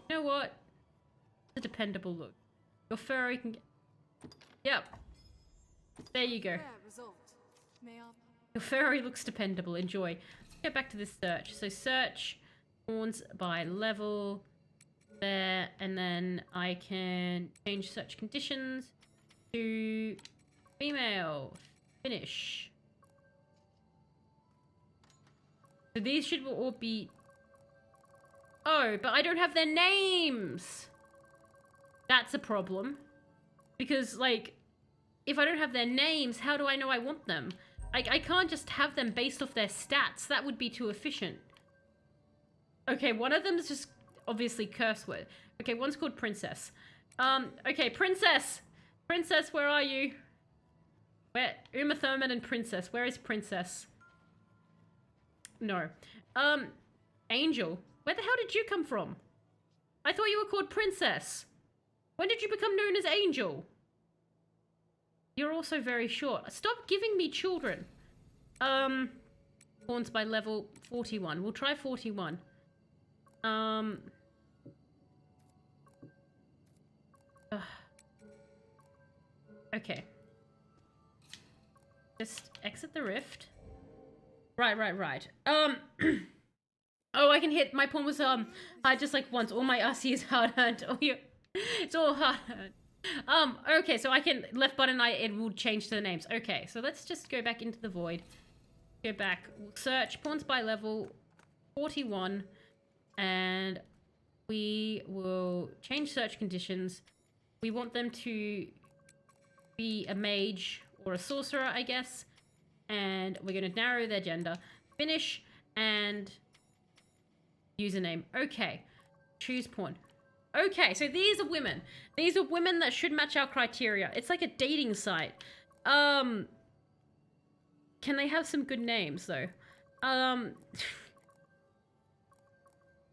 You know what? It's a dependable look. Your furry can get... Yep. There you go. Your furry looks dependable. Enjoy. Get back to this search. So search horns by level there, and then I can change search conditions to female. Finish. So these should all be... Oh, but I don't have their names. That's a problem. Because, like, if I don't have their names, how do I know I want them? I can't just have them based off their stats. That would be too efficient. Okay, one of them is just obviously curse word. Okay, one's called Princess. Okay, Princess! Princess, where are you? Where? Uma Thurman and Princess. Where is Princess? No. Angel. Where the hell did you come from? I thought you were called Princess. When did you become known as Angel? You're also very short. Stop giving me children. Horns by level 41. We'll try 41. Okay. Just exit the rift. Right. Oh, I can hit. My pawn was, I just like once. All my RC is hard earned. Oh, it's all hard earned. Okay, so I can left button, it will change to the names. Okay, so let's just go back into the void. Go back, search pawns by level 41, and we will change search conditions. We want them to be a mage or a sorcerer, I guess, and we're going to narrow their gender. Finish, and username. Okay, choose pawn. Okay, so these are women. These are women that should match our criteria. It's like a dating site. Can they have some good names, though?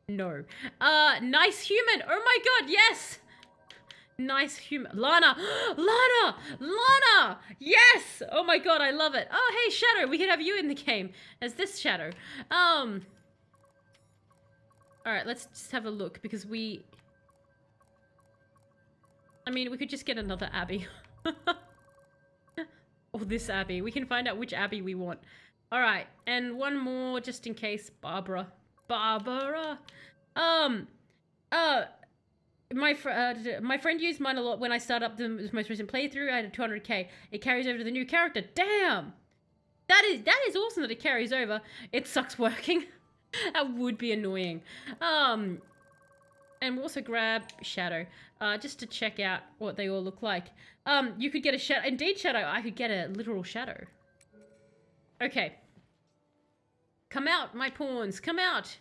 No. Nice human. Oh my god, yes! Nice human. Lana! Lana! Yes! Oh my god, I love it. Oh, hey, Shadow. We could have you in the game as this Shadow. Alright, let's just have a look, because we... I mean, we could just get another Abby. Or this Abby. We can find out which Abby we want. Alright, and one more just in case. Barbara. My friend used mine a lot when I started up the most recent playthrough. I had a 200k. It carries over to the new character. Damn! That is awesome that it carries over. It sucks working. That would be annoying. And we'll also grab Shadow, just to check out what they all look like. You could get a Shadow. Indeed, Shadow. I could get a literal Shadow. Okay. Come out, my pawns. Come out.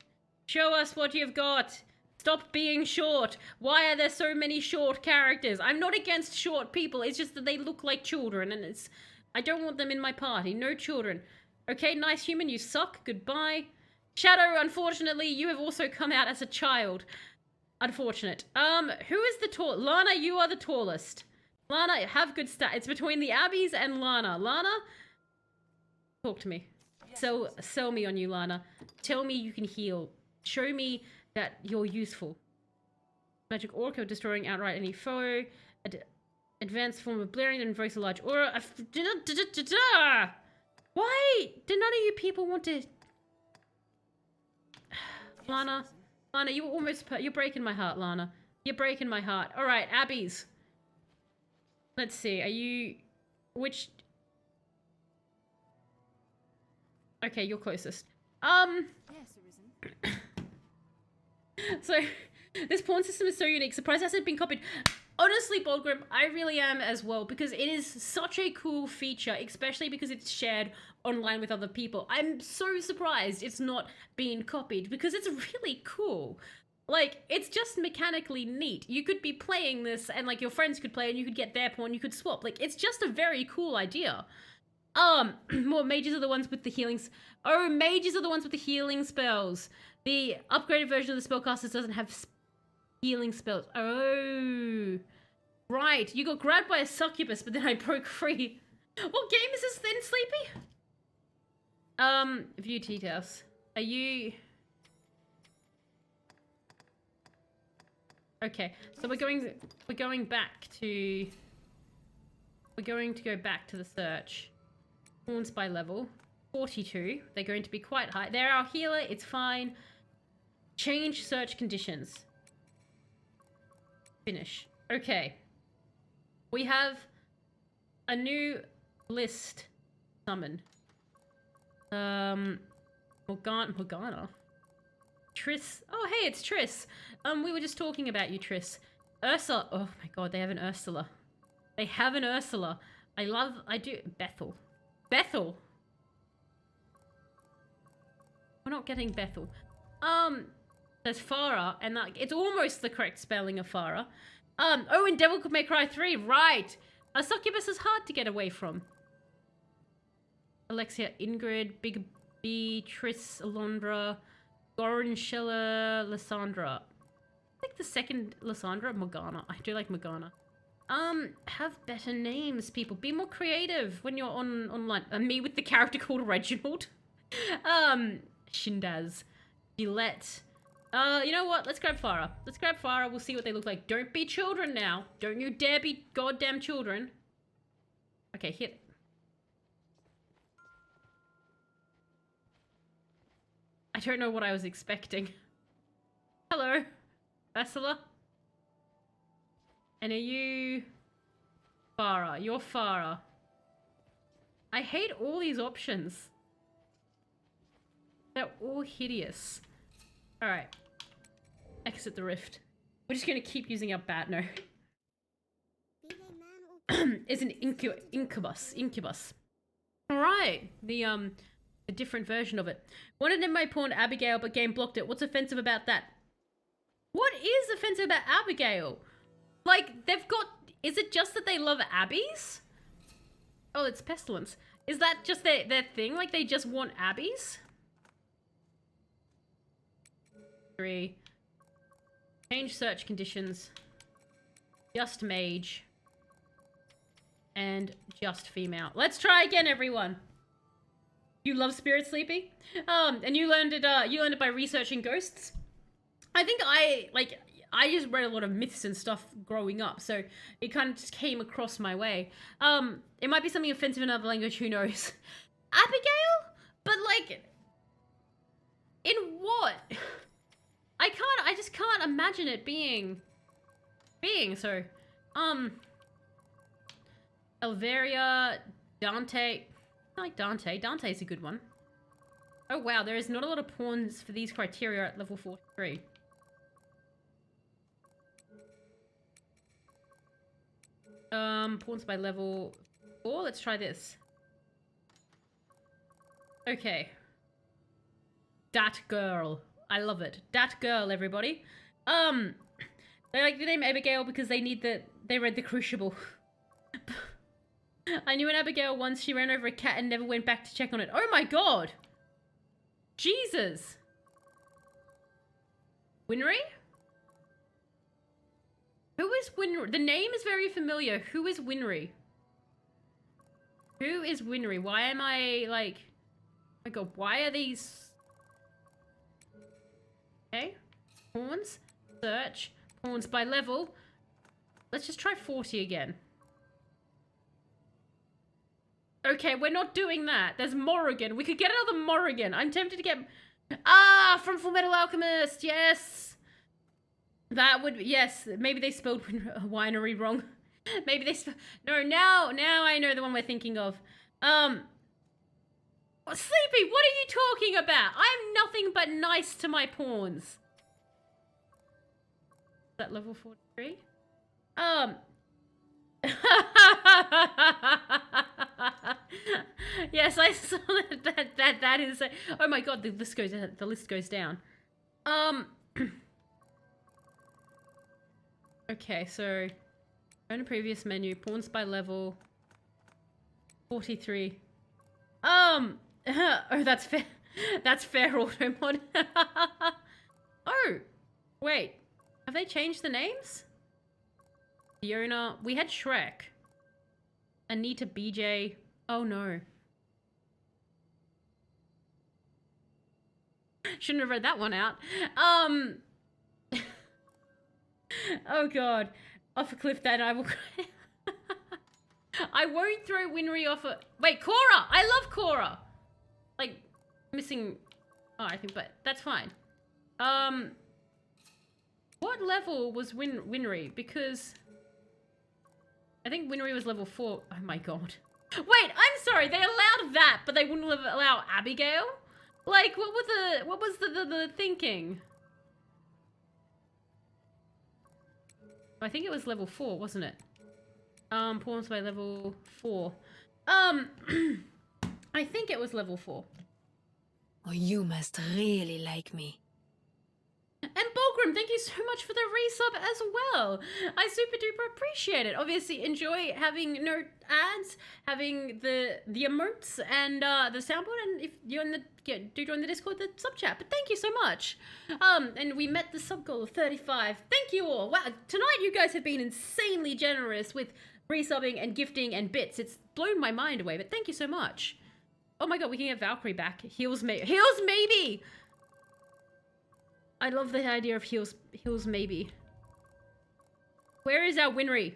Show us what you've got. Stop being short. Why are there so many short characters? I'm not against short people. It's just that they look like children, and it's... I don't want them in my party. No children. Okay, nice human. You suck. Goodbye. Shadow, unfortunately, you have also come out as a child. Unfortunate. Who is the tall? Lana, you are the tallest. Lana, have good stat. It's between the Abbeys and Lana. Lana, talk to me. Sell me on you, Lana. Tell me you can heal. Show me that you're useful. Magic Orca, destroying outright any foe. Advanced form of blaring and invokes a large aura. Why do none of you people want to... Lana, Lana, you were almost you're breaking my heart, Lana. You're breaking my heart. All right, Abby's. Let's see. Are you which? Okay, you're closest. Yes, Arisen. So this pawn system is so unique. Surprised it hasn't been copied. Honestly, Boldgrim, I really am as well, because it is such a cool feature, especially because it's shared online with other people. I'm so surprised it's not being copied, because it's really cool. Like, it's just mechanically neat. You could be playing this, and like your friends could play, and you could get their pawn, you could swap. Like, it's just a very cool idea. More mages are the ones with the healings. Oh, mages are the ones with the healing spells. The upgraded version of the spellcasters doesn't have healing spells. Oh, right. You got grabbed by a succubus, but then I broke free. What game is this then, Sleepy? View details. Are you... Okay, so we're going back to... We're going to go back to the search. Pawns by level. 42. They're going to be quite high. They're our healer. It's fine. Change search conditions. Finish. Okay. We have a new list summon. Morgana. Triss. Oh, hey, it's Triss. We were just talking about you, Triss. Ursula. Oh my god, they have an Ursula. They have an Ursula. I do. Bethel. Bethel. We're not getting Bethel. There's Farah, and that, it's almost the correct spelling of Farah. Oh, and Devil May Cry 3, right. A succubus is hard to get away from. Alexia, Ingrid, Big B, Triss, Alondra, Goran, Shella, Lysandra. I think the second Lysandra, Morgana. I do like Morgana. Have better names, people. Be more creative when you're online. Me with the character called Reginald. Shindaz. Gillette. You know what? Let's grab Farah. Let's grab Farah. We'll see what they look like. Don't be children now. Don't you dare be goddamn children. Okay, hit. I don't know what I was expecting. Hello, Ursula. And are you... Farah. You're Farah. I hate all these options. They're all hideous. Alright. Exit the rift. We're just gonna keep using our bat. No. It's an incubus. Incubus. Alright. The different version of it. Wanted in my pawn Abigail, but game blocked it. What's offensive about that? What is offensive about Abigail? Like, they've got... Is it just that they love abbeys? Oh, it's pestilence. Is that just their thing? Like, they just want abbeys? 3. Change search conditions. Just mage. And just female. Let's try again, everyone. You love Spirit, Sleepy? And you learned it by researching ghosts? I think I just read a lot of myths and stuff growing up, so it kind of just came across my way. It might be something offensive in another language, who knows? Abigail? But like, in what? I just can't imagine it being so. Elveria, Dante. I like Dante. Dante's a good one. Oh wow, there is not a lot of pawns for these criteria at level 43. Pawns by level 4. Let's try this. Okay. Dat girl. I love it. Dat girl, everybody. They like the name Abigail because they read the Crucible. I knew an Abigail once. She ran over a cat and never went back to check on it. Oh my god! Jesus! Winry? Who is Winry? The name is very familiar. Who is Winry? Who is Winry? Why am I like... Oh my god, why are these... Okay. Pawns. Search. Pawns by level. Let's just try 40 again. Okay, we're not doing that. There's Morrigan. We could get another Morrigan. I'm tempted to get Ah, from Full Metal Alchemist, yes! That would, yes, maybe they spelled winery wrong. Maybe they no, now I know the one we're thinking of. Sleepy, what are you talking about? I'm nothing but nice to my pawns. Is that level 43? Yes, I saw that is oh my god, the list goes down. Okay, so go to previous menu, pawns by level 43. Oh, that's fair. That's fair auto mod. Oh, wait. Have they changed the names? Fiona. We had Shrek. Anita BJ. Oh no. Shouldn't have read that one out. Oh god. Off a cliff that I will I won't throw Winry off a... Wait, Cora! I love Cora! Like, missing... Oh, I think, but that's fine. What level was Winry? Because... I think Winry was level 4. Oh my god. Wait, I'm sorry, they allowed that, but they wouldn't allow Abigail? Like, what was the thinking? I think it was level 4, wasn't it? Pawns by level 4. I think it was level 4. Oh, you must really like me. And Bulgrim, thank you so much for the resub as well. I super duper appreciate it. Obviously, enjoy having no ads, having the emotes and the soundboard, and if you're in the do join the Discord, the sub chat. But thank you so much. And we met the sub goal of 35. Thank you all. Wow, tonight you guys have been insanely generous with resubbing and gifting and bits. It's blown my mind away. But thank you so much. Oh my god, we can get Valkyrie back. Heals maybe. I love the idea of heals maybe. Where is our Winry?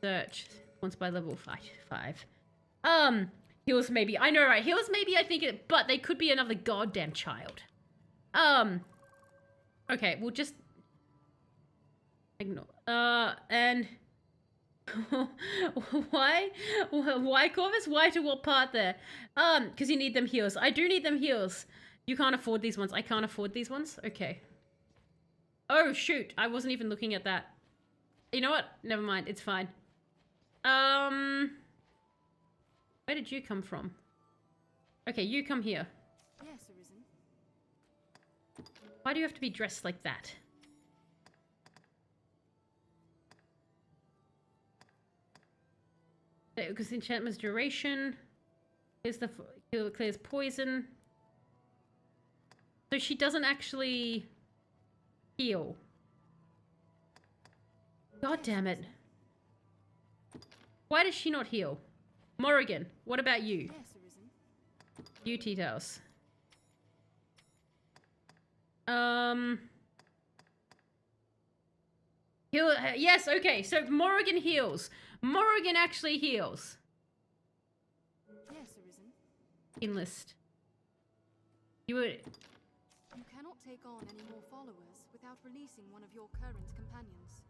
Search. Once by level 5. Heals maybe. I know, right? Heals maybe, I think it... But they could be another goddamn child. Okay, we'll just... Ignore. And... Why, Corvus? Why to what part there? Because you need them heals. I do need them heals. You can't afford these ones. I can't afford these ones? Okay. Oh, shoot. I wasn't even looking at that. You know what? Never mind. It's fine. Where did you come from? Okay, you come here. Yes, Arisen. Why do you have to be dressed like that? Because enchantment's duration. Here's the clears poison. So she doesn't actually heal. God damn it. Why does she not heal? Morrigan, what about you? Yes, Arisen. You, T-Tails. Heal, yes, okay, so Morrigan heals. Morrigan actually heals. Yes, Arisen. Enlist. You would... You cannot take on any more followers without releasing one of your current companions.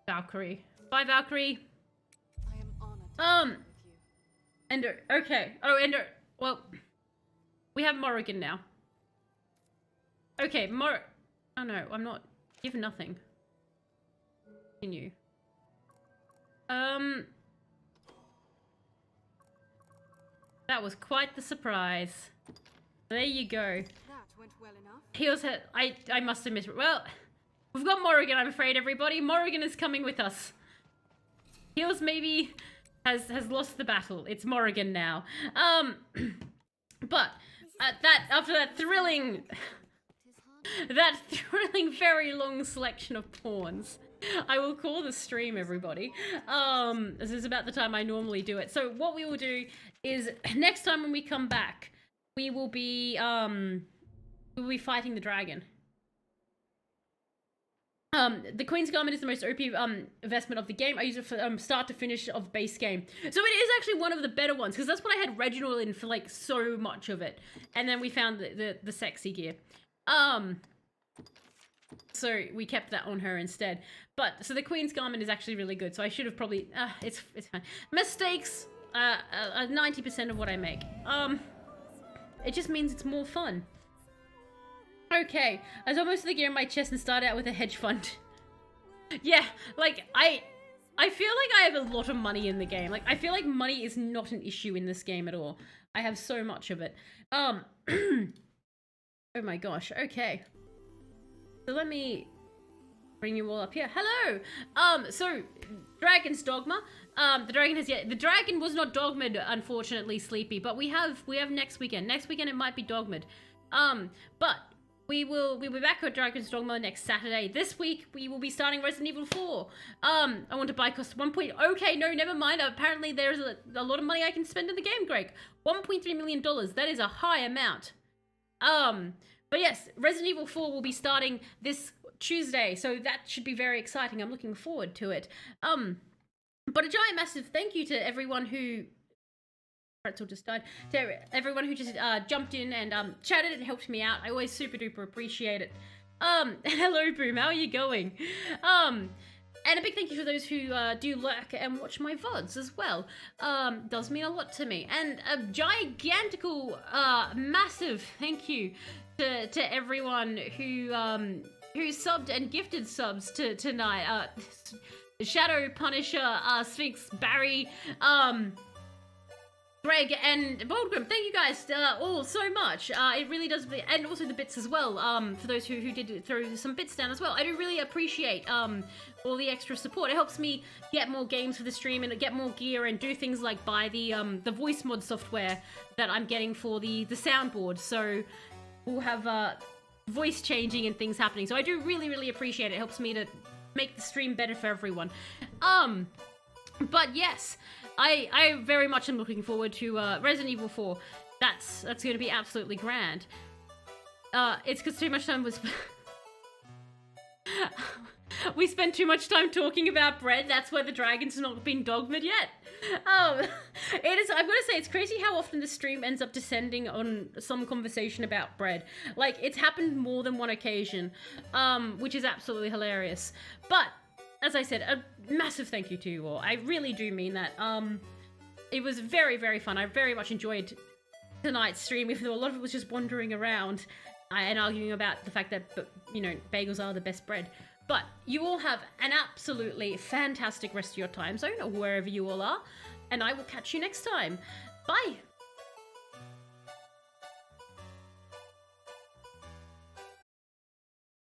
Valkyrie. Bye, Valkyrie. I am honored to work with you. Ender. Okay. Oh, Ender. Well, we have Morrigan now. Okay, Oh no, I'm not. Give nothing. Continue. That was quite the surprise. There you go. That went well enough. Heals her. I must admit. Well, we've got Morrigan, I'm afraid, everybody. Morrigan is coming with us. Heals maybe has lost the battle. It's Morrigan now. But after that thrilling very long selection of pawns, I will call the stream, everybody. This is about the time I normally do it. So what we will do is next time when we come back, we will be fighting the dragon. The Queen's Garment is the most OP investment of the game. I use it for start to finish of base game. So it is actually one of the better ones, because that's what I had Reginald in for like so much of it. And then we found the sexy gear. So we kept that on her instead. But, so the Queen's Garment is actually really good. So I should have probably, it's fine. Mistakes are 90% of what I make. It just means it's more fun. Okay, I saw most of the gear in my chest and started out with a hedge fund. Yeah, like, I feel like I have a lot of money in the game. Like, I feel like money is not an issue in this game at all. I have so much of it. Oh my gosh, okay. So let me bring you all up here. Hello! So, Dragon's Dogma. The dragon was not dogma'd, unfortunately, Sleepy, but we have next weekend. Next weekend it might be dogma'd. But we'll be back with Dragon's Dogma next Saturday. This week, we will be starting Resident Evil 4. I want to buy cost 1. Okay, no, never mind. Apparently, there's a lot of money I can spend in the game, Greg. $1.3 million. That is a high amount. But yes, Resident Evil 4 will be starting this Tuesday, so that should be very exciting. I'm looking forward to it. But a giant massive thank you to everyone who... Pretzel just died. To everyone who just jumped in and chatted and helped me out. I always super duper appreciate it. Hello Boom, how are you going? And a big thank you for those who do lurk and watch my VODs as well. Does mean a lot to me. And a gigantical, massive thank you to everyone who subbed and gifted subs tonight. Shadow, Punisher, Sphinx, Barry, Greg and Boldgrim, thank you guys all so much. It really does, and also the bits as well, for those who did throw some bits down as well. I do really appreciate all the extra support. It helps me get more games for the stream and get more gear and do things like buy the voice mod software that I'm getting for the soundboard. So we'll have voice changing and things happening. So I do really, really appreciate it. It helps me to make the stream better for everyone. But yes, I very much am looking forward to Resident Evil 4. That's going to be absolutely grand. It's because too much time was... We spent too much time talking about bread. That's why the dragon's not been dogma'd yet. It is. I've got to say, it's crazy how often the stream ends up descending on some conversation about bread. Like, it's happened more than one occasion, which is absolutely hilarious. But as I said, a massive thank you to you all. I really do mean that. It was very, very fun. I very much enjoyed tonight's stream, even though a lot of it was just wandering around and arguing about the fact that, you know, bagels are the best bread. But you all have an absolutely fantastic rest of your time zone, or wherever you all are, and I will catch you next time. Bye!